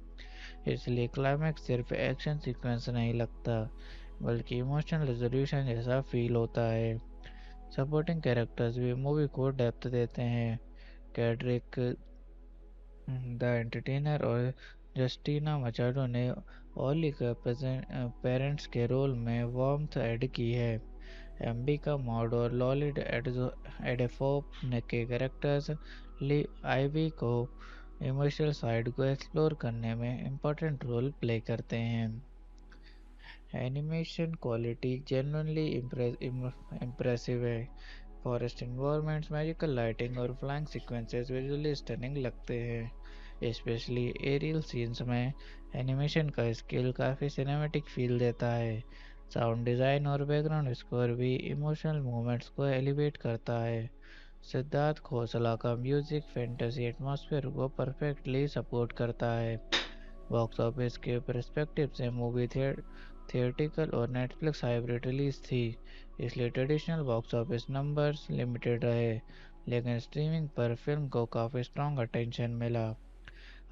Speaker 1: इसलिए क्लाइमैक्स सिर्फ एक्शन सीक्वेंस नहीं लगता, बल्कि इमोशनल रेजोल्यूशन जैसा फील होता है। सपोर्टिंग कैरेक्टर्स भी मूवी को डेप्थ देते हैं। कैड्रिक द एंटरटेनर और जस्टिना मचाडो ने ओली के पेरेंट्स के रोल में वार्मथ ऐड की है। एम्बिका मॉड और लॉलिड एडेफोप के कैरेक्टर्स आईवी को इमोशनल साइड को एक्सप्लोर करने में इम्पोर्टेंट रोल प्ले करते हैं। एनिमेशन क्वालिटी जेन्युइनली इम्प्रेसिव है। फॉरेस्ट इन्वायरमेंट्स, मैजिकल लाइटिंग और फ्लाइंग सीक्वेंसेस विजुअली स्टनिंग लगते हैं। स्पेशली एरियल सीन्स में एनिमेशन का स्किल काफ़ी सिनेमैटिक फील देता है। साउंड डिज़ाइन और बैकग्राउंड स्कोर भी इमोशनल मोमेंट्स को एलिवेट करता है। सिद्धार्थ खोसला का म्यूजिक फैंटेसी एटमॉस्फेयर को परफेक्टली सपोर्ट करता है। बॉक्स ऑफिस के पर्सपेक्टिव से मूवी थिएट्रिकल और नेटफ्लिक्स हाइब्रिड रिलीज थी, इसलिए traditional box office numbers limited रहे, लेकिन स्ट्रीमिंग पर फिल्म को काफ़ी स्ट्रॉन्ग अटेंशन मिला।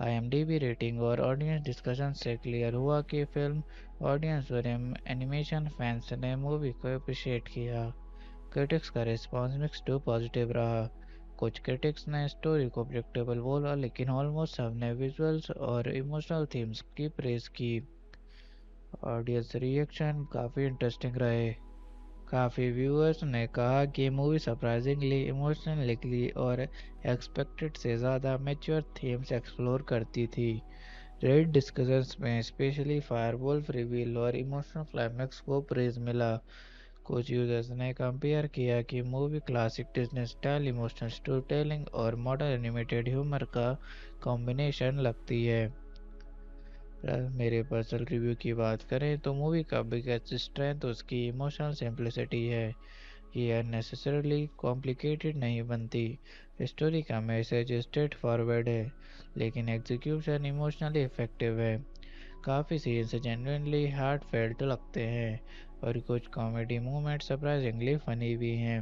Speaker 1: आईएमडीबी रेटिंग और ऑडियंस डिस्कशन से क्लियर हुआ कि फिल्म ऑडियंस और एनिमेशन फैंस ने मूवी को अप्रिशिएट किया। क्रिटिक्स का रिस्पॉन्स मिक्स टू पॉजिटिव रहा। कुछ क्रिटिक्स ने स्टोरी को प्रेडिक्टेबल बोला, लेकिन ऑलमोस्ट सबने विजुअल्स और इमोशनल थीम्स की प्रेज की। ऑडियंस रिएक्शन काफ़ी इंटरेस्टिंग रहे। काफ़ी व्यूअर्स ने कहा कि मूवी सरप्राइजिंगली इमोशनली और एक्सपेक्टेड से ज़्यादा मैच्योर थीम्स एक्सप्लोर करती थी। रेड डिस्कशंस में स्पेशली फायरवुल्फ रिवील और इमोशनल क्लाइमैक्स को प्रेज मिला। कुछ यूजर्स ने कंपेयर किया कि movie classic Disney style emotional story telling और मॉडर्न एनिमेटेड ह्यूमर का कॉम्बिनेशन लगती है। मेरे पर्सनल रिव्यू की बात करें तो मूवी का बिगेस्ट स्ट्रेंथ उसकी इमोशनल सिंप्लिसिटी है। ये अननेसेसरली कॉम्प्लिकेटेड नहीं बनती। स्टोरी का मैसेज स्ट्रेट फॉरवर्ड है, लेकिन एग्जीक्यूशन इमोशनली इफेक्टिव है। काफ़ी सीन्स जेन्युइनली हार्ट फेल्ट लगते हैं और कुछ कॉमेडी मूवमेंट सरप्राइजिंगली फनी भी हैं।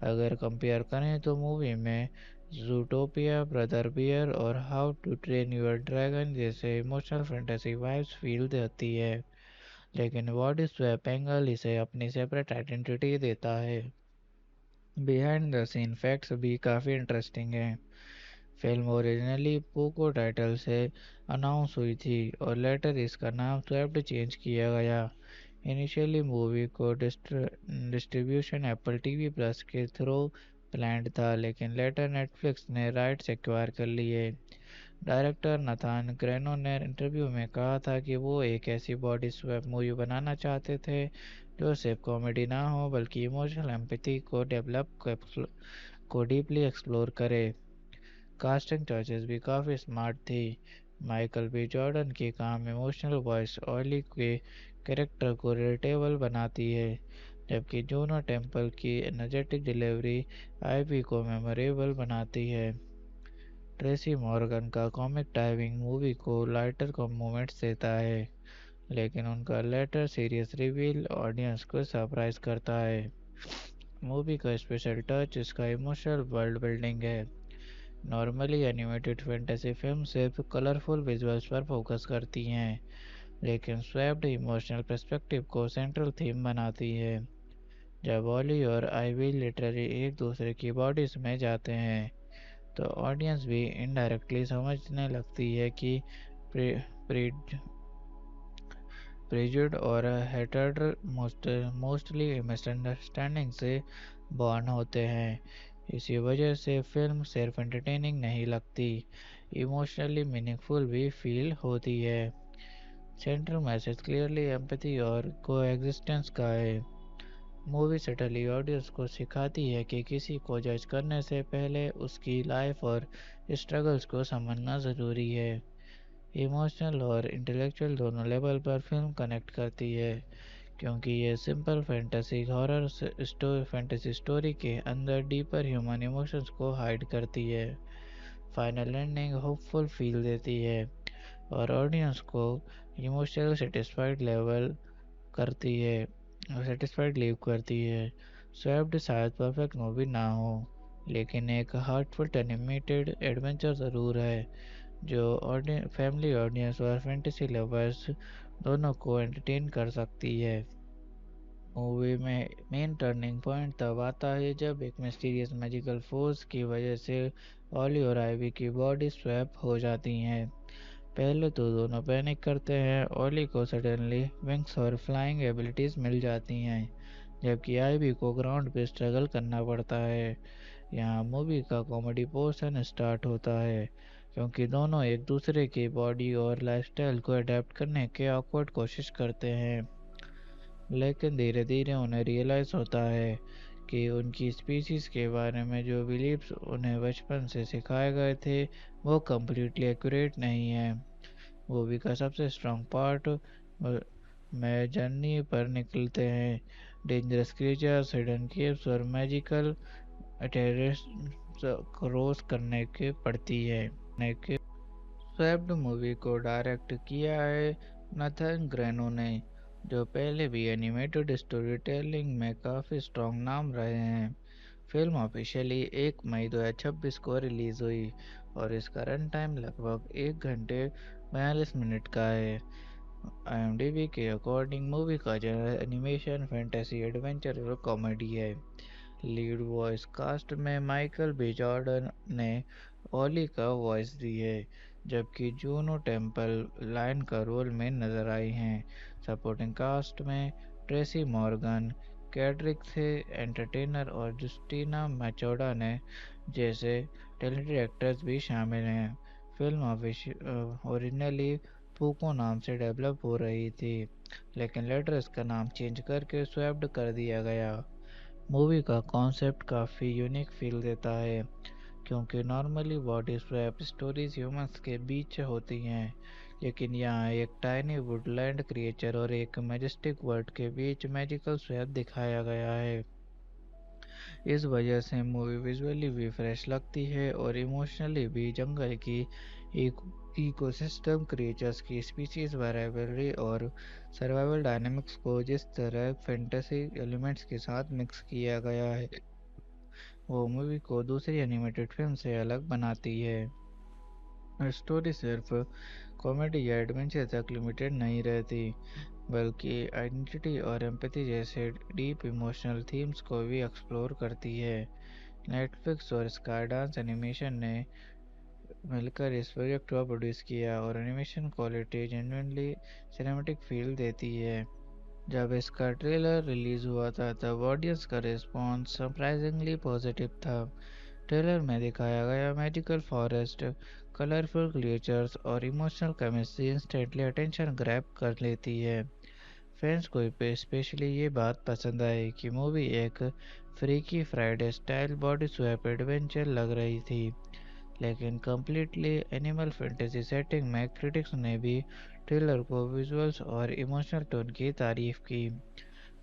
Speaker 1: अगर कंपेयर करें तो मूवी में ज़ूटोपिया, ब्रदर बियर और how to train your dragon जैसे इमोशनल फैंटेसी वाइब्स फील देती है, लेकिन बॉडी स्वैप एंगल इसे अपनी सेपरेट आइडेंटिटी देता है। बिहाइंड द सीन फैक्ट्स भी काफ़ी इंटरेस्टिंग हैं। फिल्म ओरिजिनली पोको टाइटल से अनाउंस हुई थी और लेटर इसका नाम स्वेप्ट चेंज किया गया। इनिशियली मूवी को डिस्ट्रीब्यूशन एप्पल टीवी प्लस के थ्रू प्लान्ड था, लेकिन लेटर नेटफ्लिक्स ने राइट्स एक्वायर कर लिए। डायरेक्टर नथान ग्रेनो ने इंटरव्यू में कहा था कि वो एक ऐसी बॉडी स्वैप मूवी बनाना चाहते थे जो सिर्फ कॉमेडी ना हो बल्कि इमोशनल एम्पैथी को डीपली एक्सप्लोर करे। कास्टिंग चॉइसेस भी काफ़ी स्मार्ट थी। माइकल बी जॉर्डन की काम इमोशनल वॉइस ऑयली के कैरेक्टर को रिलेटेबल बनाती है, जबकि जूनो टेम्पल की एनर्जेटिक डिलीवरी आईवी को मेमोरेबल बनाती है। ट्रेसी मॉर्गन का कॉमिक टाइमिंग मूवी को लाइटर को मोमेंट्स देता है, लेकिन उनका लेटर सीरियस रिवील ऑडियंस को सरप्राइज करता है। मूवी का स्पेशल टच इसका इमोशनल वर्ल्ड बिल्डिंग है। नॉर्मली एनिमेटेड फैंटेसी फिल्म सिर्फ कलरफुल विजुअल्स पर फोकस करती हैं, लेकिन स्वैप्ड इमोशनल पर्सपेक्टिव को सेंट्रल थीम बनाती है। जब ऑली और आईवी लिटरली एक दूसरे की बॉडीज में जाते हैं, तो ऑडियंस भी इनडायरेक्टली समझने लगती है कि प्रेजुड और हेटर्ड मोस्टली मिसअंडरस्टैंडिंग से बॉर्न होते हैं। इसी वजह से फिल्म सिर्फ एंटरटेनिंग नहीं लगती, इमोशनली मीनिंगफुल भी फील होती है। सेंट्रल मैसेज क्लियरली एम्पैथी और कोएग्जिस्टेंस का है। मूवी सटली ऑडियंस को सिखाती है कि किसी को जज करने से पहले उसकी लाइफ और स्ट्रगल्स को समझना ज़रूरी है। इमोशनल और इंटेलेक्चुअल दोनों लेवल पर फिल्म कनेक्ट करती है, क्योंकि ये सिंपल फैंटेसी स्टोरी के अंदर डीपर ह्यूमन इमोशंस को हाइड करती है। फाइनल एंडिंग होपफुल फील देती है और ऑडियंस को इमोशनल करती है सेटिस्फाइड लीव करती है। स्वैप्ड शायद परफेक्ट मूवी ना हो, लेकिन एक हार्टफुल एनिमेटेड एडवेंचर ज़रूर है जो फैमिली ऑडियंस और फैंटेसी लवर्स दोनों को एंटरटेन कर सकती है। मूवी में मेन टर्निंग पॉइंट तब आता है जब एक मिस्टीरियस मैजिकल फोर्स की वजह से ऑली और आइवी की बॉडी स्वैप हो जाती हैं। पहले तो दोनों पैनिक करते हैं। ऑली को सडनली विंग्स और फ्लाइंग एबिलिटीज मिल जाती हैं, जबकि आइवी को ग्राउंड पे स्ट्रगल करना पड़ता है। यहाँ मूवी का कॉमेडी पोर्शन स्टार्ट होता है, क्योंकि दोनों एक दूसरे की बॉडी और लाइफस्टाइल को अडेप्ट करने के ऑकवर्ड कोशिश करते हैं, लेकिन धीरे धीरे उन्हें रियलाइज़ होता है कि उनकी स्पीशीज़ के बारे में जो बिलीव्स उन्हें बचपन से सिखाए गए थे वो कम्प्लीटली एक्यूरेट नहीं है। मूवी का सबसे स्ट्रॉन्ग पार्ट में जर्नी पर निकलते हैं, डेंजरस क्रीचर्स, हिडन केव्स और मैजिकल टेरेस क्रॉस करने के पड़ती है। स्वेप्ड मूवी को डायरेक्ट किया है नथन ग्रेनो ने, जो पहले भी एनिमेटेड स्टोरी टेलिंग में काफ़ी स्ट्रॉन्ग नाम रहे हैं। फिल्म ऑफिशियली 1 मई 2026 को रिलीज़ हुई और इसका रन टाइम लगभग 1 घंटे 42 मिनट का है। IMDb के अकॉर्डिंग मूवी का जनर एनिमेशन, फैंटेसी, एडवेंचर और कॉमेडी है। लीड वॉइस कास्ट में माइकल बी जॉर्डन ने ओली का वॉइस दी है, जबकि जूनो टेम्पल लाइन का रोल में नजर आई हैं। सपोर्टिंग कास्ट में ट्रेसी मॉर्गन, कैड्रिक थे एंटरटेनर और जस्टिना मैचोडा ने जैसे टैलेंटेड एक्टर्स भी शामिल हैं। फिल्म ओरिजिनली पूको नाम से डेवलप हो रही थी, लेकिन लेटर इसका नाम चेंज करके स्वैप्ड कर दिया गया। मूवी का कॉन्सेप्ट काफ़ी यूनिक फील देता है, क्योंकि normally body swap stories humans के बीच होती हैं, लेकिन यहाँ एक टाइनी वुडलैंड क्रिएचर और एक मैजेस्टिक वर्ल्ड के बीच मैजिकल स्वैप दिखाया गया है। इस वजह से मूवी विजुअली भी फ्रेश लगती है और इमोशनली भी। जंगल की एक इकोसिस्टम, क्रिएचर्स की स्पीशीज वेरिएबलरी और सर्वाइवल डायनामिक्स को जिस तरह फैंटेसी एलिमेंट्स के साथ मिक्स किया गया है, वो मूवी को दूसरी एनिमेटेड फिल्म से अलग बनाती है। स्टोरी सिर्फ कॉमेडी या एडवेंचर तक लिमिटेड नहीं रहती, बल्कि आइडेंटिटी और एम्पैथी जैसे डीप इमोशनल थीम्स को भी एक्सप्लोर करती है। नेटफ्लिक्स और स्काईडांस एनिमेशन ने मिलकर इस प्रोजेक्ट को प्रोड्यूस किया और animation quality genuinely cinematic feel देती है। जब इसका ट्रेलर रिलीज हुआ था तब ऑडियंस का रिस्पॉन्स सरप्राइजिंगली पॉजिटिव था। ट्रेलर में दिखाया गया मैजिकल फॉरेस्ट, कलरफुल क्रिएचर्स और emotional chemistry instantly attention grab कर लेती है। फैंस को स्पेशली ये बात पसंद आई कि मूवी एक freaky Friday style body swap adventure लग रही थी, लेकिन कम्प्लीटली एनिमल फैंटेसी सेटिंग में। क्रिटिक्स ने भी ट्रेलर को विजुअल्स और इमोशनल टोन की तारीफ की।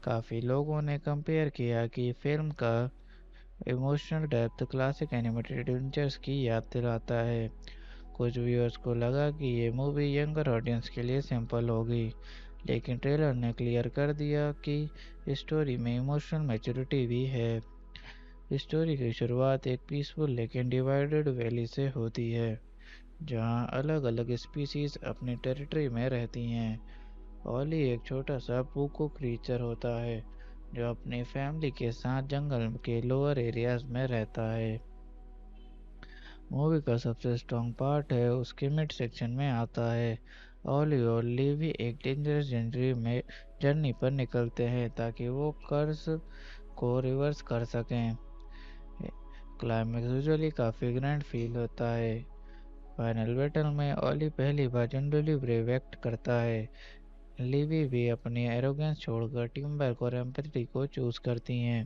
Speaker 1: काफ़ी लोगों ने कंपेयर किया कि फिल्म का emotional depth classic animated adventures की याद दिलाता है। कुछ व्यूअर्स को लगा कि ये मूवी यंगर ऑडियंस के लिए सिंपल होगी, लेकिन ट्रेलर ने क्लियर कर दिया कि स्टोरी में इमोशनल मैच्योरिटी भी है। स्टोरी की शुरुआत एक पीसफुल लेकिन डिवाइडेड वैली से होती है, जहां अलग अलग स्पीसीज अपनी टेरिटरी में रहती हैं। ओली एक छोटा सा पूको क्रीचर होता है जो अपनी फैमिली के साथ जंगल के लोअर एरियाज में रहता है। मूवी का सबसे स्ट्रॉन्ग पार्ट है उसके मिड सेक्शन में आता है। ओली और लीवी एक डेंजरस जर्नी पर निकलते हैं ताकि वो कर्ज को रिवर्स कर सकें। क्लाइमेक्स यूजुअली काफ़ी ग्रैंड फील होता है। फाइनल बैटल में ओली पहली बार जनरली ब्रेव एक्ट करता है। लिवी भी अपनी एरोगेंस छोड़कर टीम वर्क और एम्पैथी को चूज करती हैं।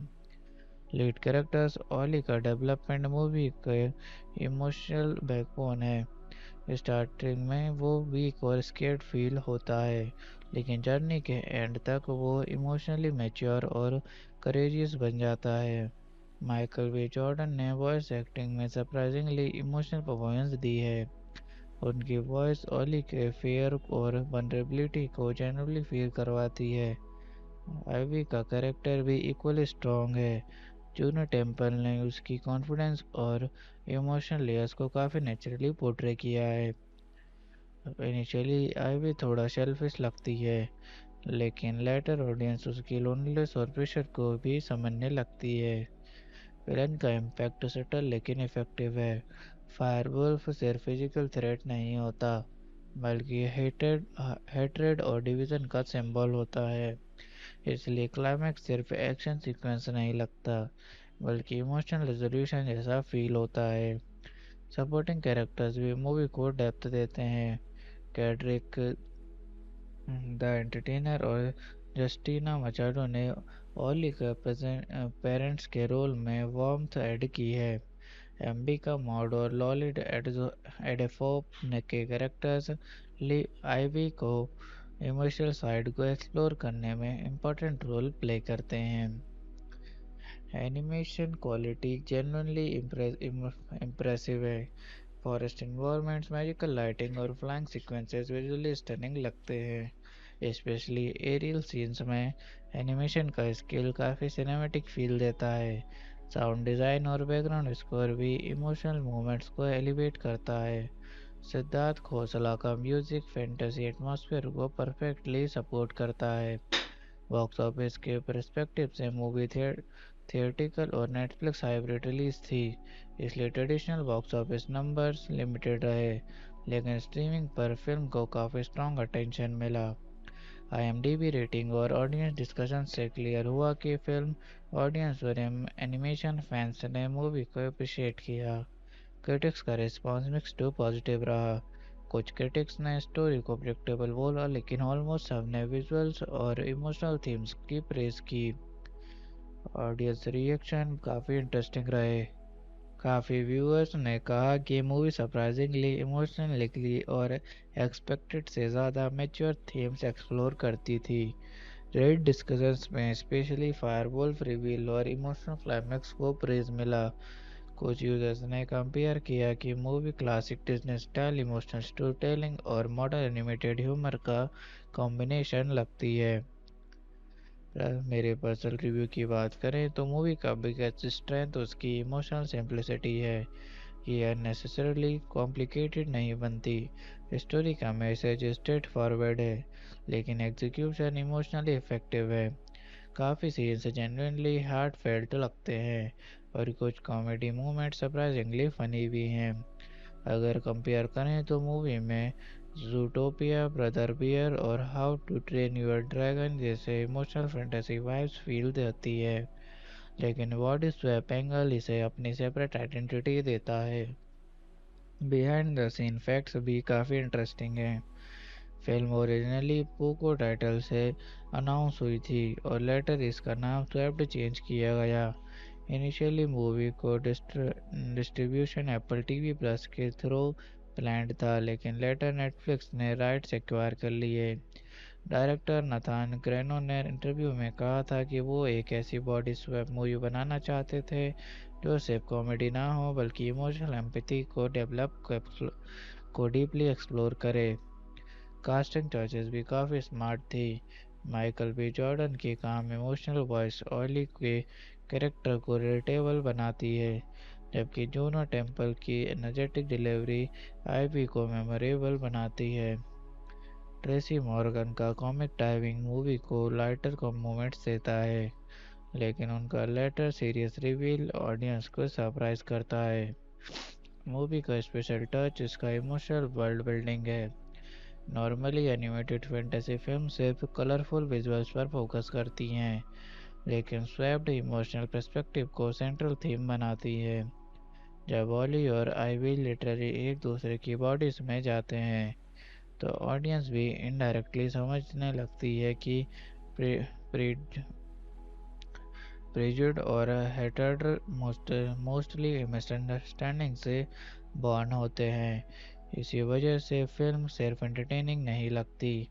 Speaker 1: लीड कैरेक्टर्स ओली का डेवलपमेंट मूवी के इमोशनल बैकबोन है। स्टार्टिंग में वो वीक और स्केर्ड फील होता है, लेकिन जर्नी के एंड तक वो इमोशनली मैच्योर और करेजियस बन जाता है। माइकल वी जॉर्डन ने वॉइस एक्टिंग में सरप्राइजिंगली इमोशनल परफॉर्मेंस दी है। उनकी वॉइस ओली के फेयर और वनरेबिलिटी को जेन्युइनली फील करवाती है। आइवी का कैरेक्टर भी इक्वली स्ट्रॉन्ग है। जूनो टेम्पल ने उसकी कॉन्फिडेंस और इमोशनल लेयर्स को काफ़ी नेचुरली पोर्ट्रे किया है। इनिशियली आइवी थोड़ा सेल्फिश लगती है, लेकिन लेटर ऑडियंस उसकी लोनलीनेस और प्रेशर को भी समझने लगती है। विलन का इम्पैक्ट सटल लेकिन इफेक्टिव है। फायरवुल्फ सिर्फ फिजिकल थ्रेट नहीं होता, बल्कि हेट्रेड और डिवीजन का सिंबल होता है। इसलिए क्लाइमैक्स सिर्फ एक्शन सीक्वेंस नहीं लगता, बल्कि इमोशनल रेजोल्यूशन जैसा फील होता है। सपोर्टिंग कैरेक्टर्स भी मूवी को डेप्थ देते हैं। कैड्रिक द एंटरटेनर और जस्टिना मचाडो ने ओली के पेरेंट्स के रोल में वार्मथ ऐड की है। एम्बिका मॉड और लॉलिड एडेफोप ने के कैरेक्टर्स आईवी को इमोशनल साइड को एक्सप्लोर करने में इम्पोर्टेंट रोल प्ले करते हैं। एनिमेशन क्वालिटी जेन्युइनली इम्प्रेसिव है। फॉरेस्ट इन्वायरमेंट्स, मैजिकल लाइटिंग और फ्लाइंग सीक्वेंसेस विजुअली स्टनिंग लगते हैं। स्पेशली एरियल सीन्स में एनिमेशन का स्किल काफ़ी सिनेमैटिक फील देता है। साउंड डिज़ाइन और बैकग्राउंड स्कोर भी इमोशनल मोमेंट्स को एलिवेट करता है। सिद्धार्थ खोसला का म्यूजिक फैंटेसी एटमॉस्फेयर को परफेक्टली सपोर्ट करता है। बॉक्स ऑफिस के पर्सपेक्टिव से मूवी थिएट्रिकल और नेटफ्लिक्स हाइब्रिड रिलीज थी, इसलिए traditional box office numbers limited रहे, लेकिन स्ट्रीमिंग पर फिल्म को काफ़ी स्ट्रॉन्ग अटेंशन मिला। आईएमडीबी रेटिंग और ऑडियंस डिस्कशन से क्लियर हुआ कि फिल्म ऑडियंस और एनिमेशन फैंस ने मूवी को अप्रिशिएट किया। क्रिटिक्स का रिस्पॉन्स मिक्स टू पॉजिटिव रहा। कुछ क्रिटिक्स ने स्टोरी को प्रेडिक्टेबल बोला, लेकिन ऑलमोस्ट सबने विजुअल्स और इमोशनल थीम्स की प्रेज की। ऑडियंस रिएक्शन काफ़ी इंटरेस्टिंग रहे। काफ़ी व्यूअर्स ने कहा कि मूवी सरप्राइजिंगली इमोशनली और एक्सपेक्टेड से ज़्यादा मैच्योर थीम्स एक्सप्लोर करती थी। रेड डिस्कशंस में स्पेशली फायरवुल्फ रिवील और इमोशनल क्लाइमैक्स को प्रेज मिला। कुछ यूजर्स ने कंपेयर किया कि movie classic Disney style emotional story telling और मॉडर्न एनिमेटेड ह्यूमर का कॉम्बिनेशन लगती है। मेरे पर्सनल रिव्यू की बात करें तो मूवी का बिगेस्ट स्ट्रेंथ उसकी इमोशनल सिंप्लिसिटी है। ये अननेसेसरली कॉम्प्लिकेटेड नहीं बनती। स्टोरी का मैसेज स्ट्रेट फॉरवर्ड है, लेकिन एग्जीक्यूशन इमोशनली इफेक्टिव है। काफ़ी सीन्स जेन्युइनली हार्ट फेल्ट लगते हैं, और कुछ कॉमेडी मोमेंट सरप्राइजिंगली फनी भी हैं। अगर कंपेयर करें तो मूवी में जूटोपिया, ब्रदर बियर और how to train your dragon जैसे इमोशनल फैंटेसी वाइब्स फील देती है, लेकिन बॉडी स्वैप एंगल इसे अपनी सेपरेट आइडेंटिटी देता है। बिहाइंड द सीन फैक्ट्स भी काफ़ी इंटरेस्टिंग हैं। फिल्म ओरिजिनली पोको टाइटल से अनाउंस हुई थी, और लेटर इसका नाम स्वैप्ड चेंज किया गया। इनिशियली मूवी को डिस्ट्रीब्यूशन एप्पल टीवी प्लस के थ्रू प्लान्ड था, लेकिन लेटर नेटफ्लिक्स ने राइट्स एक्वायर कर लिए। डायरेक्टर नथान ग्रेनो ने इंटरव्यू में कहा था कि वो एक ऐसी बॉडी स्वैप मूवी बनाना चाहते थे जो सिर्फ कॉमेडी ना हो, बल्कि इमोशनल एम्पैथी को डीपली एक्सप्लोर करे। कास्टिंग चॉइसेस भी काफ़ी स्मार्ट थी। माइकल बी जॉर्डन की काम इमोशनल वॉइस ऑली के कैरेक्टर को रिलेटेबल बनाती है, जबकि जूनो टेम्पल की एनर्जेटिक डिलीवरी आईवी को मेमोरेबल बनाती है। ट्रेसी मॉर्गन का कॉमिक टाइमिंग मूवी को लाइटर मोमेंट्स देता है, लेकिन उनका लेटर सीरियस रिवील ऑडियंस को सरप्राइज करता है। मूवी का स्पेशल टच इसका इमोशनल वर्ल्ड बिल्डिंग है। नॉर्मली एनिमेटेड फैंटेसी फिल्म सिर्फ कलरफुल विजुअल्स पर फोकस करती हैं, लेकिन स्वैप्ड इमोशनल पर्सपेक्टिव को सेंट्रल थीम बनाती है। जब ऑली और आईवी लिटरली एक दूसरे की बॉडीज में जाते हैं, तो ऑडियंस भी इनडायरेक्टली समझने लगती है कि प्रेजुड और हेटर्ड मोस्टली मिसअंडरस्टैंडिंग से बॉर्न होते हैं। इसी वजह से फिल्म सिर्फ एंटरटेनिंग नहीं लगती,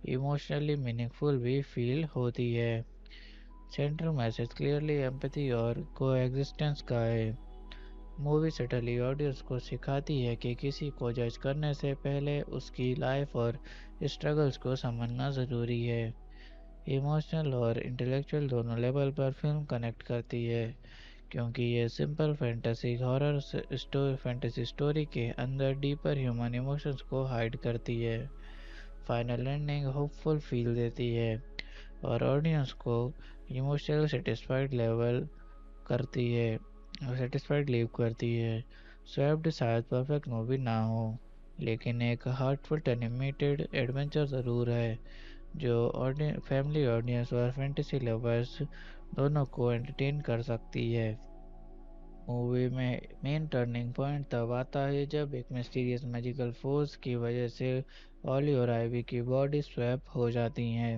Speaker 1: इमोशनली मीनिंगफुल भी फील होती है। सेंट्रल मैसेज क्लियरली एम्पैथी और कोएग्जिस्टेंस का है। मूवी सटली ऑडियंस को सिखाती है कि किसी को जज करने से पहले उसकी लाइफ और स्ट्रगल्स को समझना ज़रूरी है। इमोशनल और इंटेलेक्चुअल दोनों लेवल पर फिल्म कनेक्ट करती है, क्योंकि ये सिंपल फैंटेसी स्टोरी के अंदर डीपर ह्यूमन इमोशंस को हाइड करती है। फाइनल एंडिंग होपफुल फील देती है, और ऑडियंस को इमोशनल सेटिस्फाइड लीव करती है। स्वैप्ड शायद परफेक्ट मूवी ना हो, लेकिन एक हार्टफुल एनिमेटेड एडवेंचर ज़रूर है, जो फैमिली ऑडियंस और फैंटेसी लवर्स दोनों को एंटरटेन कर सकती है। मूवी में मेन टर्निंग पॉइंट तब आता है जब एक मिस्टीरियस मैजिकल फोर्स की वजह से ऑली और आइवी की बॉडी स्वैप हो जाती हैं।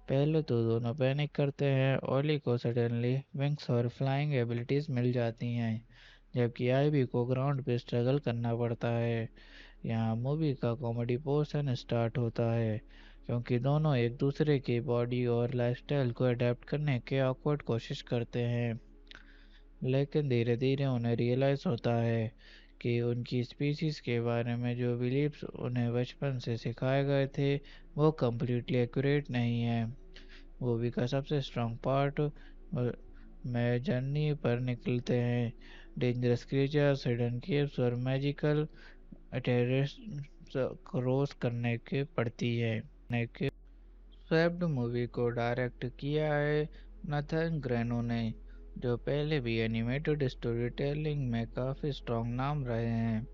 Speaker 1: पहले तो दोनों पैनिक करते हैं। ऑली को सडनली विंग्स और फ्लाइंग एबिलिटीज मिल जाती हैं, जबकि आइवी को ग्राउंड पे स्ट्रगल करना पड़ता है। यहाँ मूवी का कॉमेडी पोर्शन स्टार्ट होता है, क्योंकि दोनों एक दूसरे की बॉडी और लाइफस्टाइल को अडेप्ट करने के ऑकवर्ड कोशिश करते हैं, लेकिन धीरे धीरे उन्हें रियलाइज होता है कि उनकी स्पीसीज के बारे में जो बिलीव्स उन्हें बचपन से सिखाए गए थे वो कम्प्लीटली एक्यूरेट नहीं है। मूवी का सबसे स्ट्रॉन्ग पार्ट में जर्नी पर निकलते हैं, डेंजरस क्रिएचर्स, हिडन केव्स और मैजिकल टेरेस क्रॉस करने के पड़ती है। स्वेप्ड मूवी को डायरेक्ट किया है नथन ग्रेनो ने, जो पहले भी एनिमेटेड स्टोरी टेलिंग में काफ़ी स्ट्रॉन्ग नाम रहे हैं।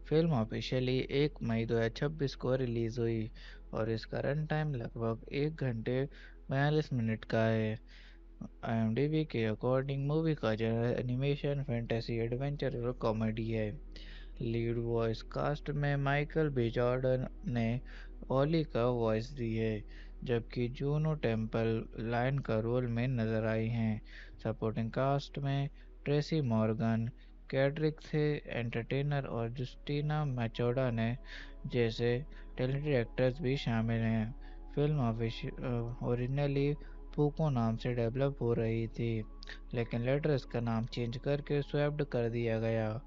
Speaker 1: फिल्म ऑफिशियली 1 मई 2026 को रिलीज़ हुई, और इसका रन टाइम लगभग 1 घंटे 42 मिनट का है। IMDb के अकॉर्डिंग मूवी का जनर एनिमेशन, फैंटेसी, एडवेंचर और कॉमेडी है। लीड वॉइस कास्ट में माइकल बी जॉर्डन ने ओली का वॉइस दी है, जबकि जूनो टेम्पल लायन का रोल में नजर आई हैं। सपोर्टिंग कास्ट में ट्रेसी मॉर्गन, कैड्रिक थे एंटरटेनर और जस्टिना मैचोडा ने जैसे टैलेंटेड एक्टर्स भी शामिल हैं। फिल्म ओरिजिनली पूको नाम से डेवलप हो रही थी, लेकिन लेटर इसका नाम चेंज करके स्वैप्ड कर दिया गया।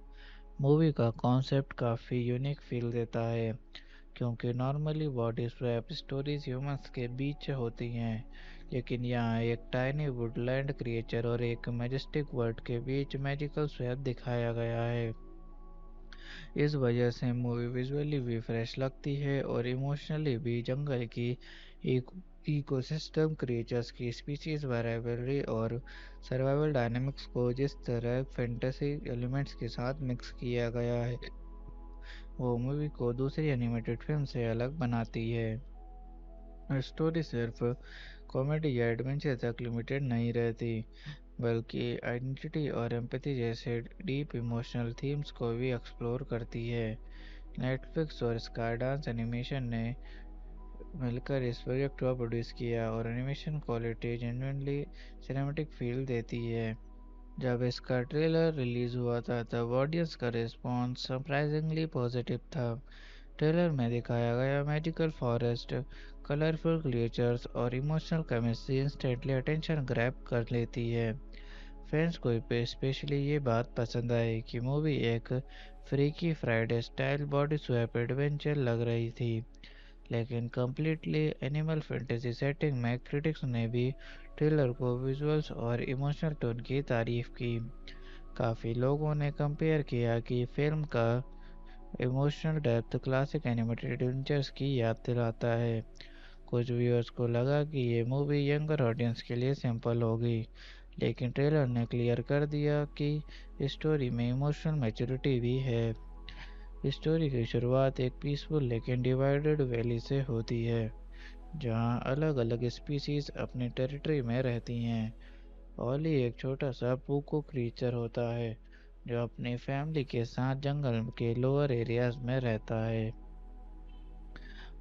Speaker 1: मूवी का कॉन्सेप्ट काफ़ी यूनिक फील देता है, क्योंकि normally body swap stories humans के बीच होती हैं, लेकिन यहाँ एक टाइनी वुडलैंड क्रिएचर और एक मैजेस्टिक वर्ल्ड के बीच मैजिकल स्वैप दिखाया गया है। इस वजह से मूवी विजुअली भी फ्रेश लगती है और इमोशनली भी। जंगल की एक इकोसिस्टम, क्रिएचर्स की स्पीशीज वेरिएबलरी और सर्वाइवल डायनामिक्स को जिस तरह फैंटेसी एलिमेंट्स के साथ मिक्स किया गया है, वो मूवी को दूसरी एनिमेटेड फिल्म से अलग बनाती है। स्टोरी सिर्फ कॉमेडी या एडवेंचर तक लिमिटेड नहीं रहती, बल्कि आइडेंटिटी और एम्पैथी जैसे डीप इमोशनल थीम्स को भी एक्सप्लोर करती है। नेटफ्लिक्स और स्काई डांस एनिमेशन ने मिलकर इस प्रोजेक्ट को प्रोड्यूस किया और animation quality genuinely cinematic feel देती है। जब इसका ट्रेलर रिलीज हुआ था तब ऑडियंस का रिस्पॉन्स सरप्राइजिंगली पॉजिटिव था। ट्रेलर में दिखाया गया मैजिकल फॉरेस्ट, कलरफुल क्रिएचर्स और emotional chemistry instantly attention grab कर लेती है। फैंस को स्पेशली ये बात पसंद आई कि मूवी एक freaky Friday style body swap adventure लग रही थी, लेकिन कम्प्लीटली एनिमल फैंटेसी सेटिंग में। क्रिटिक्स ने भी ट्रेलर को विजुअल्स और इमोशनल टोन की तारीफ की। काफ़ी लोगों ने कंपेयर किया कि फिल्म का emotional depth classic animated adventures की याद दिलाता है। कुछ व्यूअर्स को लगा कि ये मूवी यंगर ऑडियंस के लिए सिंपल होगी, लेकिन ट्रेलर ने क्लियर कर दिया कि स्टोरी में इमोशनल मैच्योरिटी भी है। स्टोरी की शुरुआत एक पीसफुल लेकिन डिवाइडेड वैली से होती है, जहां अलग अलग स्पीसीज अपनी टेरिटरी में रहती हैं। ओली एक छोटा सा पूको क्रीचर होता है जो अपनी फैमिली के साथ जंगल के लोअर एरियाज में रहता है।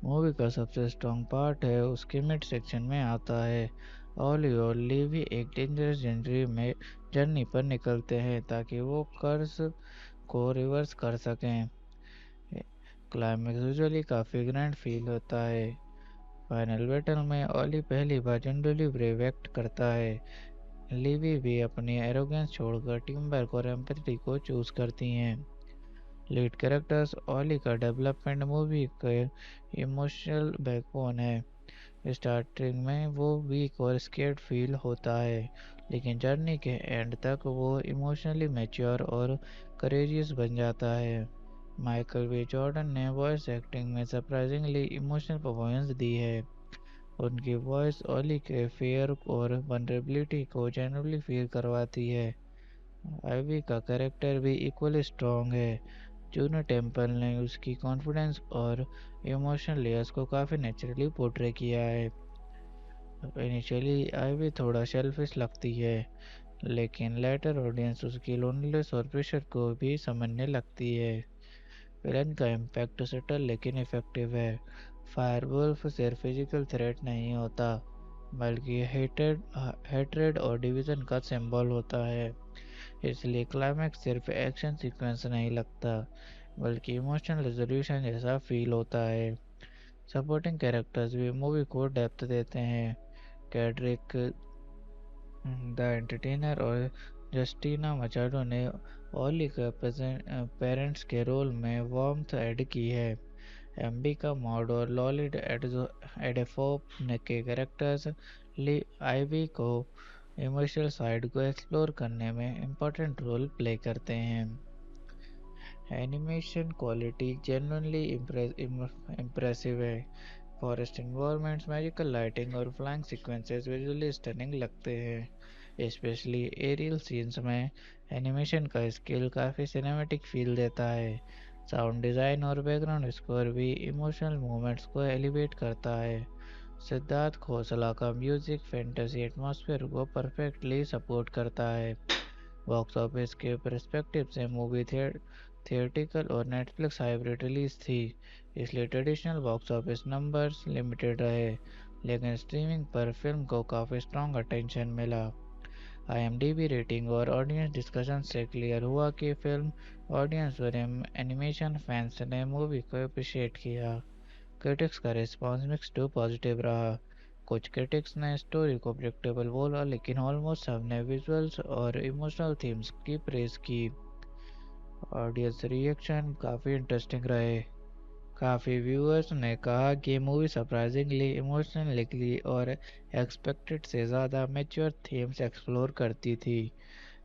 Speaker 1: मूवी का सबसे स्ट्रॉन्ग पार्ट है उसके मिड सेक्शन में आता है। ओली और लीवी एक डेंजरस जर्नी पर निकलते हैं ताकि वो कर्ज को रिवर्स कर सकें। क्लाइमेक्स यूजुअली काफ़ी ग्रैंड फील होता है। फाइनल बैटल में ओली पहली बार जनरली ब्रेव एक्ट करता है। लिवी भी अपनी एरोगेंस छोड़कर टीम वर्क और एम्पैथी को चूज करती हैं। लीड कैरेक्टर्स ओली का डेवलपमेंट मूवी के इमोशनल बैकबोन है। स्टार्टिंग में वो वीक और स्केर्ड फील होता है, लेकिन जर्नी के एंड तक वो इमोशनली मैच्योर और करेजियस बन जाता है। माइकल वी जॉर्डन ने वॉइस एक्टिंग में सरप्राइजिंगली इमोशनल परफॉर्मेंस दी है। उनकी वॉइस ओली के फियर और वनरेबिलिटी को जेन्युइनली फील करवाती है। आइवी का कैरेक्टर भी इक्वली स्ट्रॉन्ग है। जूनो टेम्पल ने उसकी कॉन्फिडेंस और इमोशनल लेयर्स को काफ़ी नेचुरली पोर्ट्रे किया है। इनिशियली आइवी थोड़ा सेल्फिश लगती है, लेकिन लेटर ऑडियंस उसकी लोनलीनेस और प्रेशर को भी समझने लगती है। विलन का इम्पैक्ट सटल लेकिन इफेक्टिव है। फायरवुल्फ सिर्फ फिजिकल थ्रेट नहीं होता, बल्कि हेट्रेड और डिवीजन का सिंबल होता है। इसलिए क्लाइमैक्स सिर्फ एक्शन सीक्वेंस नहीं लगता, बल्कि इमोशनल रेजोल्यूशन जैसा फील होता है। सपोर्टिंग कैरेक्टर्स भी मूवी को डेप्थ देते हैं। कैड्रिक द एंटरटेनर और जस्टिना मचाडो ने ओली के पेरेंट्स के रोल में वार्मथ ऐड की है। एम्बिका मॉड और लॉलिड एडेफोप के कैरेक्टर्स आईवी को इमोशनल साइड को एक्सप्लोर करने में इम्पोर्टेंट रोल प्ले करते हैं। एनिमेशन क्वालिटी जेन्युइनली इम्प्रेसिव है। फॉरेस्ट इन्वायरमेंट्स, मैजिकल लाइटिंग और फ्लाइंग सीक्वेंसेस विजुअली स्टनिंग लगते हैं। स्पेशली एरियल सीन्स में एनिमेशन का स्किल काफ़ी सिनेमैटिक फील देता है। साउंड डिज़ाइन और बैकग्राउंड स्कोर भी इमोशनल मोमेंट्स को एलिवेट करता है। सिद्धार्थ खोसला का म्यूजिक फैंटेसी एटमॉस्फेयर को परफेक्टली सपोर्ट करता है। बॉक्स ऑफिस के पर्सपेक्टिव से मूवी थिएट्रिकल और नेटफ्लिक्स हाइब्रिड रिलीज थी, इसलिए traditional box office numbers limited रहे, लेकिन स्ट्रीमिंग पर फिल्म को काफ़ी स्ट्रॉन्ग अटेंशन मिला। आईएमडीबी रेटिंग और ऑडियंस डिस्कशन से क्लियर हुआ कि फिल्म ऑडियंस और एनिमेशन फैंस ने मूवी को अप्रिशिएट किया। क्रिटिक्स का रिस्पांस मिक्स टू पॉजिटिव रहा। कुछ क्रिटिक्स ने स्टोरी को प्रेडिक्टेबल बोला, लेकिन ऑलमोस्ट सबने विजुअल्स और इमोशनल थीम्स की प्रेज की। ऑडियंस रिएक्शन काफ़ी इंटरेस्टिंग रहे। काफ़ी व्यूअर्स ने कहा कि मूवी सरप्राइजिंगली इमोशनली और एक्सपेक्टेड से ज़्यादा मैच्योर थीम्स एक्सप्लोर करती थी।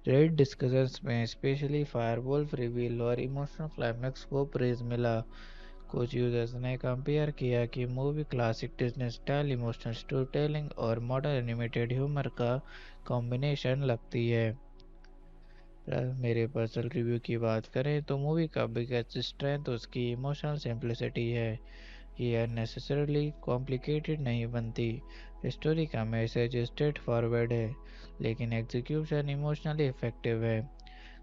Speaker 1: रेड डिस्कशंस में स्पेशली फायरवोल्फ रिवील और इमोशनल क्लाइमैक्स को प्रेज मिला। कुछ यूजर्स ने कंपेयर किया कि movie classic Disney style emotional story telling और मॉडर्न एनिमेटेड ह्यूमर का कॉम्बिनेशन लगती है। मेरे पर्सनल रिव्यू की बात करें तो मूवी का बिगेस्ट स्ट्रेंथ उसकी इमोशनल सिंप्लिसिटी है। ये अननेसेसरली कॉम्प्लिकेटेड नहीं बनती। स्टोरी का मैसेज स्ट्रेट फॉरवर्ड है, लेकिन एग्जीक्यूशन इमोशनली इफेक्टिव है।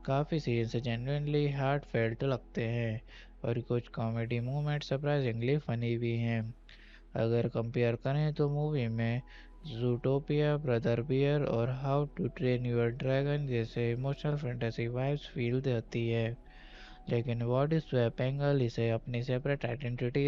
Speaker 1: काफ़ी सीन्स जेन्युइनली हार्ट फेल्ट लगते हैं और कुछ कॉमेडी मूवमेंट सरप्राइजिंगली फनी भी हैं। अगर कंपेयर करें तो मूवी में जूटोपिया, ब्रदर बियर और how to train your dragon जैसे इमोशनल फैंटेसी वाइब्स फील देती है, लेकिन व्हाट इज स्वैप एंगल इसे अपनी सेपरेट आइडेंटिटी